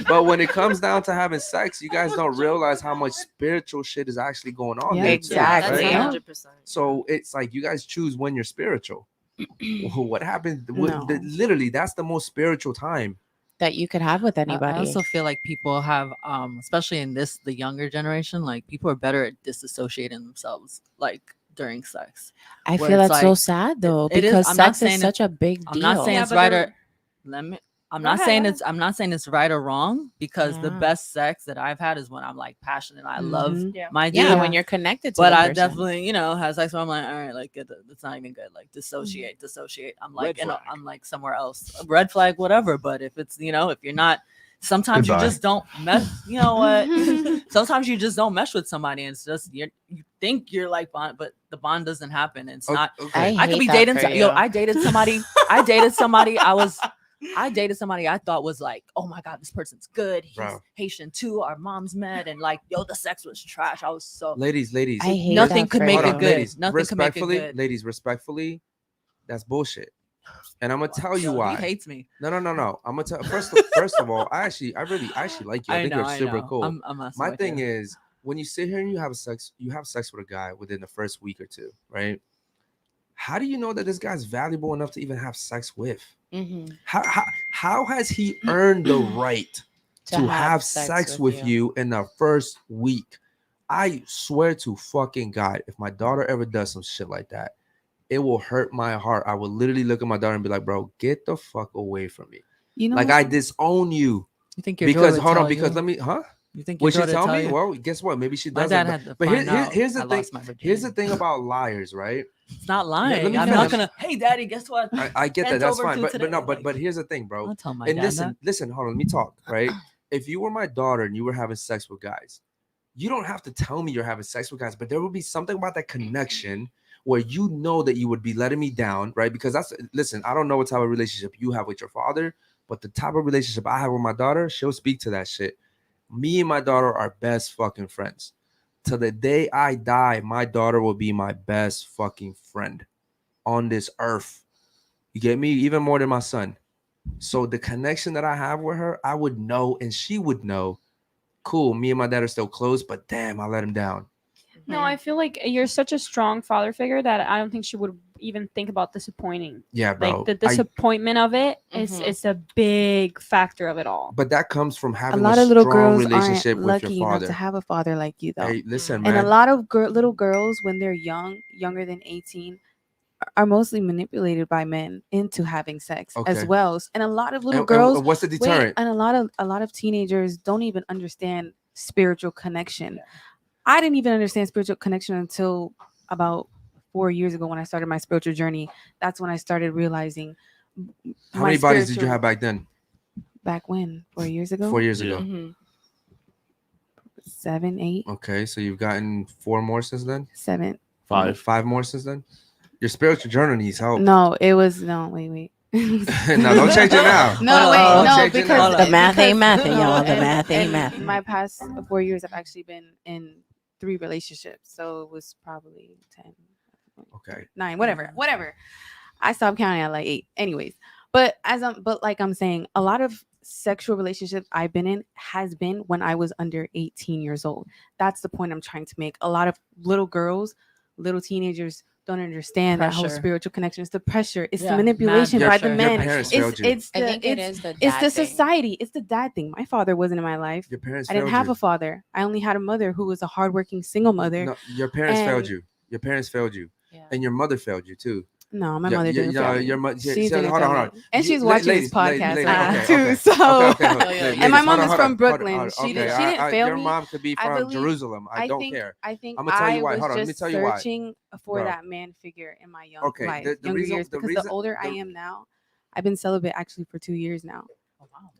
but when it comes down to having sex, you guys don't realize how much spiritual shit is actually going on. Yeah. there, too, Exactly. right? Yeah. 100%. So it's like you guys choose when you're spiritual. What happens? No. Literally, that's the most spiritual time. That you could have with I anybody. also feel like people have, especially in the younger generation, like people are better at disassociating themselves, like during sex. I where feel it's that's so like- sad though, it is- because I'm not sex saying is it- such a big I'm deal. not saying Yeah, it's but right there- or I'm Go not ahead, saying go it's I'm not saying it's right or wrong because the Yeah. best sex that I've had is when I'm like passionate. I love Yeah. my dude. yeah, when you're connected to But the I person. definitely, have sex where I'm like, all right, like it's not even good. Like dissociate. I'm like, Red flag. I'm like somewhere else. A red flag, whatever. But if it's, if you're not, sometimes Goodbye. you just don't mesh. You know what? Sometimes you just don't mesh with somebody, and it's just you think you're like bond, but the bond doesn't happen. It's not. Okay. I could hate be that dating. for Yo, you. I dated somebody. I dated somebody. I dated somebody I thought was like, oh my God, this person's good. He's Bro. Haitian too. Our moms met, and like, yo, the sex was trash. I was so ladies. I hate nothing that could for make Hold it you. on, good. ladies. Nothing could make it Respectfully, good. ladies, respectfully, that's bullshit. And I'm gonna tell you Yo, why. He hates me. No. I'm gonna tell first of all, I really like you. I think you're super cool. I'm messing My with thing you. is when you sit here and you have sex with a guy within the first week or two, right? How do you know that this guy's valuable enough to even have sex with? Mhm. How has he earned the right to have sex with you in the first week? I swear to fucking God, if my daughter ever does some shit like that, it will hurt my heart. I will literally look at my daughter and be like, bro, get the fuck away from me. You know, Like I disown you. You think your daughter Because would hold on, tell because you? let me, huh? You think your Would she daughter tell tell me? you? Well, guess what? Maybe she My doesn't. dad But, had to but find out here's the I thing. lost my Here's the virginity. thing about liars, right? It's not let lying. me I'm finish. not gonna. Hey, daddy, guess what? I get that. Bent That's over fine. to But today, no. like, But here's the thing, bro. I'll tell my And dad listen, listen. Hold on. Let me talk. Right? If you were my daughter and you were having sex with guys, you don't have to tell me you're having sex with guys, but there will be something about that connection where you know that you would be letting me down, right? Because listen, I don't know what type of relationship you have with your father, but the type of relationship I have with my daughter, she'll speak to that shit. Me and my daughter are best fucking friends. To the day I die, my daughter will be my best fucking friend on this earth. You get me? Even more than my son. So the connection that I have with her, I would know and she would know. Cool, me and my dad are still close, but damn, I let him down. No, I feel like you're such a strong father figure that I don't think she would even think about disappointing. Yeah, bro. Like the disappointment of it is a big factor of it all. But that comes from a having lot a of little strong girls relationship aren't with your lucky enough father. to have a father like you, though. Hey, listen, And man. a lot of little girls, when they're younger than 18, are mostly manipulated by men into having sex as Okay. well. And a lot of little And girls, what's the deterrent? and a lot of teenagers don't even understand spiritual connection. I didn't even understand spiritual connection until about 4 years ago when I started my spiritual journey. That's when I started realizing. How many bodies did you have back then? Back when? 4 years ago? 4 years ago. Mm-hmm. 7, 8. Okay, so you've gotten 4 more since then? 7. 5 more since then? Your spiritual journey needs help. No, it was no. Wait. No, don't change it now. No, wait, Don't no, change it now. because The math ain't mathing, no, y'all. The and- math ain't and mathing. My past 4 years, I've actually been in 3 relationships, so it was probably 10, Okay. 9, whatever. I stopped counting at like 8. Anyways, but like I'm saying, a lot of sexual relationships I've been in has been when I was under 18 years old. That's the point I'm trying to make. A lot of little girls, little teenagers don't understand that whole Pressure. spiritual connection. It's the pressure. It's Yeah, the manipulation mad by the pressure. men. Your parents It's failed you. it's I the think it is the it's dad the thing. society. It's the dad thing. My father wasn't in my life. Your parents I didn't failed have you. a father. I only had a mother who was a hardworking single mother. No, your parents failed And- you. Your parents failed you. Yeah. And your mother failed you too. No, my mother didn't fail me. Your mother. She didn't hold fail on. me. And she's watching ladies, this podcast ladies, right now okay, too. okay, So, okay, And ladies, and my hold mom on, is hold from on, Brooklyn. hold on. She Okay, didn't fail your me. mom could be I from believe- Jerusalem. I don't think, care. I think I'ma tell you I why. was Hold on, let me just tell you why. searching for Bro. that man figure in my young Okay, life, the younger reason- years. the Because reason- the older I am now, I've been celibate actually for 2 years now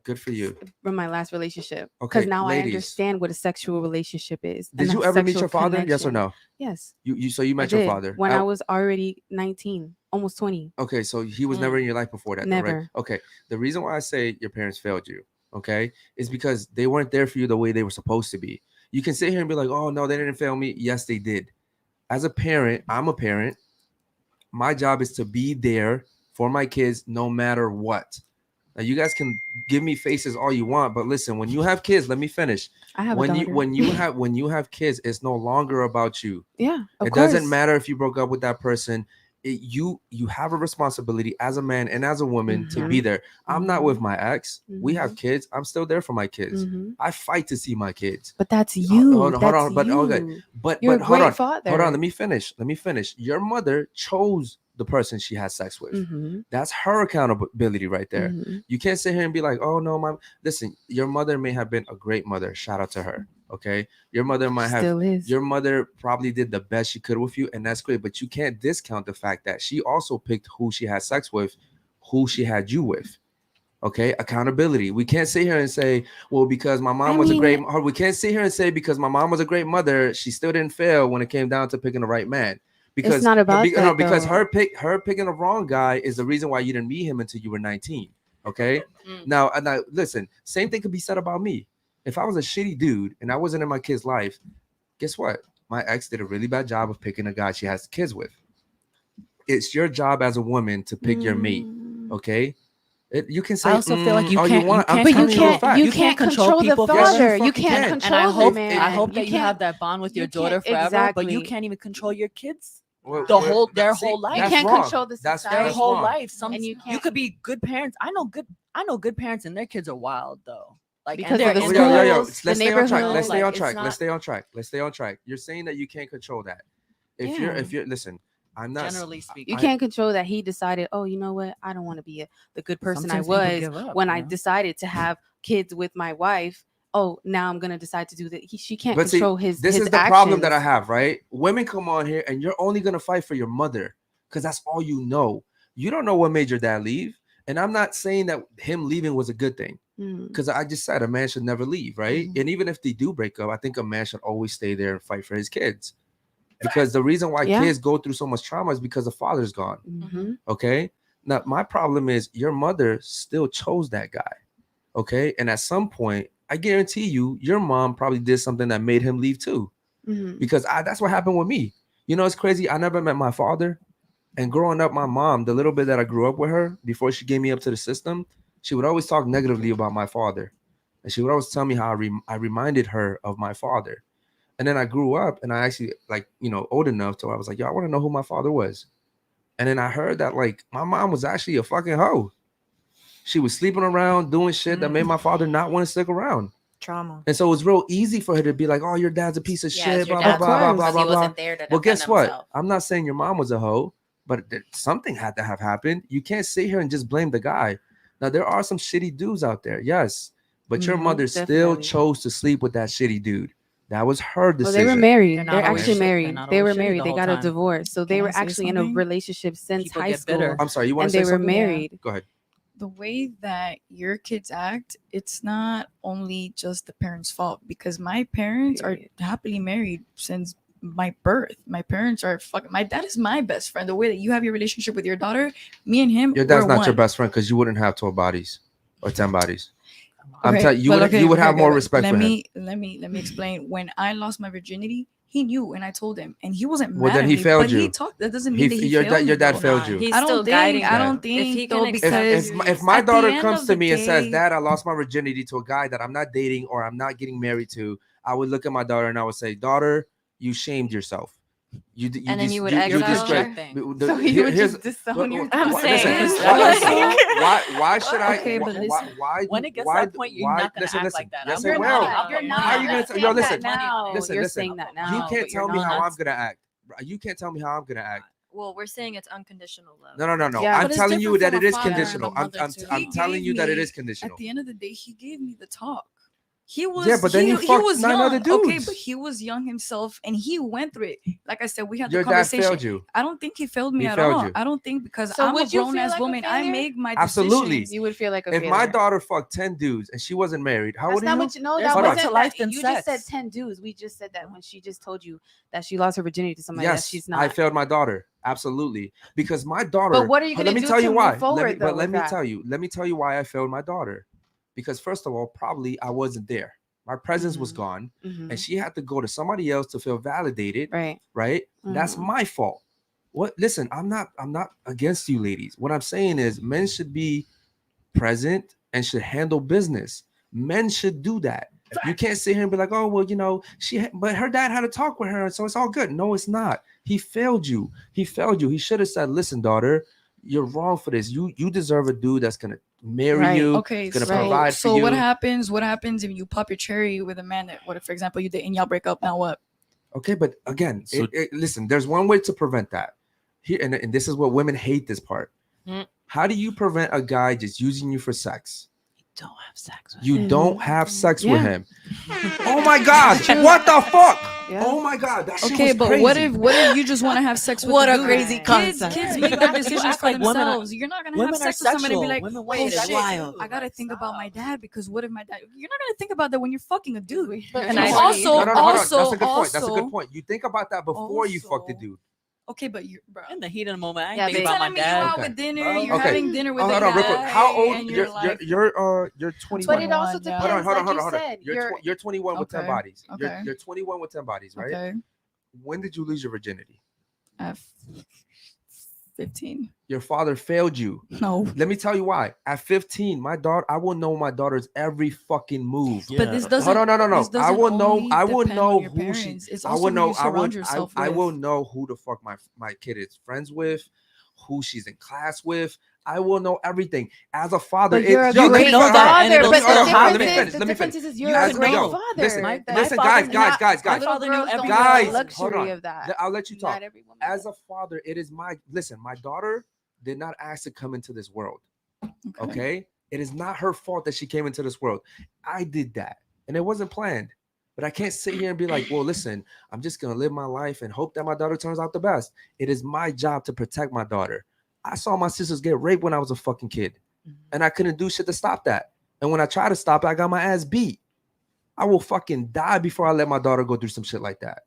Good for you. from my last relationship. Okay, Because now I ladies. understand what a sexual relationship is. and Did you a ever meet sexual your father? Yes or connection. no? Yes. So you I met your did, father when I was already 19, almost 20. Okay, so he was never in your life before that, though, right? Never. Okay, the reason why I say your parents failed you, okay, is because they weren't there for you the way they were supposed to be. You can sit here and be like, oh, no, they didn't fail me. Yes, they did. As a parent, I'm a parent. My job is to be there for my kids no matter what. Now, you guys can give me faces all you want, but listen, when you have kids, let me finish. I have when a you daughter. when you have kids, it's no longer about you. Yeah, of It course. doesn't matter if you broke up with that person. You have a responsibility as a man and as a woman to be there. I'm not with my ex. We have kids. I'm still there for my kids. Mhm. I fight to see my kids. But that's you. Hold on, That's but you. okay, but You're but a hold great on, father. hold on. Let me finish. Your mother chose the person she has sex with. Mhm. That's her accountability right there. Mhm. You can't sit here and be like, oh no, mom. Listen, your mother may have been a great mother. Shout out to her. Okay, your mother might have. Still is. Your mother probably did the best she could with you, and that's great. But you can't discount the fact that she also picked who she had sex with, who she had you with. Okay, accountability. We can't sit here and say, well, because my mom was a great. We can't sit here and say because my mom was a great mother, she still didn't fail when it came down to picking the right man. Because It's not about that, no, because though. her picking the wrong guy is the reason why you didn't meet him until you were 19. Okay, now listen, same thing could be said about me. If I was a shitty dude and I wasn't in my kid's life, guess what? My ex did a really bad job of picking a guy she has kids with. It's your job as a woman to pick your mate. Okay. You can say I also feel like you all can't. you want. You I'm can't But you telling you a can't. fact. You can't control the people Yes, you father. You fucking can't can. control And I hope, the man. I hope You that you have can't- that bond with your you daughter can't- forever, but you exactly. can't even control your kids. Well, The well, whole their see, whole life. You that's can't wrong. control the That's society. Their whole wrong. life. And you You can't- could be good parents. I know good parents and their kids are wild though. Like Because and of the they're schools, in Let's the stay on track. neighborhood, Let's stay on like, it's track. not- Let's stay on track. Let's stay on track. You're saying that you can't control that. If you're listen, I'm not. Generally speaking, You can't control that he decided, oh, you know what? I don't want to be the good person Sometimes I people was give up, when you I know? decided to have kids with my wife. Oh, now I'm gonna decide to do that. She can't But see, control his. this his is the problem that I actions. have, right? Women come on here and you're only gonna fight for your mother because that's all you know. You don't know what made your dad leave. And I'm not saying that him leaving was a good thing. Mm. Because I just said a man should never leave, right? Mhm. And even if they do break up, I think a man should always stay there and fight for his kids. Because the reason why Yeah. kids go through so much trauma is because the father's gone. Mhm. Okay. Now, my problem is your mother still chose that guy. Okay. And at some point, I guarantee you, your mom probably did something that made him leave too. Mhm. Because that's what happened with me. You know, it's crazy. I never met my father. And growing up, my mom, the little bit that I grew up with her before she gave me up to the system, she would always talk negatively about my father. And she would always tell me how I reminded her of my father. And then I grew up and I actually, like, you know, old enough to where I was like, yo, I want to know who my father was. And then I heard that, like, my mom was actually a fucking hoe. She was sleeping around, doing shit that made my father not want to stick around. Trauma. And so it was real easy for her to be like, oh, your dad's a piece of Yeah, shit, it's your blah, blah, dad's blah, blah, fault blah, 'cause blah, he blah. wasn't there to Well, defend guess what? himself. I'm not saying your mom was a hoe, but something had to have happened. You can't sit here and just blame the guy. Now, there are some shitty dudes out there, yes, but your mother still definitely. chose to sleep with that shitty dude. That was her Well, decision. they were married. They're They're not always actually shit. They're married. not They were always shitty married. the They whole got a time. divorce. So they Can I were say actually in a something? relationship since People high get school. bitter. I'm sorry, you want And to say they were something? married. Go ahead. The way that your kids act, it's not only just the parents' fault, because my parents are Period. happily married since my birth. My parents are fucking. My dad is my best friend. The way that you have your relationship with your daughter, me and him, Your dad's we're not one. your best friend because you wouldn't have 12 bodies or 10 bodies. I'm Okay, telling you, but you would have more but respect let for him. let me explain. When I lost my virginity, he knew, and I told him, and he wasn't Well, mad then at he me. failed But you. he talked. That doesn't mean that he Your failed me, dad though. failed you. He's I still don't guiding think. I you. don't If think he though can because If my at the daughter end comes of to the me and says, day- "Dad, I lost my virginity to a guy that I'm not dating or I'm not getting married to," I would look at my daughter and I would say, "Daughter, you shamed yourself. And then you would exile disgrace- her? So he would just disown your I'm daughter. saying. listen, why should I? Okay, but listen, why when it gets to why, that point, you're why, not gonna listen, act listen. like that. Yes, I'm it gonna will. not. You're I'm not. How are you gonna You're tell? Yo, saying listen. that now. Listen, You're listen. saying that now. You but can't you're tell me how not. I'm gonna act. You can't tell me how I'm gonna act. Well, we're saying it's unconditional love. No. Yeah, I'm but it's telling you different that from it a is father and a conditional. I'm mother, too. I'm He telling gave you that it me- is conditional. At the end of the day, he gave me the talk. He was Yeah, but then you he fucked was 9 young. other Okay, dudes. but he was young himself and he went through it. Like I said, we had Your the dad conversation. failed you. I don't think he failed me He at failed all. you. I don't think because So I'm a would you grown feel ass like a woman. I failure? make my Absolutely. decisions. You would feel like a If failure. my daughter fucked 10 dudes and she wasn't married, how That's old not are you? what you know. There's That more wasn't to that. life than You just said sex. 10 dudes. We just said that when she just told you that she lost her virginity to somebody that Yes, she's not. I failed my daughter. Absolutely. Because my daughter. But what are you Let gonna me do tell to you move why. forward, though, But let with me that? tell you. Let me tell you why I failed my daughter. Because first of all, probably I wasn't there. My presence was gone, and she had to go to somebody else to feel validated. Right. Right. That's Mhm. my fault. What? Listen, I'm not against you, ladies. What I'm saying is, men should be present and should handle business. Men should do that. You can't sit here and be like, oh, well, you know, but her dad had to talk with her, so it's all good. No, it's not. He failed you. He should have said, listen, daughter, you're wrong for this. You deserve a dude that's gonna marry Right. you. Okay, gonna so provide for you. what happens? What happens if you pop your cherry with a man that, what if, for example, you date and y'all break up? Now what? Okay, but again, So- listen, there's one way to prevent that. Here, and this is what women hate this part. Mm. How do you prevent a guy just using you for sex? Don't have sex with You him. don't have sex with Yeah. him. Oh my God! What the fuck? Yeah. Oh my God! That shit Okay, was but crazy. what if you just want to have sex with What the a dude? crazy Kids concept. make their decisions act for like women are- themselves. You're not gonna have Women are sex with somebody and be sexual. like, Women oh want shit, shit. I gotta think about my dad because what if my dad? You're not gonna think about that when you're fucking a dude. And I also, No, hold on. That's also, a good point. That's a good also- point. You think about that before you fuck the also- dude. Okay, but you're bro. In the heat of the moment, I ain't Yeah, thinking babe. about my Telling me you dad. out Okay. with dinner, you're Okay. having dinner with Oh, a hold on, real quick. guy, How old? and You're like, 21. But it also 21, yeah. depends. Hold on. like you said, You're 21 with 10 Okay. bodies. Okay. You're 21 with 10 bodies, right? Okay, When did you lose your virginity? at 15. Your father failed you. No, Let me tell you why. At 15, I will know my daughter's every fucking move. but this doesn't. Hold on, no. this I will doesn't know. only I will depend know on your who she. parents. It's I also will who know. you surround yourself I with. will know who the fuck my kid is friends with, who she's in class with. I will know everything. As a father, But you're a You great can know that, and father. it'll But still the happen. difference Let me is, finish. you're You a guys great go. father. Listen, My listen, father's guys. Little father knew girls don't everything. have the Guys, luxury hold on. of that. I'll let you talk. Not every woman As does. a father, it is my listen. My daughter did not ask to come into this world. Okay, it is not her fault that she came into this world. I did that, and it wasn't planned. But I can't sit here and be like, well, listen, I'm just gonna live my life and hope that my daughter turns out the best. It is my job to protect my daughter. I saw my sisters get raped when I was a fucking kid, and I couldn't do shit to stop that. And when I tried to stop it, I got my ass beat. I will fucking die before I let my daughter go through some shit like that.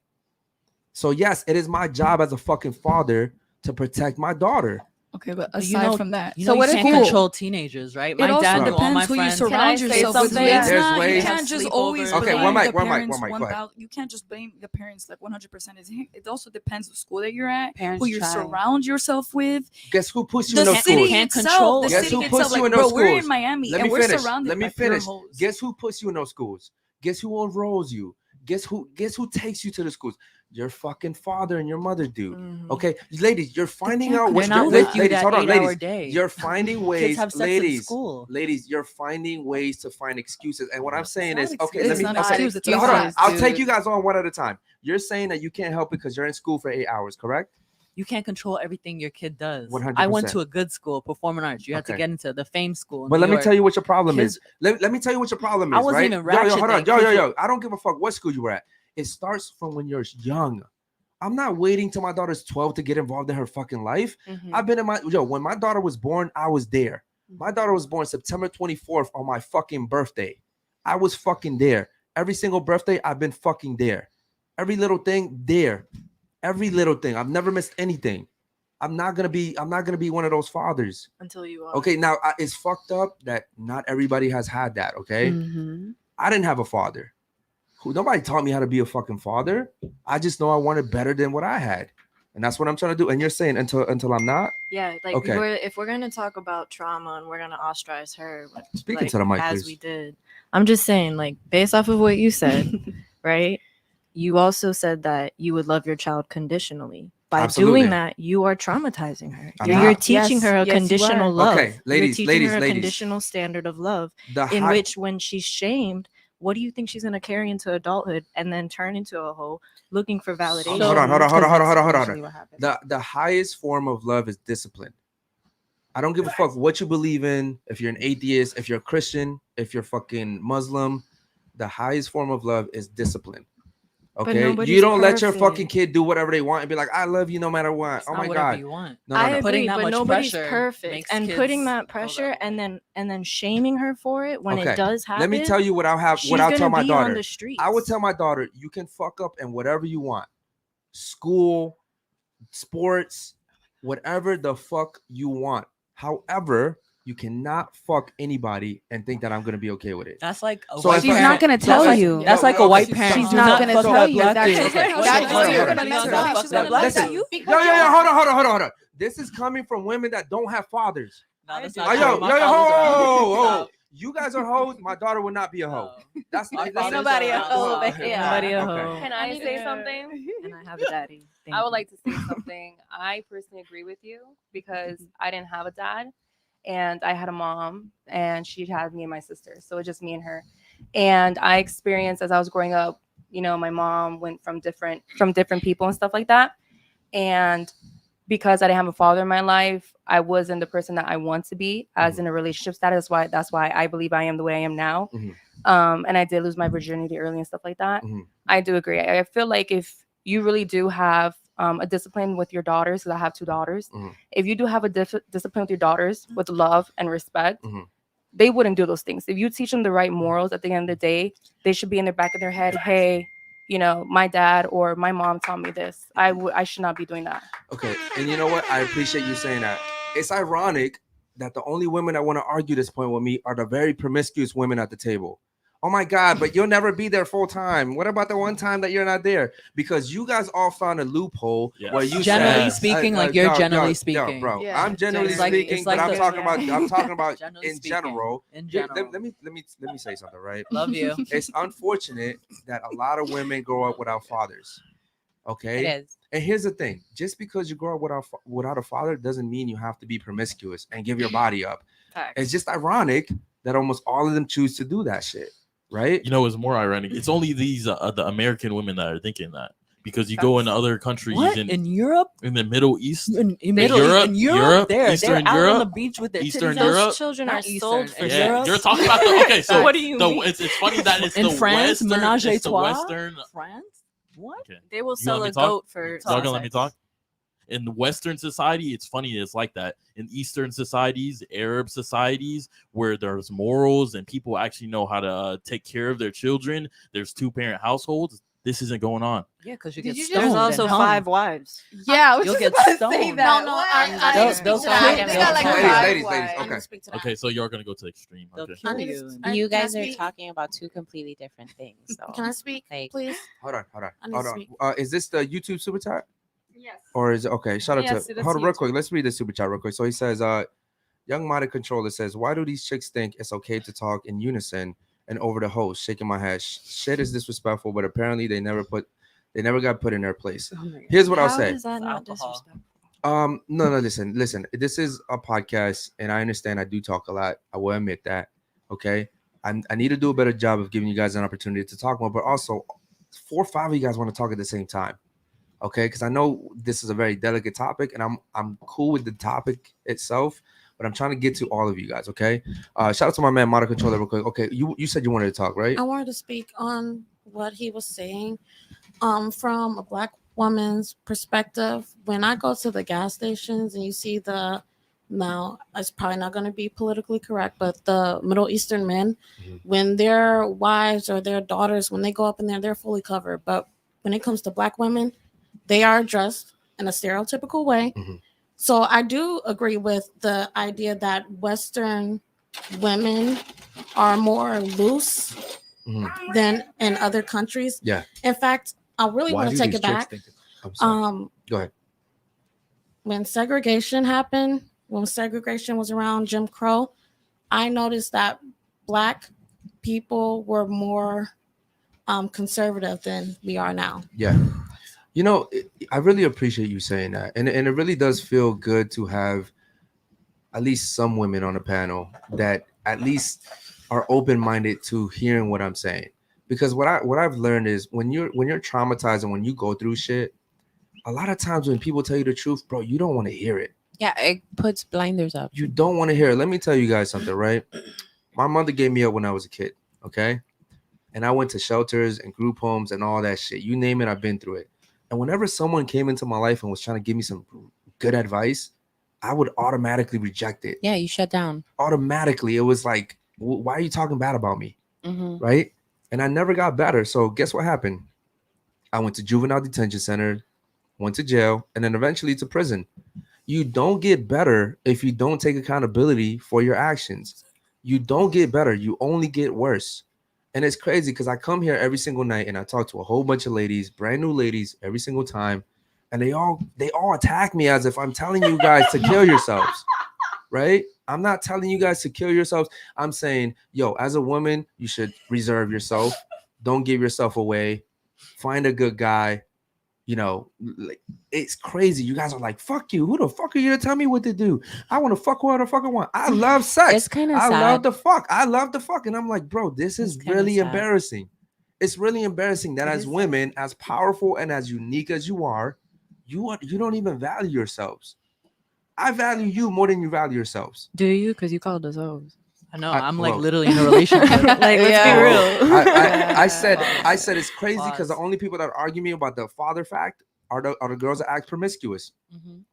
So yes, it is my job as a fucking father to protect my daughter. Okay, but But aside from that, You So know, what you if can't you- control teenagers, right? it My also dad knew all my depends who you friends. surround Can I say yourself with. something? It's There's not, ways- you can't just always Okay, blame one mic, the one mic, parents. one mic, go ahead. You can't just blame the parents like 100%. It also depends the school that you're at, Parents who you try. surround yourself with. Guess who puts you The in those city schools? Can't itself, control the it. Guess city who itself, puts you like, in bro, those we're schools? in Miami Let and me we're finish. surrounded Let me by pure finish. hoes. Guess who puts you in those schools? Guess who enrolls you? Guess who takes you to the schools? Your fucking father and your mother do. Okay, ladies, you're finding can't out what They're you're not with you ladies, that hold on, 8-hour ladies. day. You're finding ways, have sex in ladies. school. Ladies, you're finding ways to find excuses. And what I'm saying not is, okay, It's let me not okay, excuse, it's hold on. excuses, I'll take dude. you guys on one at a time. You're saying that you can't help it because you're in school for 8 hours, correct? You can't control everything your kid does. 100%. I went to a good school, performing arts. You had to Okay. get into the fame school. in But New let me York. tell you what your problem Kids- is. Let me tell you what your problem I is. wasn't right? even Yo, ratchet hold on. then. Yo. I don't give a fuck what school you were at. It starts from when you're young. I'm not waiting till my daughter's 12 to get involved in her fucking life. I've been in when my daughter was born, I was there. My daughter was born September 24th on my fucking birthday. I was fucking there. Every single birthday, I've been fucking there. Every little thing there. Every little thing. I've never missed anything. I'm not gonna be one of those fathers. Until you are. Okay, now it's fucked up that not everybody has had that. Okay, Mhm. I didn't have a father. Nobody taught me how to be a fucking father. I just know I wanted better than what I had, and that's what I'm trying to do. And you're saying until I'm not. Yeah, like Okay. if we're gonna talk about trauma and we're gonna ostracize her, Speaking like, to the mic, as please. we did, I'm just saying, like, based off of what you said, right? You also said that you would love your child conditionally. By Absolutely. doing that, you are traumatizing her. I'm You're not. teaching Yes, her a yes, you conditional are. love. Okay, ladies, You're teaching her a ladies. conditional standard of love, The in high- which when she's shamed, what do you think she's gonna carry into adulthood and then turn into a hoe looking for validation? Hold on. Usually what happens. The highest form of love is discipline. I don't give a fuck what you believe in. If you're an atheist, if you're a Christian, if you're fucking Muslim, the highest form of love is discipline. Okay, nobody's you don't let your perfect. fucking kid do whatever they want and be like, "I love you no matter what." It's Oh not my whatever god, you want. no. I Putting agree, that but much nobody's pressure perfect, makes and kids putting that go pressure that way. and then shaming her for it when Okay, it does happen. let me tell you what I'll she's tell gonna my be daughter. on the streets. I would tell my daughter, you can fuck up in whatever you want, school, sports, whatever the fuck you want. However, you cannot fuck anybody and think that I'm gonna be okay with it. That's like a So white if She's I- not gonna so tell if- you. That's like a Okay, white so- parent. She's Do not gonna fuck tell up you. black That's- kids. that's What why you you're gonna gonna mess mess up? up. Fuck She's that gonna black Listen, dude. hold on. This is coming from women that don't have fathers. No, that's Yo, not true. My fathers ho. are- You guys are hoes. My daughter would not be a hoe. No. That's My that's fathers nobody are a hoe, not. but yeah. Nobody a Okay. hoe. Can I say something? And I have a daddy. I would like to say something. I personally agree with you because I didn't have a dad and I had a mom and she had me and my sister. So it's just me and her. And I experienced as I was growing up, my mom went from different people and stuff like that. And because I didn't have a father in my life, I wasn't the person that I want to be as in a relationship status. That's why I believe I am the way I am now. And I did lose my virginity early and stuff like that. I do agree. I feel like if you really do have a discipline with your daughters, because I have 2 daughters, if you do have a discipline with your daughters with love and respect, they wouldn't do those things. If you teach them the right morals, at the end of the day, they should be in the back of their head, hey, my dad or my mom taught me this. I should not be doing that. Okay, and you know what? I appreciate you saying that. It's ironic that the only women that want to argue this point with me are the very promiscuous women at the table. Oh my God, but you'll never be there full time. What about the one time that you're not there? Because you guys all found a loophole where you Generally said, speaking, like you're generally yo, speaking. bro. Yeah. I'm generally It's like- speaking, it's like but I'm the- talking about I'm talking about Generally in speaking. general. In Here, general. let me say something, right? Love you. It's unfortunate that a lot of women grow up without fathers. Okay. It is. And here's the thing: just because you grow up without a father doesn't mean you have to be promiscuous and give your body up. Facts. It's just ironic that almost all of them choose to do that shit, right? You know, it's more ironic. It's only these the American women that are thinking that, because you go in other countries What? in In Europe? the Middle East, In Europe, they're Eastern out on Europe, the beach with their Eastern titties out. Europe. Those children are Not sold Eastern, for in Yeah, Europe. you're talking about the okay. So What do you mean? it's funny that it's In the France, Western. menage a It's the trois. Western. France? What? Okay. They will You sell let me a talk? goat for Y'all gonna let me sex. talk? In the Western society, it's funny. It's like that. In Eastern societies, Arab societies, where there's morals and people actually know how to take care of their children, there's 2-parent households. This isn't going on. Yeah, because you Did get you just- stoned. There's and also hung. 5 wives. Yeah, I was You'll just get about to say stoned. that. No, What? I They'll- didn't speak they'll to that. kill I you. think I like Ladies, the five ladies, wives. okay. I didn't speak to that. Okay, so you're gonna go to extreme. They'll Okay. kill I need you. to- and- I- You can I guys are speak? talking about two completely different things. So Can I speak, Like- please? Hold on. I need Hold to on. speak. Is this the YouTube super chat? Yes. Or is it okay? Shout out Yes, to it is hold on real YouTube. quick. Let's read the super chat real quick. So he says, Young Minded Controller says, why do these chicks think it's okay to talk in unison and over the host? Shaking my head. Shit is disrespectful, but apparently they never got put in their place. Oh my God. Here's what I'll How say. is that not Alcohol. disrespectful? No, listen. This is a podcast, and I understand I do talk a lot. I will admit that. Okay. I need to do a better job of giving you guys an opportunity to talk more, but also 4 or 5 of you guys want to talk at the same time. Okay, because I know this is a very delicate topic, and I'm cool with the topic itself, but I'm trying to get to all of you guys. Okay, shout out to my man Model Controller real quick. Okay, you said you wanted to talk, right? I wanted to speak on what he was saying. From a Black woman's perspective, when I go to the gas stations and you see now it's probably not going to be politically correct, but the Middle Eastern men, when their wives or their daughters, when they go up in there, they're fully covered. But when it comes to Black women, they are dressed in a stereotypical way. Mhm. So I do agree with the idea that Western women are more loose Mhm. than in other countries. Yeah. In fact, I really Why want do to take these it chicks back. think I'm sorry. Go ahead. When segregation happened, when segregation was around Jim Crow, I noticed that Black people were more conservative than we are now. Yeah. You know, I really appreciate you saying that. And it really does feel good to have at least some women on the panel that at least are open-minded to hearing what I'm saying. Because what I've learned is when you're traumatized and when you go through shit, a lot of times when people tell you the truth, bro, you don't want to hear it. yeah, it puts blinders up. You don't want to hear it. Let me tell you guys something, right? My mother gave me up when I was a kid, okay? And I went to shelters and group homes and all that shit. You name it, I've been through it. And whenever someone came into my life and was trying to give me some good advice, I would automatically reject it. Yeah, you shut down. Automatically. It was like, why are you talking bad about me? Hmm. Right? And I never got better. So guess what happened? I went to juvenile detention center, went to jail, and then eventually to prison. You don't get better if you don't take accountability for your actions. You don't get better. You only get worse. And it's crazy because I come here every single night and I talk to a whole bunch of ladies, brand new ladies, every single time. And they all attack me as if I'm telling you guys to kill yourselves. Right? I'm not telling you guys to kill yourselves. I'm saying, yo, as a woman, you should reserve yourself. Don't give yourself away. Find a good guy. You know, like, it's crazy. You guys are like, fuck you. Who the fuck are you to tell me what to do? I want to fuck whoever the fuck I want. I love sex. It's kind of I sad. love the fuck. I love the fuck. And I'm like, bro, this is It's kinda really sad. embarrassing. It's really embarrassing that It as is women, as powerful and as unique as you are, you don't even value yourselves. I value you more than you value yourselves. Do you? Because you called us hoes. I know. I- I'm like well- literally in a relationship. Like, let's Yeah. be real. I said it's crazy because the Pause. only people that argue me about the father fact are the girls that act promiscuous. Mhm.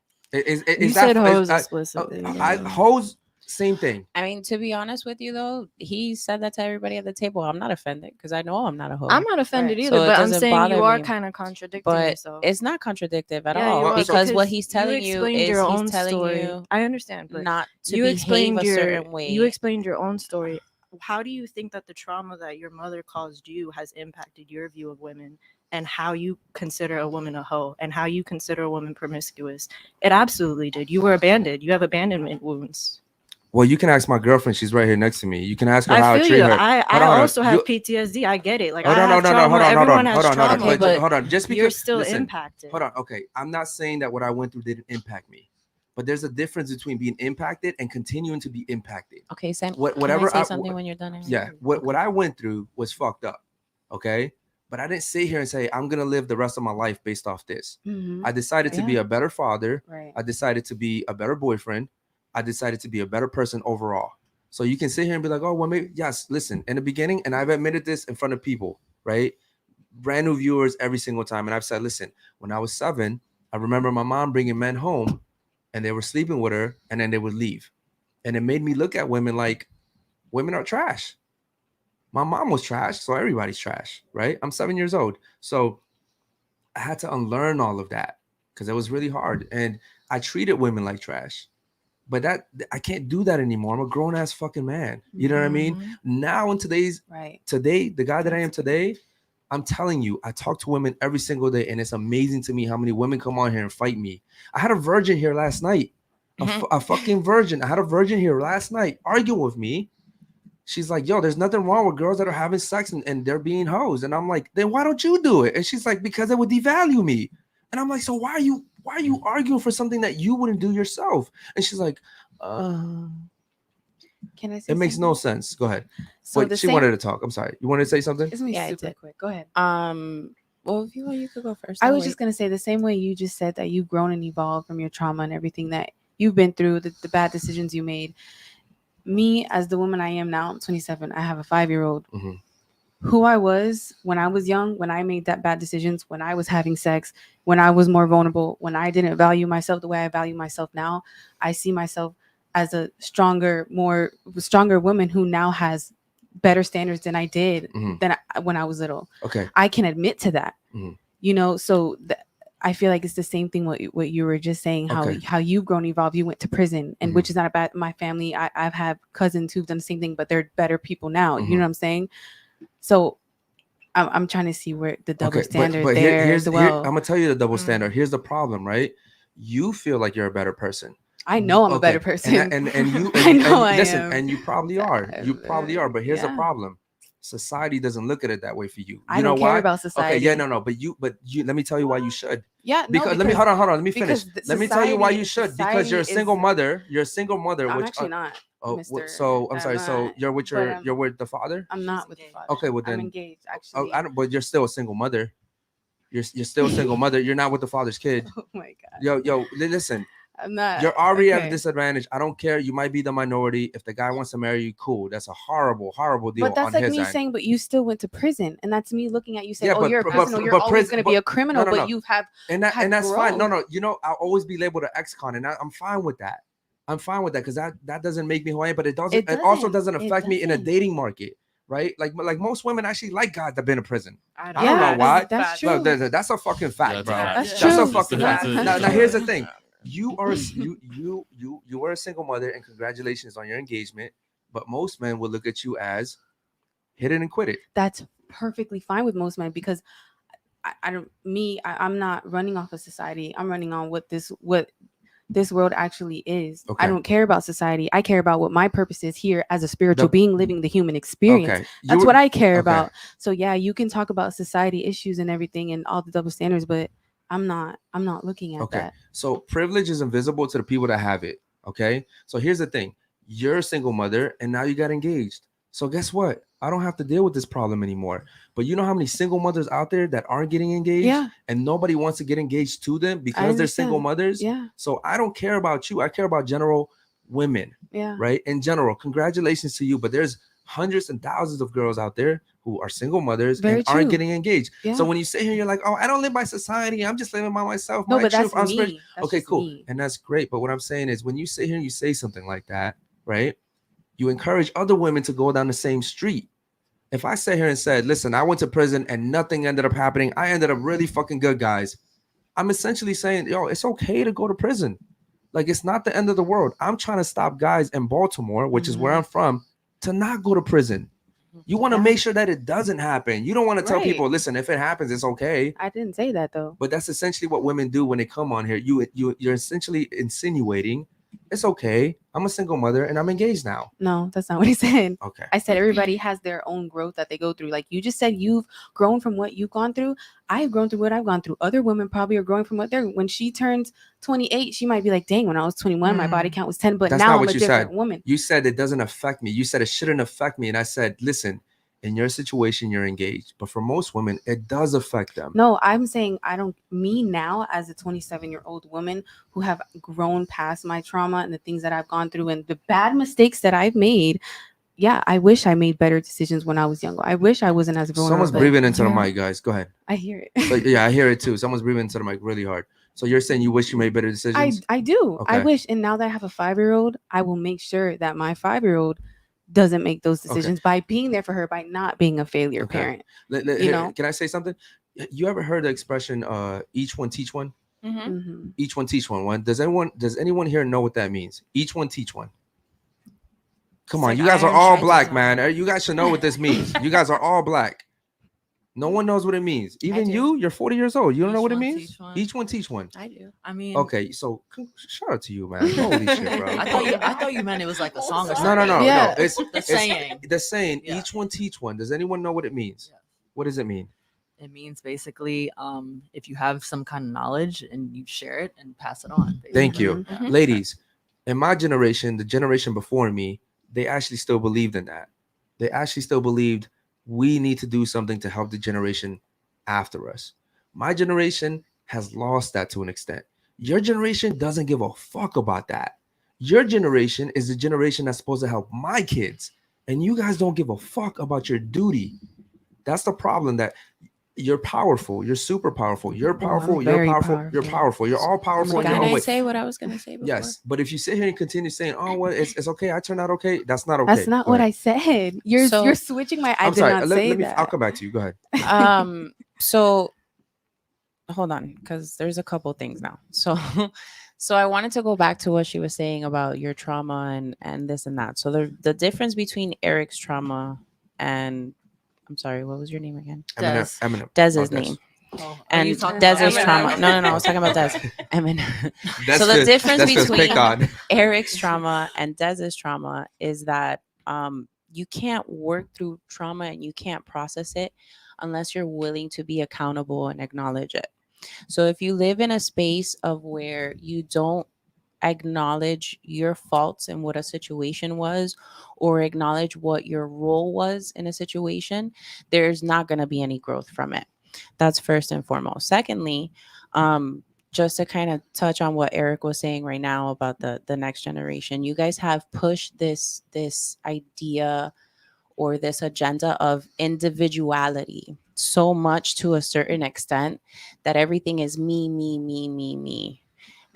You said hoes explicitly. Hoes, same thing. I mean, to be honest with you, though, he said that to everybody at the table. I'm not offended because I know I'm not a hoe. I'm not offended Right. either, So it but I'm doesn't saying bother you are me. kind of contradicting But yourself. it's not contradictive at Yeah, all you are, because what he's telling you you explained is your own he's telling story. you I understand, but not to you behave explained a certain way. You explained your own story. How do you think that the trauma that your mother caused you has impacted your view of women and how you consider a woman a hoe and how you consider a woman promiscuous? It absolutely did. You were abandoned. You have abandonment wounds. Well, you can ask my girlfriend. She's right here next to me. You can ask her how I I feel treat you. her. I Hold on. also have You- PTSD. I get it. Like Hold I on, have no, trauma. Everyone has hold on. trauma. Wait, but hold on. Just because you're still listen, impacted. Hold on. Okay, I'm not saying that what I went through didn't impact me, but there's a difference between being impacted and continuing to be impacted. Okay, Sam. Whatever Can I say something when you're done? Yeah, what I went through was fucked up. Okay, but I didn't sit here and say I'm gonna live the rest of my life based off this. Mm-hmm. I decided to be a better father. Right. I decided to be a better boyfriend. I decided to be a better person overall. So you can sit here and be like, oh, well, maybe, yes, listen, in the beginning, and I've admitted this in front of people, right? Brand new viewers every single time. And I've said, listen, when I was 7, I remember my mom bringing men home and they were sleeping with her and then they would leave. And it made me look at women like women are trash. My mom was trash, so everybody's trash, right? I'm 7 years old. So I had to unlearn all of that because it was really hard. And I treated women like trash. But that I can't do that anymore. I'm a grown ass fucking man. You know what I mean? Now in today, the guy that I am today, I'm telling you, I talk to women every single day, and it's amazing to me how many women come on here and fight me. I had a virgin here last night, a fucking virgin. I had a virgin here last night arguing with me. She's like, yo, there's nothing wrong with girls that are having sex and they're being hoes. And I'm like, then why don't you do it? And she's like, because it would devalue me. And I'm like, so why are you arguing for something that you wouldn't do yourself? And she's like, Can I say it makes no something? sense. Go ahead. So Wait, the she same- wanted to talk. I'm sorry. You wanted to say something? It's me Yeah, I super did. quick. Go ahead. Well, if you want, you could go first. I Don't was worry. just gonna say the same way you just said that you've grown and evolved from your trauma and everything that you've been through, the bad decisions you made. Me, as the woman I am now, I'm 27. I have a 5-year-old. Mhm. Who I was when I was young, when I made that bad decisions, when I was having sex, when I was more vulnerable, when I didn't value myself the way I value myself now, I see myself as a stronger woman who now has better standards than I did when I was little. Okay. I can admit to that. Mhm. You know, so I feel like it's the same thing what you were just saying, how you've grown, evolved. You went to prison, and which is not about my family. I've had cousins who've done the same thing, but they're better people now. You know what I'm saying? So I'm trying to see where the double standard but there here's as well. I'm gonna tell you the double standard. Here's the problem, right? You feel like you're a better person. I know I'm a better person. And you I know I listen, am. and you probably are. You probably are, but here's the problem. Society doesn't look at it that way for you. I You know don't care why? about society. Okay, yeah, no, but you let me tell you why you should. Yeah, because let me hold on, let me finish. because Let me tell you why you society- should. Because you're a society single is- mother. You're a single mother. I'm which actually not. Oh, Mr. so I'm I'm sorry. So not, you're with but you're with the father. I'm not with the father. Okay, well then I'm engaged. Oh, Actually, I don't. But you're still a single mother. You're still a single mother. You're not with the father's kid. oh my god, Yo, listen. I'm not. You're already at a okay. disadvantage. I don't care. You might be the minority. If the guy wants to marry you, cool. That's a horrible deal. But that's on like his me end. saying, but you still went to prison, and that's me looking at you saying, Yeah, "Oh, but- you're a but- criminal. but You're always prison- going to be a criminal." no, but no. you have and had that's fine. No, growth. you know, I'll always be labeled an ex-con, and I'm fine with that. I'm fine with that because that doesn't make me who I am. But it also doesn't affect me in a dating market, right? Like most women actually like guys that've been in prison. I don't know why. That's true. Look, that's a fucking fact, bro. That's That's true. a fucking fact. That's Now true. here's the thing. You are you were a single mother, and congratulations on your engagement. But most men will look at you as hit it and quit it. That's perfectly fine with most men because I'm not running off of society. I'm running on what this world actually is. Okay. I don't care about society. I care about what my purpose is here as a spiritual being living the human experience. Okay. That's what I care about. So yeah, you can talk about society issues and everything and all the double standards, but I'm not looking at that. So privilege is invisible to the people that have it. Okay. So here's the thing. You're a single mother and now you got engaged. So guess what? I don't have to deal with this problem anymore. But you know how many single mothers out there that aren't getting engaged? Yeah. And nobody wants to get engaged to them because they're single mothers? Yeah. So I don't care about you. I care about general women. Yeah. Right? In general, congratulations to you. But there's hundreds and thousands of girls out there who are single mothers and aren't getting engaged. Yeah. So when you sit here, you're like, oh, I don't live by society. I'm just living by myself. No, my but that's truth, I'm me. spiritual." That's Okay, just cool. me. And that's great. But what I'm saying is when you sit here and you say something like that, right? You encourage other women to go down the same street. If I sat here and said, listen, I went to prison and nothing ended up happening, I ended up really fucking good, guys. I'm essentially saying, yo, it's okay to go to prison. Like, it's not the end of the world. I'm trying to stop guys in Baltimore, which is where I'm from, to not go to prison. You want to make sure that it doesn't happen. You don't want to tell people, listen, if it happens, it's okay. I didn't say that though. But that's essentially what women do when they come on here. You're essentially insinuating it's okay. I'm a single mother and I'm engaged now. No, that's not what I said. Okay. I said everybody has their own growth that they go through. Like you just said, you've grown from what you've gone through. I've grown through what I've gone through. Other women probably are growing from what they're. When she turns 28, she might be like, "Dang, when I was 21, my body count was 10, but That's now not I'm what a you different said. woman." You said it doesn't affect me. You said it shouldn't affect me, and I said, listen, in your situation, you're engaged, but for most women, it does affect them. No, I'm saying I don't. Me now, as a 27-year-old woman who have grown past my trauma and the things that I've gone through and the bad mistakes that I've made. Yeah, I wish I made better decisions when I was younger. I wish I wasn't as vulnerable. Someone's breathing into the mic, guys. Go ahead. I hear it. So, yeah, I hear it too. Someone's breathing into the mic really hard. So you're saying you wish you made better decisions? I do. I Okay. wish. And now that I have a 5-year-old, I will make sure that my 5-year-old doesn't make those decisions by being there for her, by not being a failure parent. You know? Can I say something? You ever heard the expression each one teach one? Mm-hmm. Each one teach one. Does anyone here know what that means? Each one teach one. Come on, like you guys are iron all sharpens black, iron. man. You guys should know what this means. You guys are all black. No one knows what it means. Even do. you're 40 years old. You don't know what it One means? teach one. Each one teach one. I do. I mean, Okay, so shout out to you, man. Holy shit, bro. I thought you meant it was like a song or No, something. no. Yeah. It's The saying. The saying. Yeah. Each one teach one. Does anyone know what it means? Yeah. What does it mean? It means basically, if you have some kind of knowledge and you share it and pass it on. Thank basically. you. Yeah. Ladies, in my generation, the generation before me, they actually still believed in that. They actually still believed we need to do something to help the generation after us. My generation has lost that to an extent. Your generation doesn't give a fuck about that. Your generation is the generation that's supposed to help my kids, and you guys don't give a fuck about your duty. That's the problem. That you're powerful. You're super powerful. You're powerful. You're very powerful. powerful. You're powerful. You're all powerful in your Can own I way. say what I was gonna say before? Yes, but if you sit here and continue saying, "Oh, well, it's okay, I turned out okay," that's not okay. That's not Go what ahead. I said. You're So- you're switching my. I I'm did sorry. not Let say me. that. I'll come back to you. Go ahead. So hold on, because there's a couple things now. So I wanted to go back to what she was saying about your trauma and this and that. So the difference between Eric's trauma and, I'm sorry, what was your name again? Eminem. Dez's Oh, Des. name. Oh, are And you talking about Dez's Eminem? trauma. No, I was talking about Des. Eminem. That's So the difference that's just between pick on. Eric's trauma and Dez's trauma is that you can't work through trauma and you can't process it unless you're willing to be accountable and acknowledge it. So if you live in a space of where you don't acknowledge your faults and what a situation was, or acknowledge what your role was in a situation, there's not going to be any growth from it. That's first and foremost. Secondly, just to kind of touch on what Eric was saying right now about the next generation, you guys have pushed this idea or this agenda of individuality so much to a certain extent that everything is me.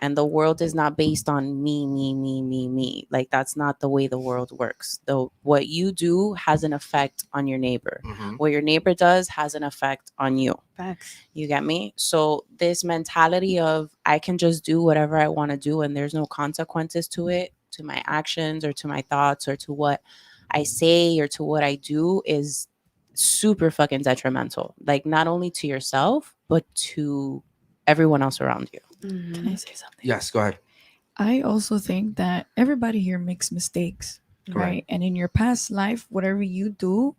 And the world is not based on me. Like, that's not the way the world works. Though what you do has an effect on your neighbor. What your neighbor does has an effect on you. Facts. You get me? So this mentality of I can just do whatever I want to do and there's no consequences to it, to my actions or to my thoughts or to what I say or to what I do, is super fucking detrimental. Like, not only to yourself, but to everyone else around you. Can I say something? Yes, go ahead. I also think that everybody here makes mistakes, Correct. right? And in your past life, whatever you do,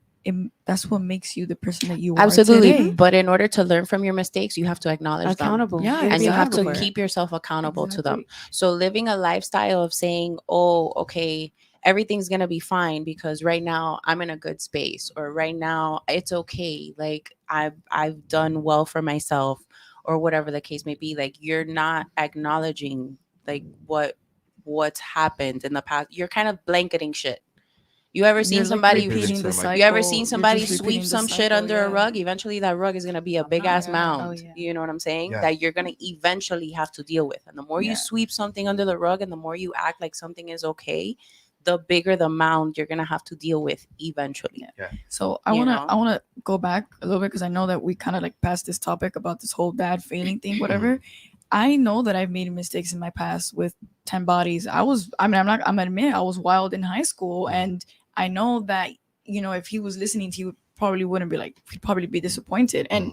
that's what makes you the person that you Absolutely. are today. But in order to learn from your mistakes, you have to acknowledge them. Accountable. Yeah, have And be you have accountable to for it. keep yourself accountable to them. Exactly. So living a lifestyle of saying, oh, okay, everything's going to be fine because right now I'm in a good space, or right now it's okay. Like I've done well for myself, or whatever the case may be. Like, you're not acknowledging like what's happened in the past. You're kind of blanketing shit. You ever seen You're, like, somebody repeating the cycle. you ever seen You're somebody just sweep repeating the some shit cycle, under a yeah. rug? Eventually that rug is going to be a big ass Yeah. mound. Oh, yeah. You know what I'm saying? Yeah. That you're going to eventually have to deal with. And the more you Yeah. sweep something under the rug and the more you act like something is okay, the bigger the mound you're going to have to deal with eventually. So I You wanna know? I wanna go back a little bit because I know that we kind of like passed this topic about this whole dad failing thing, whatever. I know that I've made mistakes in my past with 10 bodies. I'm gonna admit I was wild in high school, and I know that, you know, if he was listening to you, probably wouldn't be like, he'd probably be disappointed. And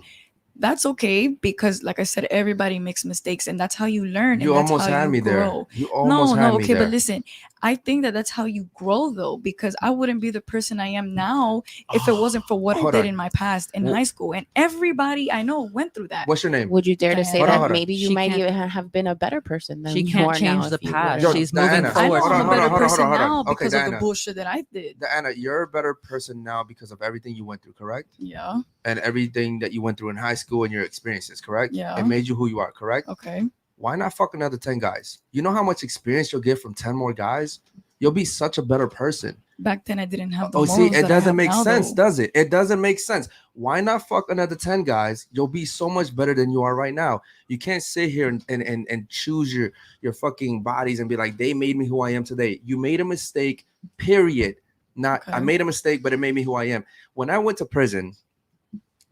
that's okay, because like I said, everybody makes mistakes, and that's how you learn. You and that's almost how had you me grow. there. You almost had me okay, there. but listen, I think that that's how you grow, though, because I wouldn't be the person I am now if it wasn't for what I Hold did on. in my past in Wh- high school. And everybody I know went through that. What's your name? Would you dare to say Diana. that Hold on. maybe you She might can't- even have been a better person than She you can't are change now the if you past. would've- She's Diana. moving I know forward. Hold on, I'm a hold on, better hold on, person hold on. now Okay, because of the Diana. bullshit that I did. Diana, you're a better person now because of everything you went through, correct? Yeah. And everything that you went through in high school and your experiences, correct? Yeah. It made you who you are, correct? Okay. Why not fuck another 10 guys? You know how much experience you'll get from 10 more guys? You'll be such a better person. Back then I didn't have the Oh, morals see, it that I doesn't have make now, sense, though. does it? It doesn't make sense. Why not fuck another 10 guys? You'll be so much better than you are right now. You can't sit here and choose your fucking bodies and be like, they made me who I am today. You made a mistake, period. Not I Okay. made a mistake, but it made me who I am. When I went to prison,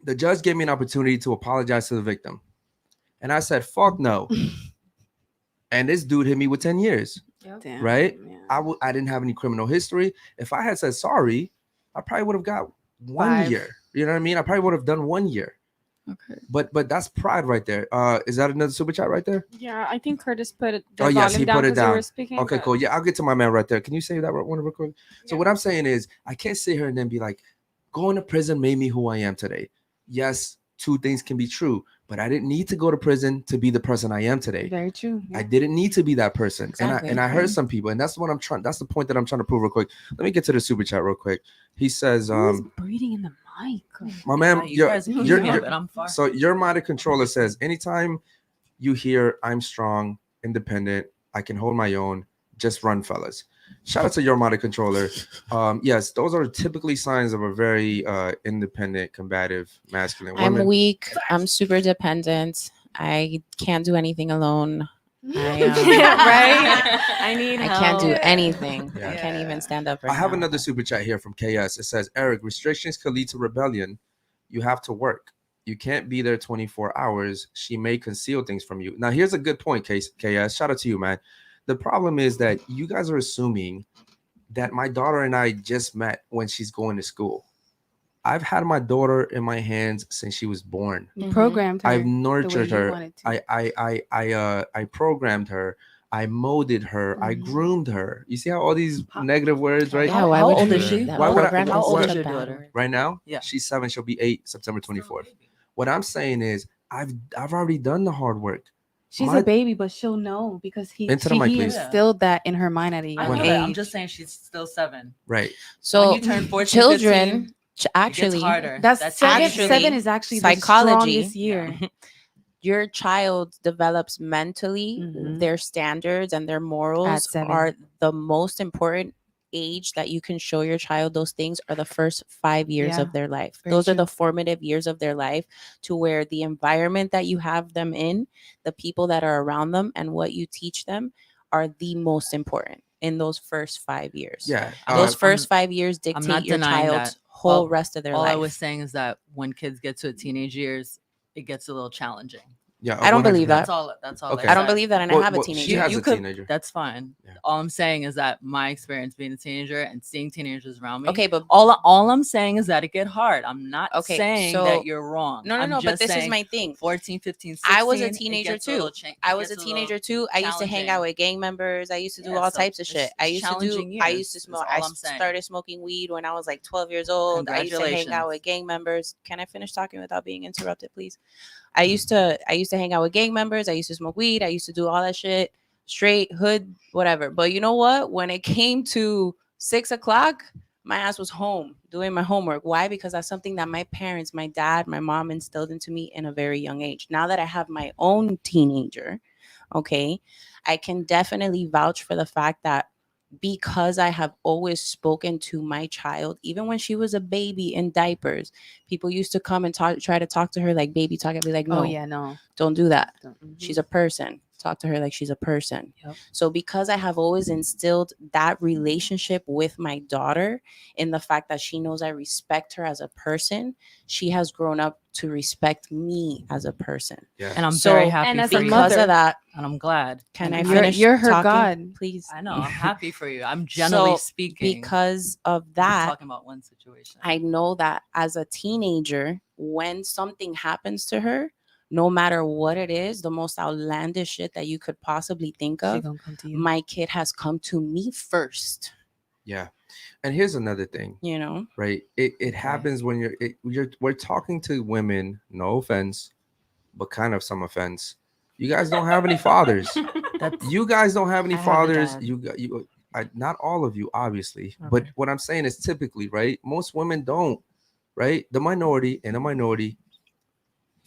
the judge gave me an opportunity to apologize to the victim. And I said, fuck no. And this dude hit me with 10 years. Damn, Right? yeah. I didn't have any criminal history. If I had said sorry, I probably would have got 1 5. year. You know what I mean? I probably would have done 1 year. Okay. But that's pride right there. Is that another super chat right there? Yeah, I think Curtis put it. The Oh, yes, he volume down put it 'cause you down. were speaking, Okay, but- cool. Yeah, I'll get to my man right there. Can you say that one real quick? So what I'm saying is, I can't sit here and then be like, going to prison made me who I am today. Yes, two things can be true, but I didn't need to go to prison to be the person I am today. Very true. I didn't need to be that person. Exactly. And I heard some people, and that's what I'm trying. That's the point that I'm trying to prove real quick. Let me get to the super chat real quick. He says, Who's breathing in the mic? my man, Yeah, you guys keep me up, and I'm far. so your mind controller says, anytime you hear I'm strong, independent, I can hold my own, just run, fellas. Shout out to your mind controller. Yes, those are typically signs of a very independent, combative, masculine woman. I'm weak. I'm super dependent. I can't do anything alone. I Right? I need I help. can't do anything. Yeah. I can't even stand up right I have now. another super chat here from KS. It says, Eric, restrictions could lead to rebellion. You have to work. You can't be there 24 hours. She may conceal things from you. Now, here's a good point, KS. Shout out to you, man. The problem is that you guys are assuming that my daughter and I just met when she's going to school. I've had my daughter in my hands since she was born. You programmed her. I've the way nurtured you her. wanted to. I programmed her. I molded her. I Mhm. groomed her. You see how all these negative words, right? Yeah, why How would old you is use she? that? Why would I- Program how is old such is a your bad daughter? word. Right now, Yeah. she's 7. She'll be 8 September 24th. What I'm saying is, I've already done the hard work. She's my- a baby, but she'll know because Into the mic, he please. instilled that in her mind at a I young know When- that. I'm age. just saying she's still 7. Right. So when you turn 14, children 15, it actually gets harder. That's seven. actually Seven is actually psychology. the strongest year. your child develops mentally. Mhm. Their standards and their morals 7. are the most important age that you can show your child those things are the first 5 years Yeah, of their life. very Those are true. the formative years of their life, to where the environment that you have them in, the people that are around them, and what you teach them are the most important in those first 5 years. Yeah. Those I'm- first 5 years dictate not your denying child's that. whole All- rest of their All life. I was saying is that when kids get to teenage years, it gets a little challenging. Yeah. I don't believe that. That's all. That's all. Okay. I I don't said. believe that, and Well, I have a well, teenager. she has You a could- teenager. That's fine. Yeah. All I'm saying is that my experience being a teenager and seeing teenagers around me. Okay, but all I'm saying is that it get hard. I'm not Okay, saying so- that you're wrong. no, I'm but just this is saying my thing. 14, 15, 16. I was a it teenager gets too. little I it was a gets teenager little too. I used to hang challenging. out with gang members. I used to do Yeah, all so types of shit. it's I used to do. challenging I years, used to is smoke. all I I'm saying. started smoking weed when I was like 12 years old. I used to hang out with Congratulations. gang members. Can I finish talking without being interrupted, please? I used to hang out with gang members. I used to smoke weed. I used to do all that shit. Straight hood, whatever. But you know what? When it came to 6 o'clock, my ass was home doing my homework. Why? Because that's something that my parents, my dad, my mom instilled into me in a very young age. Now that I have my own teenager, okay, I can definitely vouch for the fact that because I have always spoken to my child, even when she was a baby in diapers, people used to come and try to talk to her like baby talk. I'd be like, no, Oh yeah, no. don't do that. Mhm. She's a person. Talk to her like she's a person. Yep. So because I have always instilled that relationship with my daughter, in the fact that she knows I respect her as a person, she has grown up to respect me as a person. Yeah. And I'm So- very happy and as for a you. Because mother- of that, And I'm glad. can I And You're- finish? you're her talking, God. please. I know. I'm happy for you. I'm generally So, speaking. because of I'm that, talking about one situation. I know that as a teenager, when something happens to her, no matter what it is, the most outlandish shit that you could possibly think She of, gonna come to you. my kid has come to me first. Yeah. And here's another thing, You know, right? It happens when we're talking to women, no offense, but kind of some offense. You guys don't have any fathers. You guys don't have any I have a fathers. dad. Not all of you, obviously, but Okay. what I'm saying is typically, right? Most women don't, right? The minority and a minority,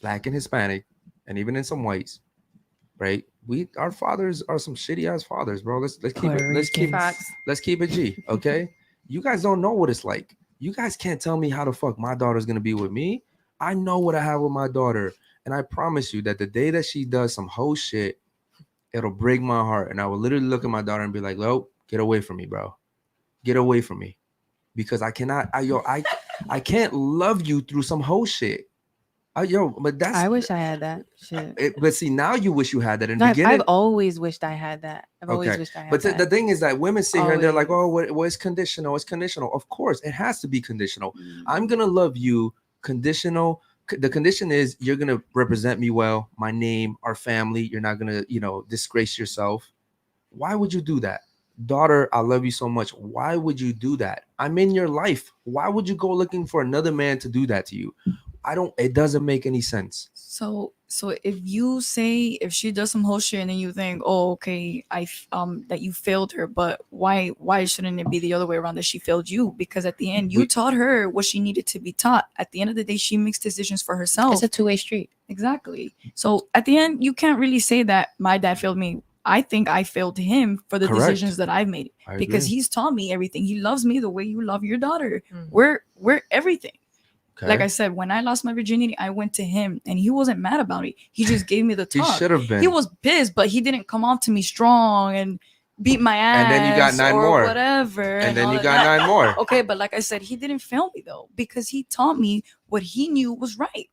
Black and Hispanic, and even in some whites, right? Our fathers are some shitty ass fathers, bro. Let's keep it. Puerto Let's keep Ricans. Facts. let's keep it G, okay? You guys don't know what it's like. You guys can't tell me how the fuck my daughter's gonna be with me. I know what I have with my daughter, and I promise you that the day that she does some whole shit, it'll break my heart, and I will literally look at my daughter and be like, "Lo, get away from me, bro. Get away from me," because I cannot. I can't love you through some whole shit. But that's. I wish I had that shit. But see, now you wish you had that in the No, beginning. I've always wished I had that. I've always Okay. wished I had But that. the thing is that women sit here and they're like, Always. "Oh, well, it's conditional. It's conditional." Of course, it has to be conditional. Mm. I'm gonna love you conditional. The condition is you're gonna represent me well, my name, our family. You're not gonna, disgrace yourself. Why would you do that? Daughter, I love you so much. Why would you do that? I'm in your life. Why would you go looking for another man to do that to you? It doesn't make any sense. So if she does some whole shit and then you think, oh, okay, that you failed her, but why shouldn't it be the other way around, that she failed you? Because at the end, you taught her what she needed to be taught. At the end of the day, she makes decisions for herself. it's a two-way street. Exactly. So at the end, you can't really say that my dad failed me. I think I failed him for the Correct. decisions that I've made, I because agree. he's taught me everything. He loves me the way you love your daughter. Mhm. We're everything. Okay. Like I said, when I lost my virginity, I went to him and he wasn't mad about it. He just gave me the He talk. should have been. He was pissed, but he didn't come off to me strong and beat my ass. And then you got 9 or more. whatever. And then all you of got that. 9 more. Okay, but like I said, he didn't fail me though, because he taught me what he knew was right.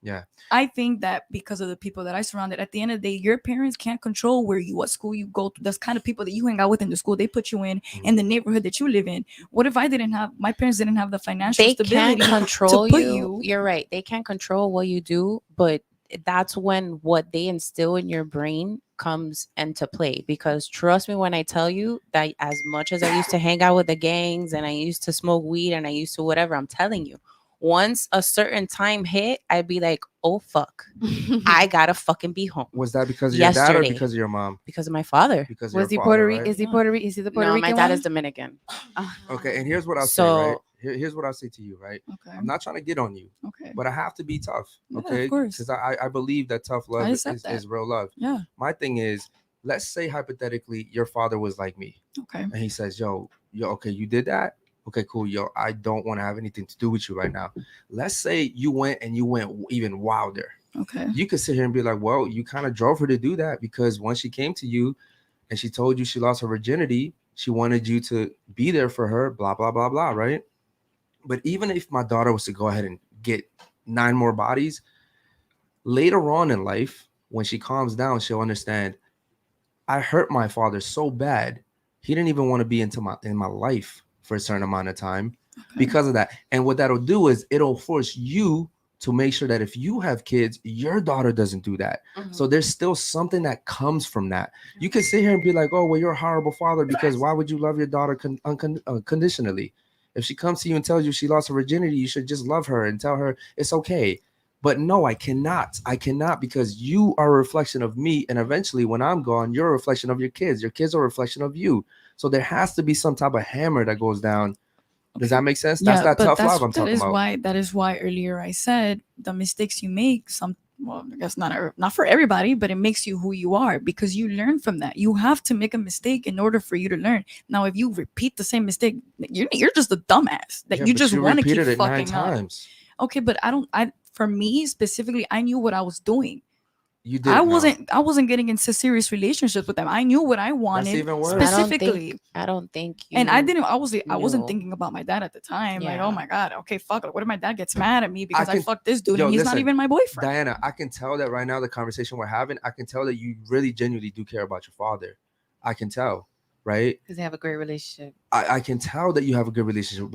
Yeah. I think that because of the people that I surrounded, at the end of the day, your parents can't control what school you go to. That's kind of people that you hang out with in the school they put you in the neighborhood that you live in. What if my parents didn't have the financial They stability can't control to put you. You're right. They can't control what you do, but that's when what they instill in your brain comes into play. Because trust me when I tell you that as much as I used to hang out with the gangs and I used to smoke weed and I used to whatever, I'm telling you, once a certain time hit, I'd be like, oh fuck, I gotta fucking be home. Was that because of your dad or Yesterday. because of your mom? Because of my father. Because of Was he your Puerto father, Rican? right? Is he Puerto Rican? Is he the Puerto No, Rican my dad one? is Dominican. Okay, and here's what I'll say, So- right? Here's what I'll say to you, right? Okay. I'm not trying to get on you, Okay. but I have to be tough, Yeah, of okay? course. Because I believe that tough love I is accept that. real love. Yeah. My thing is, let's say hypothetically your father was like me, Okay. and he says, yo, okay, you did that? Okay, cool. Yo, I don't want to have anything to do with you right now. Let's say you went even wilder. Okay. You could sit here and be like, well, you kind of drove her to do that because once she came to you and she told you she lost her virginity, she wanted you to be there for her, blah, blah, blah, blah, right? But even if my daughter was to go ahead and get 9 more bodies, later on in life, when she calms down, she'll understand, I hurt my father so bad, he didn't even want to be in my life for a certain amount of time because of that. And what that'll do is it'll force you to make sure that if you have kids, your daughter doesn't do that. So there's still something that comes from that. You can sit here and be like, oh, well, you're a horrible father because why would you love your daughter unconditionally? If she comes to you and tells you she lost her virginity, you should just love her and tell her it's okay. But no, I cannot. I cannot, because you are a reflection of me. And eventually when I'm gone, you're a reflection of your kids. Your kids are a reflection of you. So there has to be some type of hammer that goes down. Does that make sense? That's that tough love I'm talking about. That is why earlier I said the mistakes you make, I guess not for everybody, but it makes you who you are because you learn from that. You have to make a mistake in order for you to learn. Now, if you repeat the same mistake, you're just a dumbass that you just want to keep fucking up. Okay, but for me specifically, I knew what I was doing. You did. I wasn't getting into serious relationships with them. I knew what I wanted. That's even worse. Specifically. I don't think you and I wasn't thinking about my dad at the time. Yeah. Like, oh my God, okay, fuck. What if my dad gets mad at me because I fucked this dude Yo, and he's listen, not even my boyfriend? Diana, I can tell that right now, the conversation we're having, I can tell that you really genuinely do care about your father. I can tell, right? Because they have a great relationship. I can tell that you have a good relationship,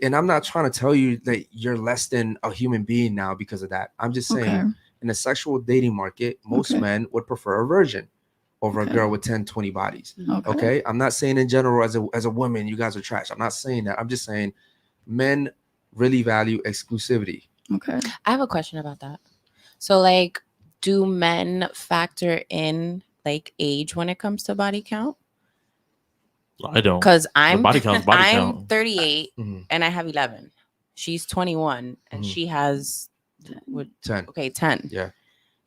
and I'm not trying to tell you that you're less than a human being now because of that. I'm just saying, in the sexual dating market, most Okay. men would prefer a virgin over a Okay. girl with 10, 20 bodies. Okay. Okay. I'm not saying in general as a woman, you guys are trash. I'm not saying that. I'm just saying men really value exclusivity. Okay. I have a question about that. So, like, do men factor in like age when it comes to body count? I don't. Because The I'm body count's body I'm count. 38 Mhm. and I have 11. She's 21 and Mhm. she has what? 10. Okay, 10. Yeah.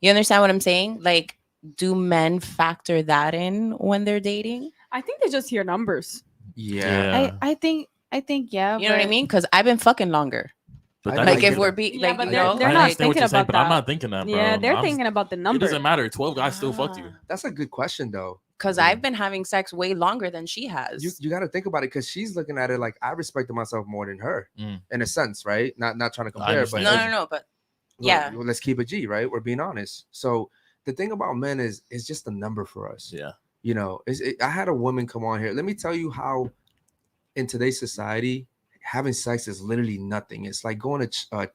You understand what I'm saying? Like, do men factor that in when they're dating? I think they just hear numbers. Yeah. I think yeah. You know what I but- mean? Because I've been fucking longer. But I- that I Like, get if we're that. being Yeah, like, but you they're- know, they're I not understand what thinking you're saying, about but I'm that. not thinking that, bro. Yeah, they're I'm- thinking about the It numbers. doesn't matter. 12 guys still fucked you. That's a good question though. because I've been having sex way longer than she has. You got to think about it because she's looking at it like I respected myself more than her Mm. in a sense, right? Not trying to I compare, but understand. no, but well, yeah. let's keep it G, right? We're being honest. So the thing about men is it's just a number for us. Yeah. You know, I had a woman come on here. Let me tell you how in today's society having sex is literally nothing. It's like going to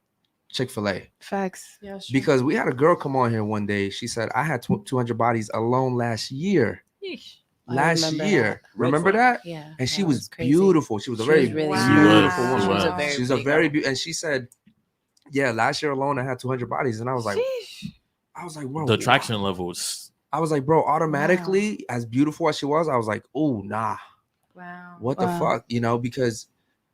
Chick-fil-A. Facts. Yeah, sure. Because we had a girl come on here one day. She said, I had 200 bodies alone last year. I Last remember year. that. Remember that? Yeah. And she that was crazy. beautiful. She was a She very was really Wow. beautiful She woman. was. She was a very She's a pretty very girl. beautiful. And she said, yeah, last year alone I had 200 bodies. And I was like, bro, The attraction level is I was like, bro, automatically, as beautiful as she was, I was like, oh, nah. Wow. What the Wow. fuck? You know, because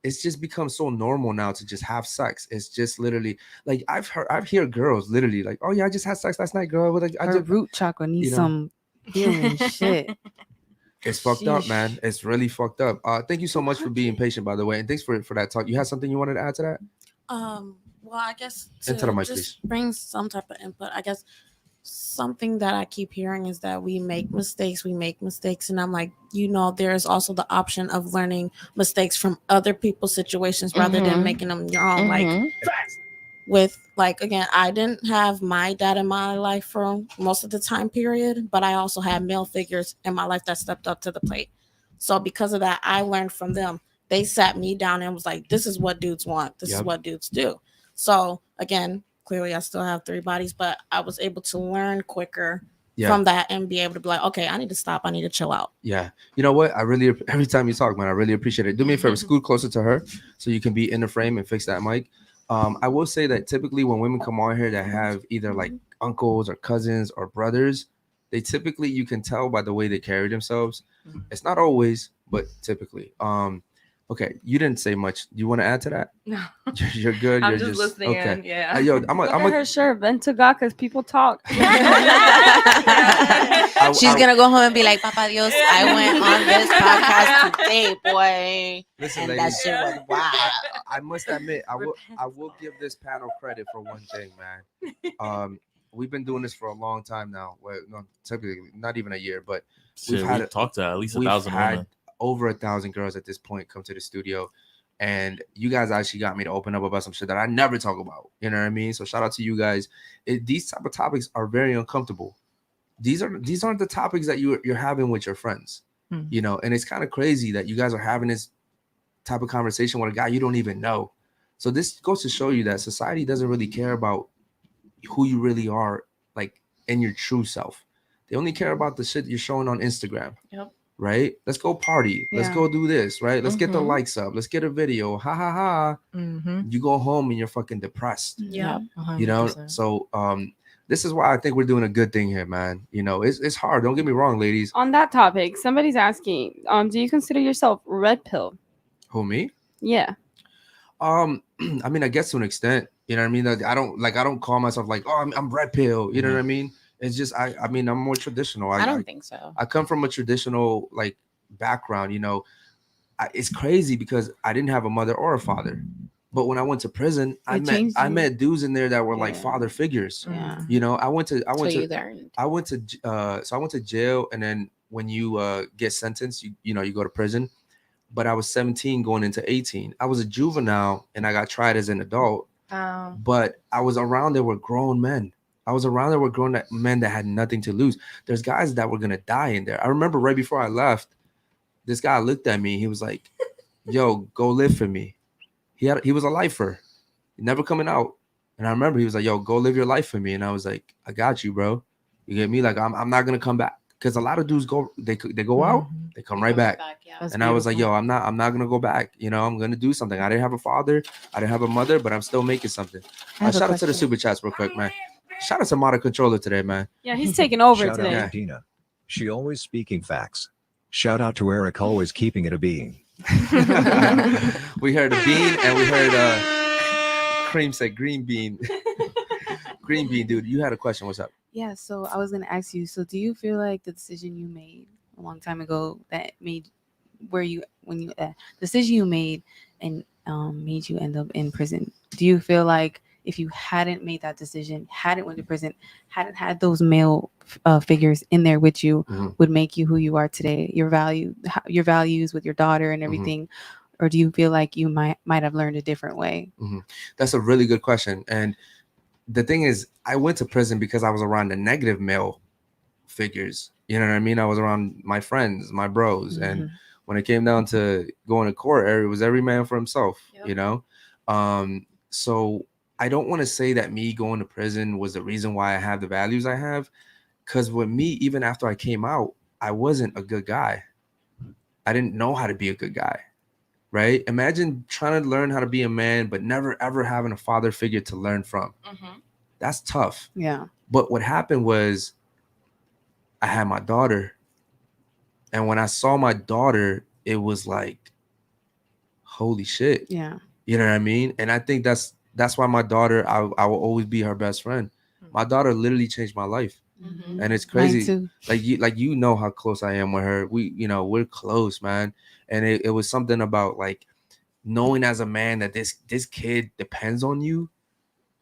it's just become so normal now to just have sex. It's just literally like I've heard girls literally like, oh yeah, I just had sex last night, girl. With I Her just, root chakra needs you know. some healing shit. it's fucked up, Sheesh. man. It's really fucked up. Thank you so much for being patient, by the way, and thanks for that talk. You had something you wanted to add to that? Well, I guess Into the mic, just bring some type of input. I guess something that I keep hearing is that we make mistakes, and I'm like, there is also the option of learning mistakes from other people's situations rather than Mhm. making them your own. Like Mhm. with again, I didn't have my dad in my life for most of the time period, but I also had male figures in my life that stepped up to the plate. So because of that, I learned from them. They sat me down and was like, this is what dudes want. This is Yep. what dudes do. So again, clearly I still have 3 bodies, but I was able to learn quicker Yeah. from that and be able to be like, okay, I need to stop. I need to chill out. Yeah. You know what? Every time you talk, man, I really appreciate it. Do me a favor, scoot closer to her so you can be in the frame and fix that mic. I will say that typically when women come on here that have either like uncles or cousins or brothers, they typically, you can tell by the way they carry themselves. It's not always, but typically. Okay, you didn't say much. Do you want to add to that? No. You're good. I'm You're just listening okay. in, yeah. Yo, Look at her shirt, Ventagakas. People talk. She's gonna go home and be like, Papa Dios, I went on this podcast today, boy. Listen, And that ladies, shit was wild. I must admit, I will give this panel credit for one thing, man. We've been doing this for a long time now. Well, no, typically not even a year, but shit. had We've talked to at least we've 1,000 had women. over 1,000 girls at this point come to the studio, and you guys actually got me to open up about some shit that I never talk about. You know what I mean? So shout out to you guys. These type of topics are very uncomfortable. These aren't the topics that you're having with your friends. You know, and it's kind of crazy that you guys are having this type of conversation with a guy you don't even know. So this goes to show you that society doesn't really care about who you really are, like in your true self. They only care about the shit you're showing on Instagram. Yep. Right? Let's go party. Let's Yeah. go do this, right? Let's get the Mhm. likes up. Let's get a video. Ha ha ha. Mm-hmm. You go home and you're fucking depressed. Yeah. You know? So this is why I think we're doing a good thing here, man. You know, it's hard. Don't get me wrong, ladies. On that topic, somebody's asking, do you consider yourself red pill? Who, me? Yeah. I mean, I guess to an extent, you know what I mean? I don't call myself like, oh, I'm red pill. You know what I mean? It's just, I mean, I'm more traditional. I don't think so. I come from a traditional like background, you know. It's crazy because I didn't have a mother or a father, but when I went to prison, I met dudes in there that were like father figures. Yeah. You know, I went to jail, and then when you get sentenced, you go to prison. But I was 17 going into 18. I was a juvenile and I got tried as an adult. But I was around there with grown men. I was around there with grown men that had nothing to lose. There's guys that were gonna die in there. I remember right before I left, this guy looked at me. He was like, "Yo, go live for me." He was a lifer, never coming out. And I remember he was like, yo, go live your life for me. And I was like, I got you, bro. You get me? Like, I'm not gonna come back. Because a lot of dudes they go out, they come right back. Yeah. And I was like, yo, I'm not gonna go back. You know, I'm gonna do something. I didn't have a father, I didn't have a mother, but I'm still making something. have a Shout out to the question. super chats real quick, man. Shout out to Modern Controller today, man. Yeah, he's taking over Shout today. out to Tina. She always speaking facts. Shout out to Eric, always keeping it a being. We heard a bean and we heard Cream said green bean. Green bean, dude. You had a question. What's up? Yeah, so I was gonna ask you. So, do you feel like the decision you made a long time ago that made decision you made and made you end up in prison? Do you feel like if you hadn't made that decision, hadn't went to prison, hadn't had those male figures in there with you, would make you who you are today? Your values with your daughter and everything, or do you feel like you might have learned a different way? That's a really good question. And the thing is, I went to prison because I was around the negative male figures. You know what I mean? I was around my friends, my bros. And when it came down to going to court, it was every man for himself, you know? So I don't want to say that me going to prison was the reason why I have the values I have. Because with me, even after I came out, I wasn't a good guy. I didn't know how to be a good guy. Right? Imagine trying to learn how to be a man, but never ever having a father figure to learn from. That's tough. Yeah. But what happened was I had my daughter. And when I saw my daughter, it was like, holy shit. Yeah. You know what I mean? And I think that's why my daughter, I will always be her best friend. My daughter literally changed my life. And it's crazy. Mine too. Like you know how close I am with her. We're close, man. And it was something about like knowing as a man that this kid depends on you.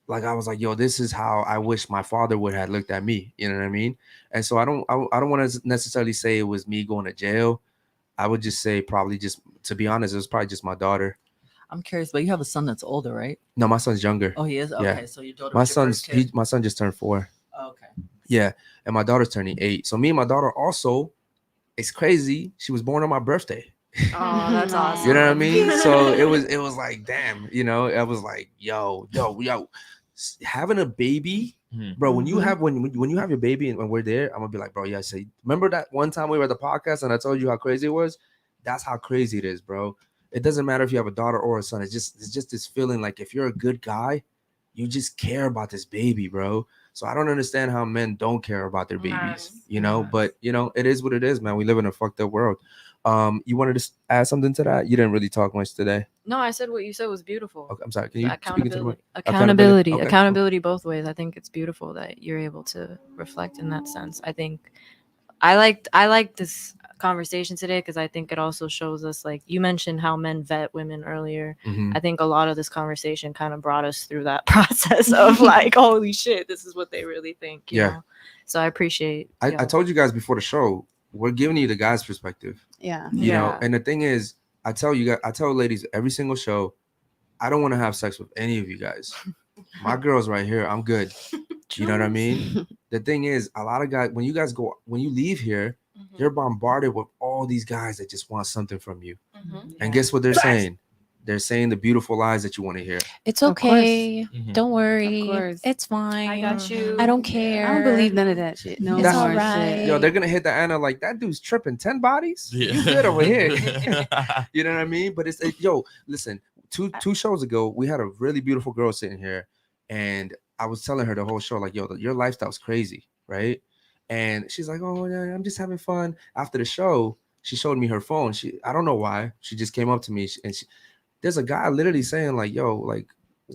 Like I was like, yo, this is how I wish my father would have looked at me. You know what I mean? And so I don't want to necessarily say it was me going to jail. I would just say probably just, to be honest, it was probably just my daughter. I'm curious, but you have a son that's older, right? No, my son's younger. Oh, he is? Okay, Yeah. so your daughter My was your first kid? my son just turned 4. Oh, okay. Yeah, and my daughter's turning 8. So me and my daughter also, it's crazy. She was born on my birthday. Oh, that's awesome. You know what I mean? So it was like, damn, you know, I was like, yo, having a baby, bro. When you have when you have your baby and when we're there, I'm gonna be like, bro, yeah. Say, remember that one time we were at the podcast and I told you how crazy it was? That's how crazy it is, bro. It doesn't matter if you have a daughter or a son. It's just this feeling like if you're a good guy, you just care about this baby, bro. So I don't understand how men don't care about their babies, you know. But you know, it is what it is, man. We live in a fucked up world. You wanted to add something to that? You didn't really talk much today. No, I said what you said was beautiful. Okay, I'm sorry. Can you Accountability. Accountability. Okay, Accountability both ways. I think it's beautiful that you're able to reflect in that sense. I think I liked this conversation today because I think it also shows us, like you mentioned how men vet women earlier. I think a lot of this conversation kind of brought us through that process of like, holy shit, this is what they really think. You know? So I appreciate. I told you guys before the show, we're giving you the guy's perspective. Yeah. You know, and the thing is, I tell ladies every single show, I don't want to have sex with any of you guys. My girl's right here. I'm good. You know what I mean? The thing is, a lot of guys, when you leave here, you're bombarded with all these guys that just want something from you. And guess what they're saying? They're saying the beautiful lies that you want to hear. It's okay. Don't worry. Of course. It's fine. I got you. I don't care. I don't believe none of that shit. No, It's more all right. shit. Yo, they're gonna hit the Anna like that dude's tripping 10 bodies. Yeah. You good over here. You know what I mean? But it's yo, listen, two shows ago, we had a really beautiful girl sitting here, and I was telling her the whole show, like, yo, your lifestyle's crazy, right? And she's like, oh yeah, I'm just having fun. After the show, she showed me her phone. I don't know why. She just came up to me and there's a guy literally saying, like, yo, like,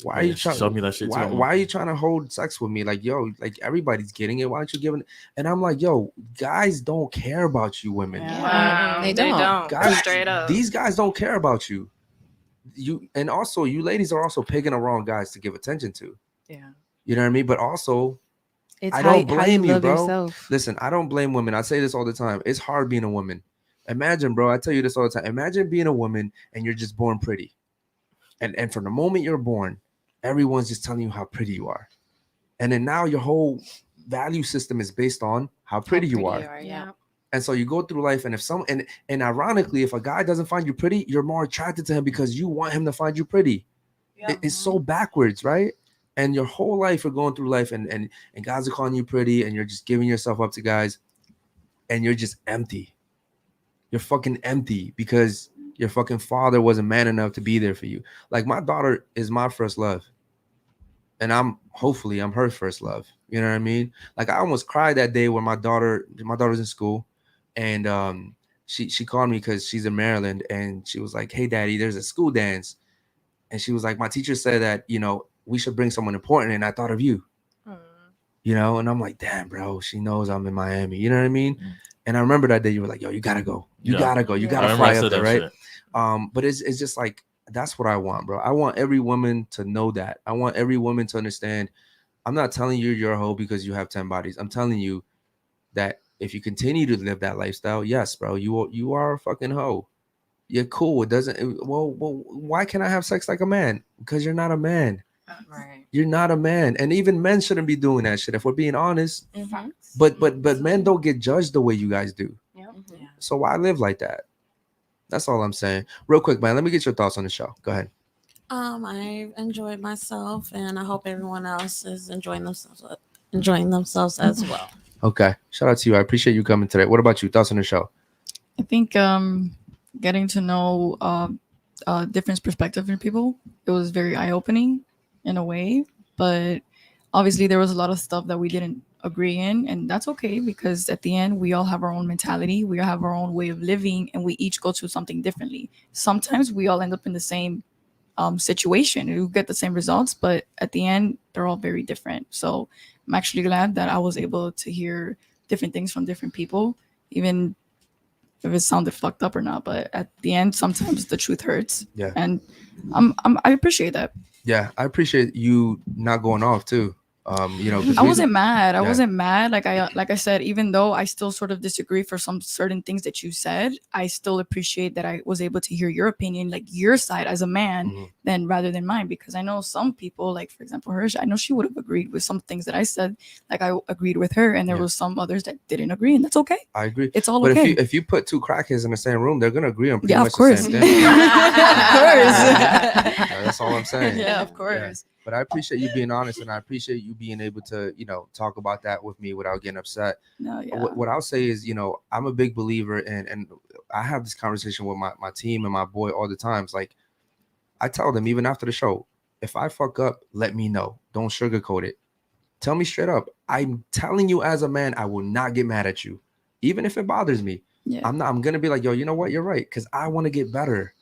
why are you trying? Show me that shit too. Why are you trying to hold sex with me? Like, yo, like everybody's getting it. Why aren't you giving it? And I'm like, yo, guys don't care about you women. Wow, They don't. Guys, straight up. These guys don't care about you. And also you ladies are also picking the wrong guys to give attention to. Yeah. You know what I mean? But also, It's I don't how blame you, love bro. yourself. Listen, I don't blame women. I say this all the time. It's hard being a woman. Imagine, bro, I tell you this all the time. Imagine being a woman and you're just born pretty. And from the moment you're born, everyone's just telling you how pretty you are. And then now your whole value system is based on how pretty you are. Yeah. And so you go through life, and and ironically, if a guy doesn't find you pretty, you're more attracted to him because you want him to find you pretty. It's so backwards, right? And your whole life you're going through life and guys are calling you pretty and you're just giving yourself up to guys and you're just empty. You're fucking empty because your fucking father wasn't man enough to be there for you. Like my daughter is my first love. And I'm her first love. You know what I mean? Like I almost cried that day when my daughter's in school and she called me because she's in Maryland and she was like, "Hey daddy, there's a school dance." And she was like, "My teacher said that, we should bring someone important and I thought of you." And I'm like, "Damn, bro, she knows I'm in Miami." You know what I mean? And I remember that day you were like, "Yo, you gotta go. You gotta go. You gotta fly up there, right?" But it's just like that's what I want, bro. I want every woman to know that. I want every woman to understand. I'm not telling you you're a hoe because you have 10 bodies. I'm telling you that if you continue to live that lifestyle, yes, bro, you are a fucking hoe. You're cool. It doesn't. Well, why can't I have sex like a man? Because you're not a man. Right. You're not a man, and even men shouldn't be doing that shit. If we're being honest, but men don't get judged the way you guys do. Yeah. So why live like that? That's all I'm saying. Real quick, man. Let me get your thoughts on the show. Go ahead. I enjoyed myself, and I hope everyone else is enjoying themselves as well. Okay. Shout out to you. I appreciate you coming today. What about you? Thoughts on the show? I think getting to know different perspective from people, it was very eye-opening in a way, but obviously there was a lot of stuff that we didn't agree in, and that's okay because at the end we all have our own mentality, we have our own way of living, and we each go through something differently. Sometimes we all end up in the same situation and we get the same results, but at the end they're all very different. So I'm actually glad that I was able to hear different things from different people, even if it sounded fucked up or not. But at the end, sometimes the truth hurts. Yeah. And I appreciate that. Yeah, I appreciate you not going off too. I wasn't mad. I wasn't mad. Like I said, even though I still sort of disagree for some certain things that you said, I still appreciate that I was able to hear your opinion, like your side as a man, then rather than mine. Because I know some people, like for example, Hirsch, I know she would have agreed with some things that I said, like I agreed with her, and there was some others that didn't agree, and that's okay. I agree. It's all but okay. If you put two crackheads in the same room, they're gonna agree on pretty Yeah, much of course. the same thing. Of course. That's all I'm saying. Yeah, of course. But I appreciate you being honest, and I appreciate you being able to, talk about that with me without getting upset. No, yeah. What I'll say is, I'm a big believer in, and I have this conversation with my team and my boy all the times. Like, I tell them even after the show, if I fuck up, let me know. Don't sugarcoat it. Tell me straight up. I'm telling you as a man, I will not get mad at you, even if it bothers me. Yeah. I'm gonna be like, yo, you know what? You're right, because I want to get better.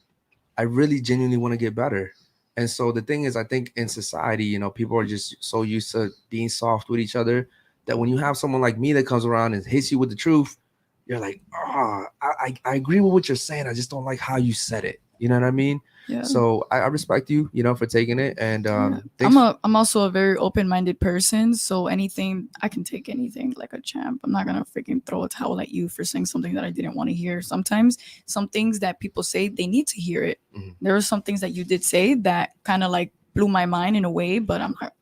I really genuinely want to get better. And so the thing is, I think in society, people are just so used to being soft with each other that when you have someone like me that comes around and hits you with the truth, you're like, I agree with what you're saying. I just don't like how you said it. You know what I mean? Yeah. So I respect you, for taking it. And I'm also a very open-minded person. So anything, I can take anything like a champ. I'm not gonna freaking throw a towel at you for saying something that I didn't want to hear. Sometimes some things that people say, they need to hear it. There are some things that you did say that kind of like blew my mind in a way, but I'm not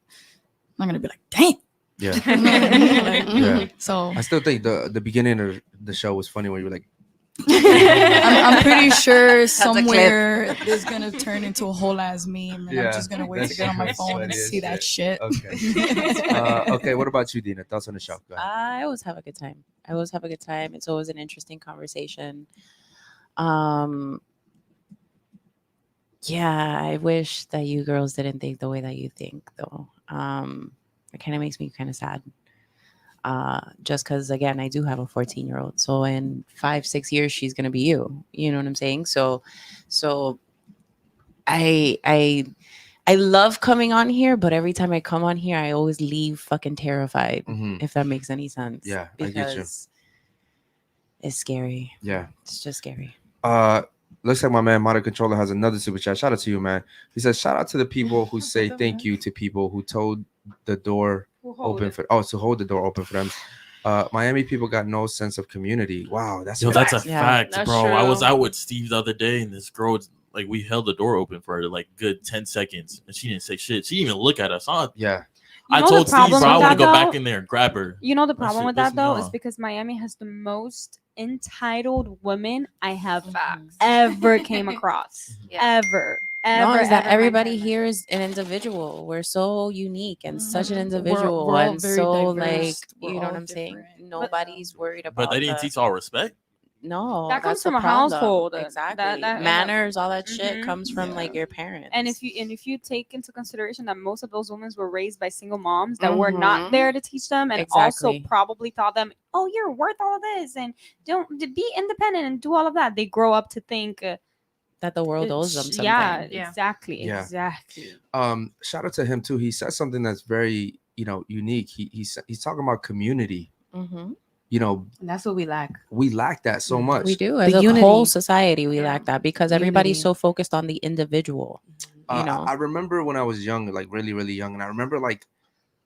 gonna be like, dang. Yeah. Yeah. So I still think the beginning of the show was funny when you were like, I'm pretty sure somewhere it's gonna turn into a whole ass meme, and I'm just gonna wait to get on my phone and see that shit. Okay. Okay. What about you, Dina? Thoughts on the show? Go ahead. I always have a good time. It's always an interesting conversation. Yeah, I wish that you girls didn't think the way that you think, though. It kind of makes me kind of sad. Just because, again, I do have a 14-year-old. So in 5-6 years, she's gonna be you. You know what I'm saying? So I love coming on here, but every time I come on here, I always leave fucking terrified. If that makes any sense. Yeah, because I get you. It's scary. Yeah, it's just scary. Looks like my man Modern Controller has another super chat. Shout out to you, man. He says, shout out to the people who say thank you to people who told the door open for to hold the door open for them. Miami people got no sense of community. Wow, that's a fact, That's bro. true. I was out with Steve the other day, and this girl, like, we held the door open for her like good 10 seconds, and she didn't say shit. She didn't even look at us. Yeah. I told Steve, bro, I want to go back in there and grab her. You know the problem with that though is off. because Miami has the most entitled women I have ever came across. Ever. ever. No, is that ever in my everybody entire life. here is an individual. We're so unique and such an Mhm. individual, we're all and very so diverse. like We're you know all what I'm saying. different. Nobody's worried But about they didn't the teach all respect. no. That comes That's the from a problem. household. Exactly, That manners, all that shit Mhm. comes from like Yeah. your parents. And if you take into consideration that most of those women were raised by single moms that were not Mhm. there to teach them, and also Exactly. probably taught them, oh, you're worth all of this, and don't be independent and do all of that, they grow up to think, that the world owes them something. yeah, Yeah. exactly, Yeah. exactly. Shout out to him too. He said something that's very, unique. He's talking about community. Mhm. And that's what we lack. We lack that so much. We do as The a unity. whole society. We Yeah. lack that because everybody's Unity. so focused on the individual. You know, I remember when I was young, like really, really young, and I remember like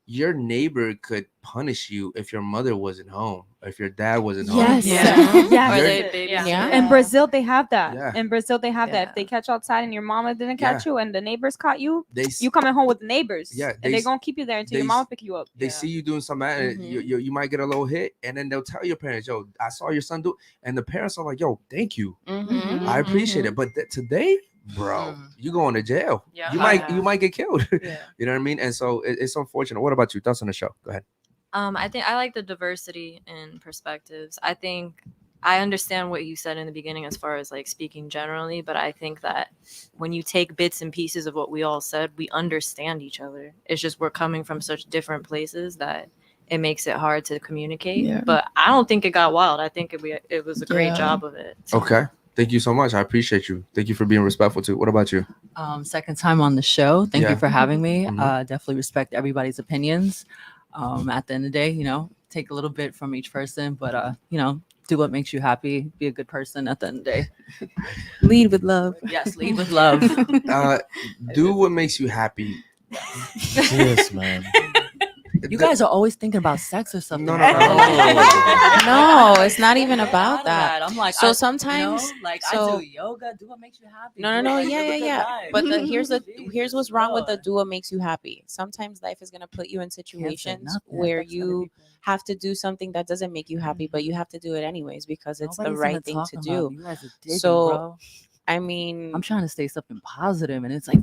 your neighbor could punish you if your mother wasn't home, or if your dad wasn't Yes. home. Yeah. Yes. Or You're- they Yeah. Yeah. In Brazil, they have that. Yeah. In Brazil, they have that. If they Yeah. catch you outside and your mama didn't catch you, and the neighbors caught you, They s- you coming home with the neighbors. Yeah, and they they're gonna keep you there until your they mama s- pick you up. they Yeah. see you doing something, and you might get a little hit, and then they'll tell your parents, "Yo, I saw your son do," and the parents are like, "Yo, thank you, Mhm. I appreciate it." But today, bro, you going to jail. Yeah. You Yeah. might get killed. Yeah. You know what I mean? And so it's unfortunate. What about you? Thoughts on the show? Go ahead. I think I like the diversity in perspectives. I think I understand what you said in the beginning as far as like speaking generally, but I think that when you take bits and pieces of what we all said, we understand each other. It's just we're coming from such different places that it makes it hard to communicate. Yeah. But I don't think it got wild. I think it was a great Yeah. job of it. Okay. Thank you so much. I appreciate you. Thank you for being respectful too. What about you? Second time on the show. Thank Yeah. you for having me. Mhm. Definitely respect everybody's opinions. At the end of the day, take a little bit from each person, but do what makes you happy. Be a good person at the end of the day. Lead with love. Yes, lead with love. Do what makes you happy. Yes, man. You guys are always thinking about sex or something. No, no, right? no. No, it's not even about that. I'm like, So sometimes- I so- do yoga. Do what makes you happy. No, Do no, what makes you yeah, live a good yeah. life. But here's Jesus, what's wrong with the Lord. do what makes you happy. Sometimes life is gonna put you in Can't say situations nothing. where Affects other you people. have to do something that doesn't make you happy, but you have to do it anyways because it's the Nobody's right gonna thing talk to about do. you guys are digging, So, bro. I mean, I'm trying to say something positive, and it's like,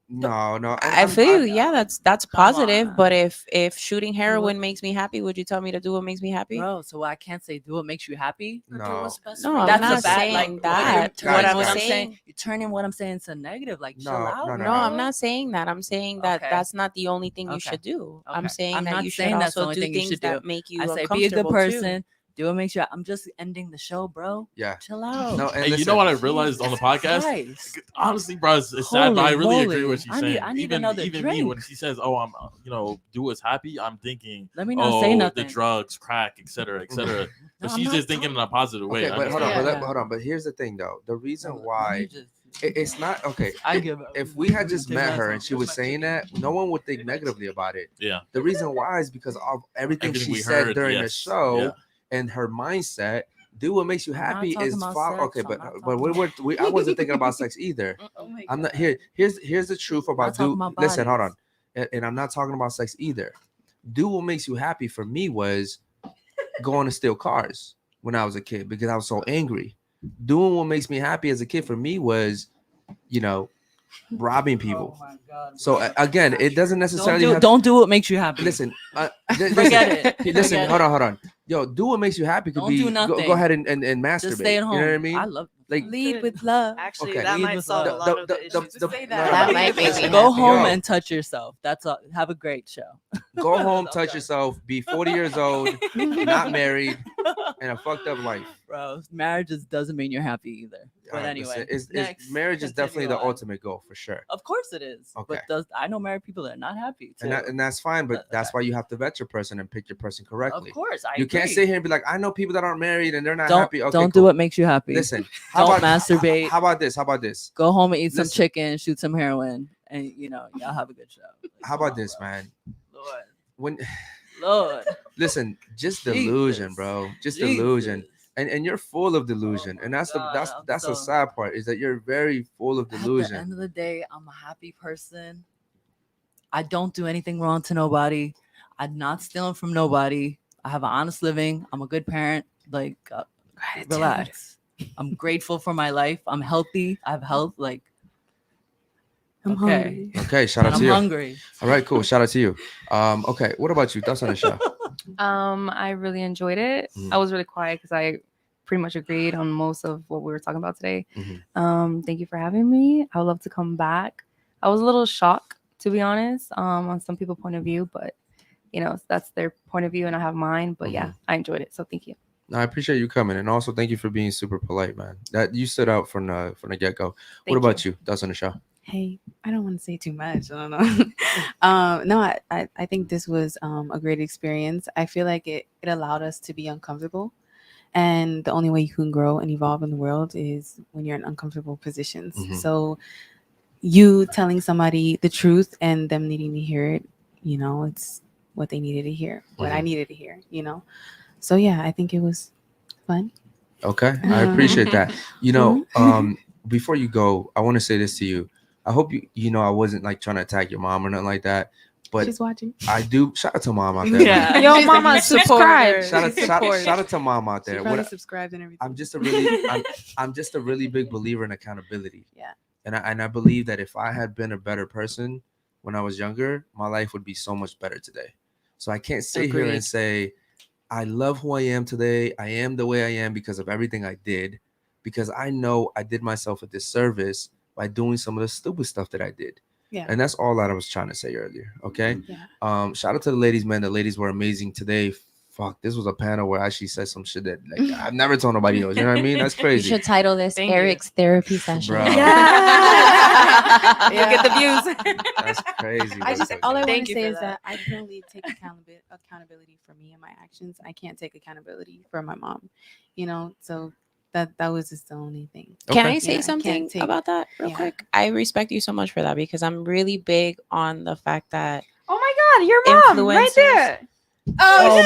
No. I feel you. Yeah, that's Come positive. on. But if shooting heroin makes me happy, would you tell me to do what makes me happy? bro. So I can't say do what makes you happy. Or do No. what's best No, for I'm you. not That's a bad saying like when that. you're turning Guys, what I'm guys. saying. You're turning what I'm saying to negative. Like chill No, out. no, No, no. I'm not saying that. I'm saying that Okay. that's not the only thing you Okay. should do. I'm Okay. saying I'm that not you should saying that's the also only do thing you things should that do. make you I say uncomfortable be a good too. person. Do what makes you. I'm just ending the show, bro. Yeah. Chill out. No, and Hey, you listen, know what I realized on the podcast? Christ. Honestly, bro, it's sad, but I Holy really agree moly. with what she's I saying. need even another even me, when drink. she says, "Oh, I'm do what's happy," I'm thinking, Let me not say "Oh, nothing. the drugs, crack, etc., etc." But I'm she's not just thinking in a positive way. Okay, I but hold on, understand. but hold on. But here's the thing, though. The reason Let me why just- it's not okay. I if- give up. If we had just Take met that her off. and she was saying that, no one would think negatively about it. Yeah. The reason why is because of everything Everything she we said heard, during the yes, show yeah. and her mindset. Do what makes you I'm not happy talking is about follow. sex, Okay, I'm but not but talking I wasn't thinking about sex either. Oh my I'm not God. here. Here's the truth I'm not about talking do. about Listen, hold on, bodies. and I'm not talking about sex either. Do what makes you happy for me was going to steal cars when I was a kid because I was so angry. Doing what makes me happy as a kid for me was, robbing people. Oh my God, So bro. again, it doesn't necessarily have. Don't do what makes you happy. Listen, Forget it. Listen, Forget hold on. Yo, do what makes you happy. Could Don't be do go nothing. ahead and masturbate. Just stay at home. You know what I mean? I love Like Lead with love. Actually, Okay. that Lead might with solve a love. lot of the issues. the- say no, that. no, That no. might make me Listen, Go happy. home Yo. and touch yourself. That's all. Have a great show. Go home, touch yourself, be 40 years old, not married, and a fucked up life. Bro, marriage doesn't mean you're happy either. But 100%. anyway, It's marriage is definitely the ultimate goal for sure. Of course it is. Okay. But I know married people that are not happy too. And that's fine, but But- that's why you have to vet your person and pick your person correctly. Of course, I You can't agree. sit here and be like, I know people that aren't married and they're not Don't happy. Okay, don't cool. do what makes you happy. Listen, Don't masturbate. How about this? How about this? Go home and eat some Listen. chicken, shoot some heroin, and y'all have a good show. Like, How come about on, this, bro. man? Lord, When Lord, listen, just delusion, Jesus. bro. Just delusion. Jesus. And you're full of delusion. Oh And my that's God, I'm the so- sad part is that you're very full of At the delusion. end of the day, I'm a happy person. I don't do anything wrong to nobody. I'm not stealing from nobody. I have an honest living. I'm a good parent. Like, relax. I'm grateful for my life. I'm healthy. I have health. Like, I'm Okay. hungry. Okay, shout out I'm to you. hungry. All right, cool. Shout out to you. Okay, what about you? Thoughts on the show? I really enjoyed it. Mhm. I was really quiet because I pretty much agreed on most of what we were talking about today. Mhm. Thank you for having me. I would love to come back. I was a little shocked, to be honest, on some people's point of view, but that's their point of view and I have mine. But yeah, I enjoyed it. So thank you. No, I appreciate you coming, and also thank you for being super polite, man. That you stood out from the get go. What Thank about you? Thoughts on the show? Hey, I don't want to say too much. I don't know. No, I think this was a great experience. I feel like it allowed us to be uncomfortable. And the only way you can grow and evolve in the world is when you're in uncomfortable positions. Mhm. So you telling somebody the truth and them needing to hear it, it's what they needed to hear, what I needed to hear, So yeah, I think it was fun. Okay, I appreciate that. Before you go, I want to say this to you. I hope I wasn't like trying to attack your mom or nothing like that. But she's watching. I do. Shout out to mom out there. Yeah. Yo, mama, subscribe. Shout out to mom out there. She probably subscribed and everything. I'm just a really big believer in accountability. Yeah. And I believe that if I had been a better person when I was younger, my life would be so much better today. So I can't sit here and say I love who I am today. I am the way I am because of everything I did, because I know I did myself a disservice by doing some of the stupid stuff that I did. Yeah. And that's all that I was trying to say earlier. Okay. Yeah. Shout out to the ladies, man. The ladies were amazing today. Fuck, this was a panel where I actually said some shit that like I've never told nobody else. You know what I mean? That's crazy. You should title this Eric's therapy session. Bro. Yeah. You'll get the views. That's crazy. All I want Thank to you say for is that. that I can only take accountability for me and my actions. I can't take accountability for my mom. So that was just the only thing. Can Okay. I say Yeah, I something can't take- about that real yeah. quick? I respect you so much for that because I'm really big on the fact that Oh my God, your mom right Influencers. there. Oh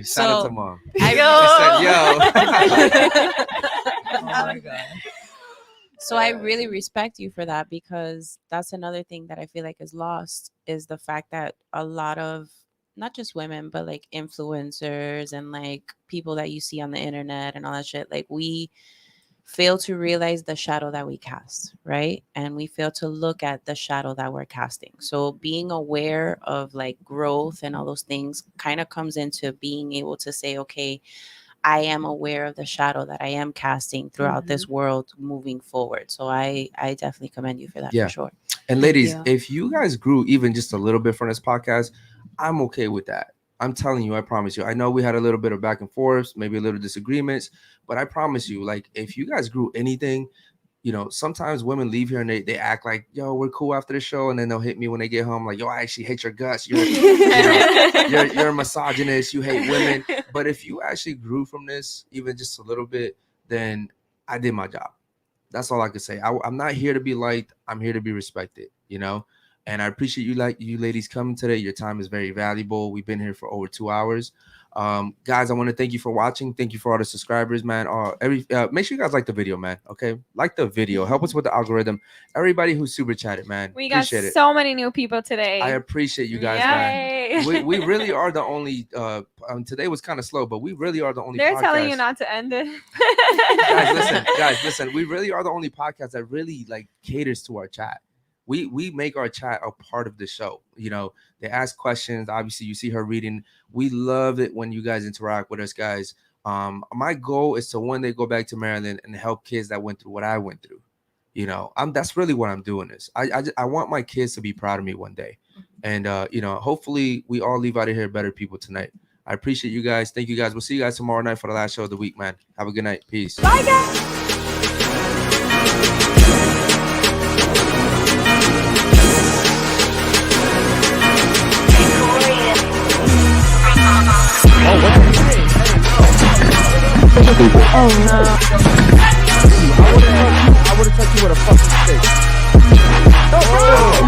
Shout out So- to mom. I She said, yo. Oh my god. So I really respect you for that because that's another thing that I feel like is lost is the fact that a lot of not just women, but like influencers and like people that you see on the internet and all that shit, like we fail to realize the shadow that we cast, right? And we fail to look at the shadow that we're casting. So being aware of like growth and all those things kind of comes into being able to say, okay, I am aware of the shadow that I am casting throughout this world moving forward. So I definitely commend you for that Yeah. for sure. And ladies, you. if you guys grew even just a little bit from this podcast, I'm okay with that. I'm telling you, I promise you. I know we had a little bit of back and forth, maybe a little disagreements, but I promise you, like, if you guys grew anything, sometimes women leave here and they act like, yo, we're cool after the show. And then they'll hit me when they get home, like, yo, I actually hate your guts. You're a misogynist. You hate women. But if you actually grew from this, even just a little bit, then I did my job. That's all I can say. I'm not here to be liked. I'm here to be respected, And I appreciate you ladies coming today. Your time is very valuable. We've been here for over 2 hours. Guys, I want to thank you for watching. Thank you for all the subscribers, man. Make sure you guys like the video, man. Okay, like the video. Help us with the algorithm. Everybody who super chatted, man. We got appreciate it. so many new people today. I appreciate you guys, Yay. man. We really are the only. Today was kind of slow, but we really are the only. They're podcast. telling you not to end it. guys, listen. We really are the only podcast that really like caters to our chat. We make our chat a part of the show. They ask questions. Obviously, you see her reading. We love it when you guys interact with us, guys. My goal is to one day go back to Maryland and help kids that went through what I went through. That's really what I'm doing this. I want my kids to be proud of me one day. And, hopefully we all leave out of here better people tonight. I appreciate you guys. Thank you guys. We'll see you guys tomorrow night for the last show of the week, man. Have a good night. Peace. Bye, guys. Oh no. I would have touched you with a fucking stick. Oh,